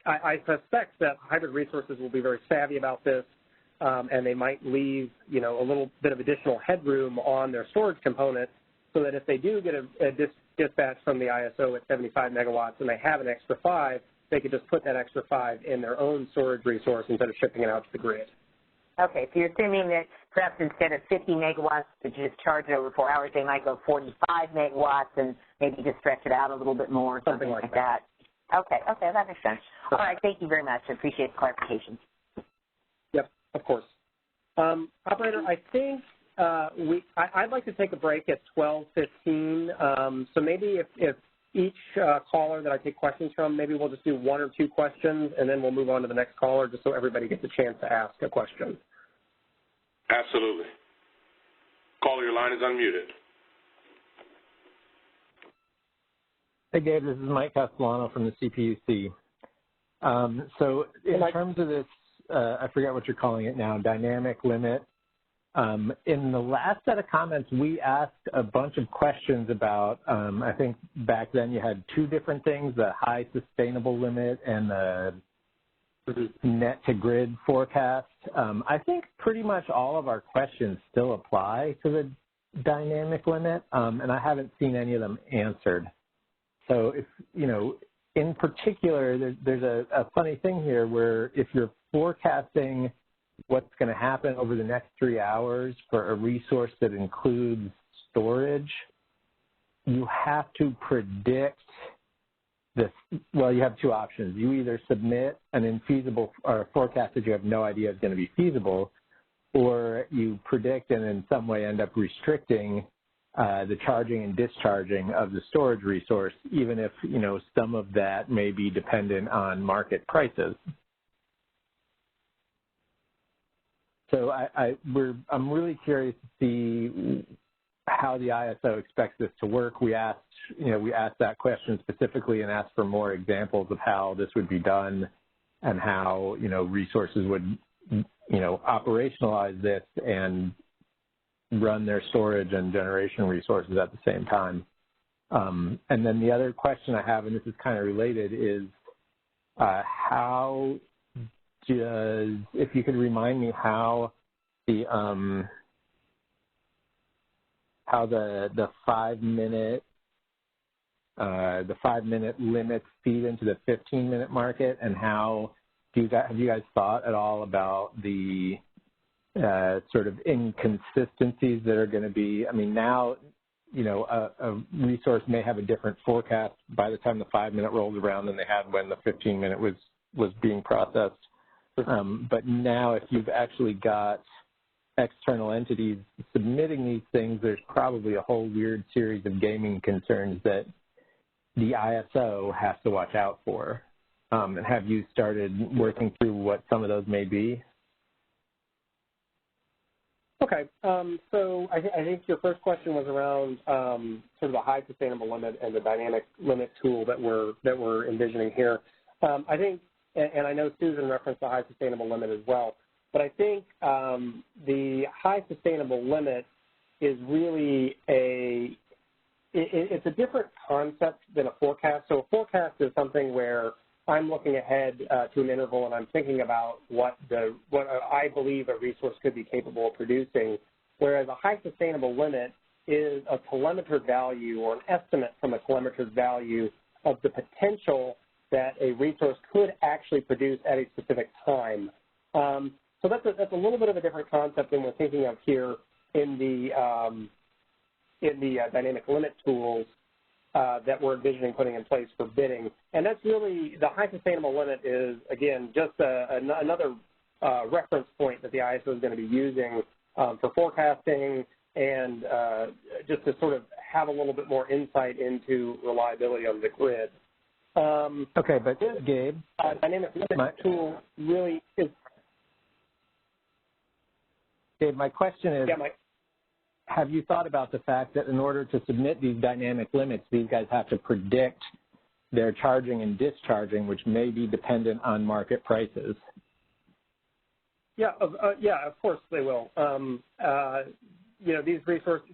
I suspect that hybrid resources will be very savvy about this, and they might leave, a little bit of additional headroom on their storage component so that if they do get a dispatch from the ISO at 75 megawatts and they have an extra 5, they could just put that extra 5 in their own storage resource instead of shipping it out to the grid.
Okay, so you're assuming that perhaps instead of 50 megawatts to just charge it over 4 hours, they might go 45 megawatts and maybe just stretch it out a little bit more, something like that. Okay, that makes sense. All right, thank you very much. I appreciate the clarification.
Yep, of course. Operator, I think I'd like to take a break at 12:15. So maybe if each caller that I take questions from, maybe we'll just do 1 or 2 questions, and then we'll move on to the next caller just so everybody gets a chance to ask a question.
Absolutely. Caller, your line is unmuted.
Hey, Gabe, this is Mike Castellano from the CPUC. So in terms of this, I forget what you're calling it now, dynamic limit, in the last set of comments, we asked a bunch of questions about, I think back then you had 2 different things, the high sustainable limit and the net to grid forecast. I think pretty much all of our questions still apply to the dynamic limit, and I haven't seen any of them answered. So if, in particular, there's a funny thing here where if you're forecasting what's going to happen over the next 3 hours for a resource that includes storage, you have to predict this. Well, you have 2 options. You either submit an infeasible or a forecast that you have no idea is going to be feasible, or you predict and in some way end up restricting the charging and discharging of the storage resource, even if, some of that may be dependent on market prices. So I'm really curious to see how the ISO expects this to work. We asked that question specifically and asked for more examples of how this would be done and how, resources would, operationalize this and run their storage and generation resources at the same time. And then the other question I have, and this is kind of related, is how if you could remind me how the 5-minute limits feed into the 15-minute market, and how have you guys thought at all about the sort of inconsistencies that are going to be? I mean, now, you know, a resource may have a different forecast by the time the 5-minute rolls around than they had when the 15-minute was being processed. But now, if you've actually got external entities submitting these things, there's probably a whole weird series of gaming concerns that the ISO has to watch out for. And have you started working through what some of those may be?
Okay, so I think your first question was around sort of the high sustainable limit and the dynamic limit tool that we're envisioning here. I think, and I know Susan referenced the high sustainable limit as well, but I think the high sustainable limit is really it's a different concept than a forecast. So a forecast is something where I'm looking ahead to an interval and I'm thinking about what I believe a resource could be capable of producing, whereas a high sustainable limit is a telemetered value or an estimate from a telemetered value of the potential that a resource could actually produce at a specific time. So that's a little bit of a different concept than we're thinking of here in the dynamic limit tools that we're envisioning putting in place for bidding. And that's really, the high sustainable limit is, again, just another reference point that the ISO is going to be using for forecasting and just to sort of have a little bit more insight into reliability of the grid.
Okay, but Gabe,
dynamic limit tool really is.
Gabe, my question is,
yeah, Mike.
Have you thought about the fact that in order to submit these dynamic limits, these guys have to predict their charging and discharging, which may be dependent on market prices?
Yeah, of course they will. You know, these resources,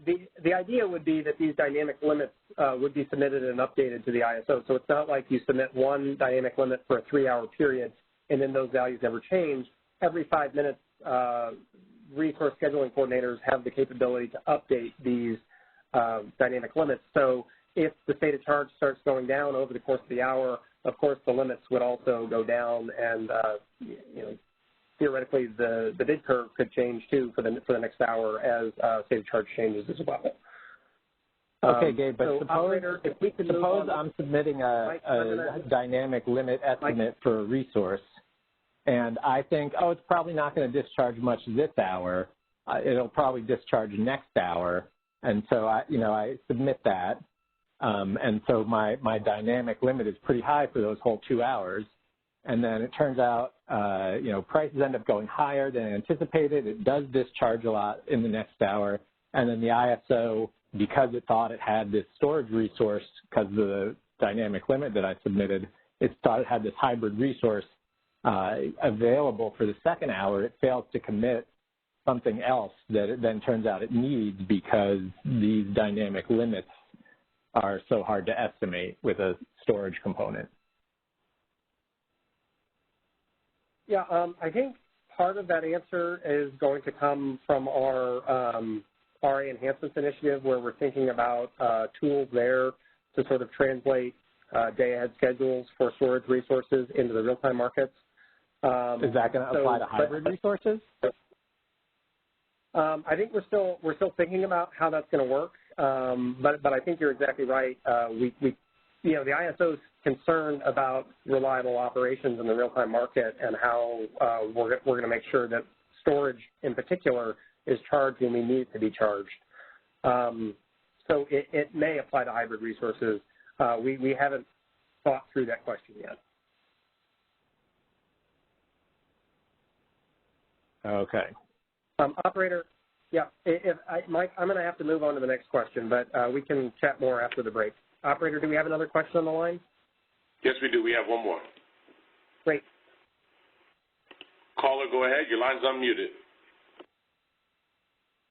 the idea would be that these dynamic limits would be submitted and updated to the ISO. So it's not like you submit one dynamic limit for a 3-hour period and then those values never change. Every 5 minutes, resource scheduling coordinators have the capability to update these dynamic limits. So if the state of charge starts going down over the course of the hour, of course the limits would also go down, and you know, theoretically the bid curve could change too for the next hour as state of charge changes as well.
Okay, Gabe, but
so
suppose I'm submitting a dynamic limit estimate for a resource, and I think, oh, it's probably not going to discharge much this hour. It'll probably discharge next hour, and so I submit that, and so my dynamic limit is pretty high for those whole 2 hours, and then it turns out prices end up going higher than anticipated. It does discharge a lot in the next hour, and then the ISO, because it thought it had this storage resource because of the dynamic limit that I submitted, it thought it had this hybrid resource available for the second hour. It fails to commit something else that it then turns out it needs because these dynamic limits are so hard to estimate with a storage component.
Yeah, I think part of that answer is going to come from our RA Enhancements Initiative, where we're thinking about tools there to sort of translate day-ahead schedules for storage resources into the real-time markets.
Is that going to apply to hybrid resources?
I think we're still thinking about how that's going to work, but I think you're exactly right. The ISO's concerned about reliable operations in the real-time market and how we're going to make sure that storage, in particular, is charged when we need it to be charged. So it may apply to hybrid resources. We haven't thought through that question yet.
Okay.
Operator, yeah, Mike, I'm going to have to move on to the next question, but we can chat more after the break. Operator, do we have another question on the line?
Yes, we do. We have one more.
Great.
Caller, go ahead. Your line's unmuted.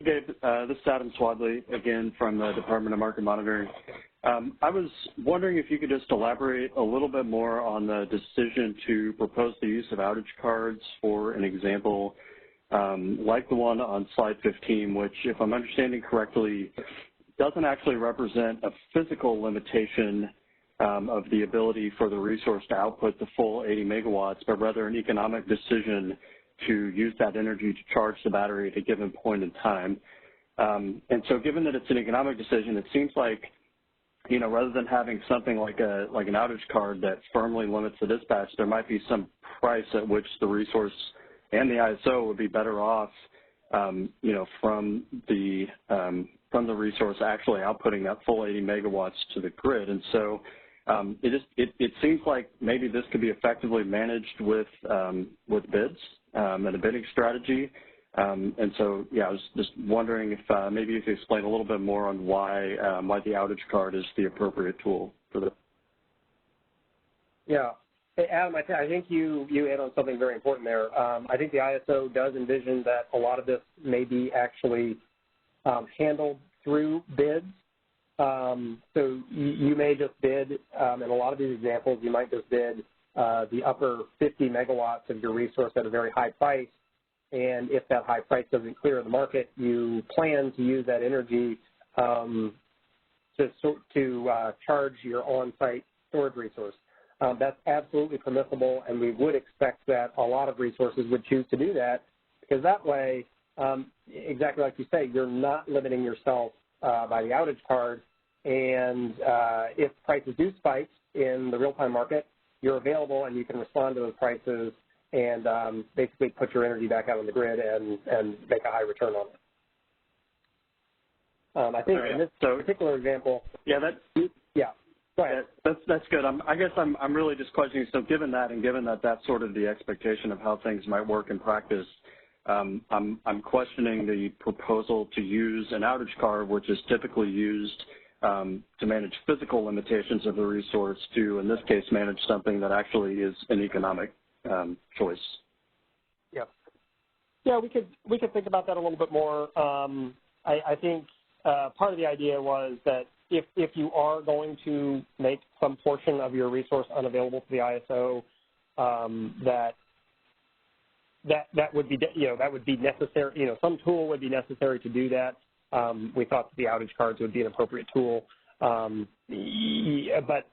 Gabe, this is Adam Swadley again from the Department of Market Monitoring. I was wondering if you could just elaborate a little bit more on the decision to propose the use of outage cards for an example like the one on slide 15, which, if I'm understanding correctly, doesn't actually represent a physical limitation of the ability for the resource to output the full 80 megawatts, but rather an economic decision to use that energy to charge the battery at a given point in time. And so given that it's an economic decision, it seems like, you know, rather than having something like an outage card that firmly limits the dispatch, there might be some price at which the resource and the ISO would be better off, you know, from the resource actually outputting that full 80 megawatts to the grid. And so it seems like maybe this could be effectively managed with bids and a bidding strategy. And so, yeah, I was just wondering if maybe you could explain a little bit more on why the outage card is the appropriate tool for this.
Yeah. Hey, Adam, I think you hit on something very important there. I think the ISO does envision that a lot of this may be actually handled through bids. So you may just bid, in a lot of these examples, you might just bid the upper 50 megawatts of your resource at a very high price. And if that high price doesn't clear the market, you plan to use that energy to charge your on-site storage resource. That's absolutely permissible, and we would expect that a lot of resources would choose to do that, because that way, exactly like you say, you're not limiting yourself by the outage card, and if prices do spike in the real-time market, you're available and you can respond to those prices and basically put your energy back out on the grid and make a high return on it. I think in this particular example,
yeah,
go ahead.
That's good. I guess I'm really just questioning. So given that, and given that that's sort of the expectation of how things might work in practice, I'm questioning the proposal to use an outage card, which is typically used to manage physical limitations of the resource, to, in this case, manage something that actually is an economic choice.
Yeah, we could think about that a little bit more. I think part of the idea was that if you are going to make some portion of your resource unavailable to the ISO, that would be, you know, that would be necessary. You know, some tool would be necessary to do that. We thought that the outage cards would be an appropriate tool. But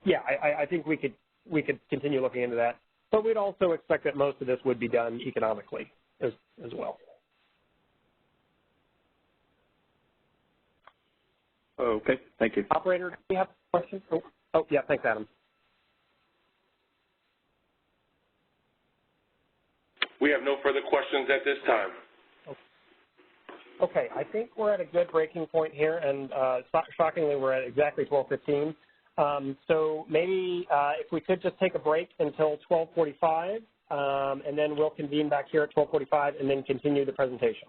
yeah, I think we could continue looking into that. But we'd also expect that most of this would be done economically as well.
Okay, thank you.
Operator, do you have a question? Oh, yeah, thanks, Adam.
We have no further questions at this time.
Okay, I think we're at a good breaking point here, and shockingly, we're at exactly 12:15. So maybe if we could just take a break until 12:45, and then we'll convene back here at 12:45 and then continue the presentation.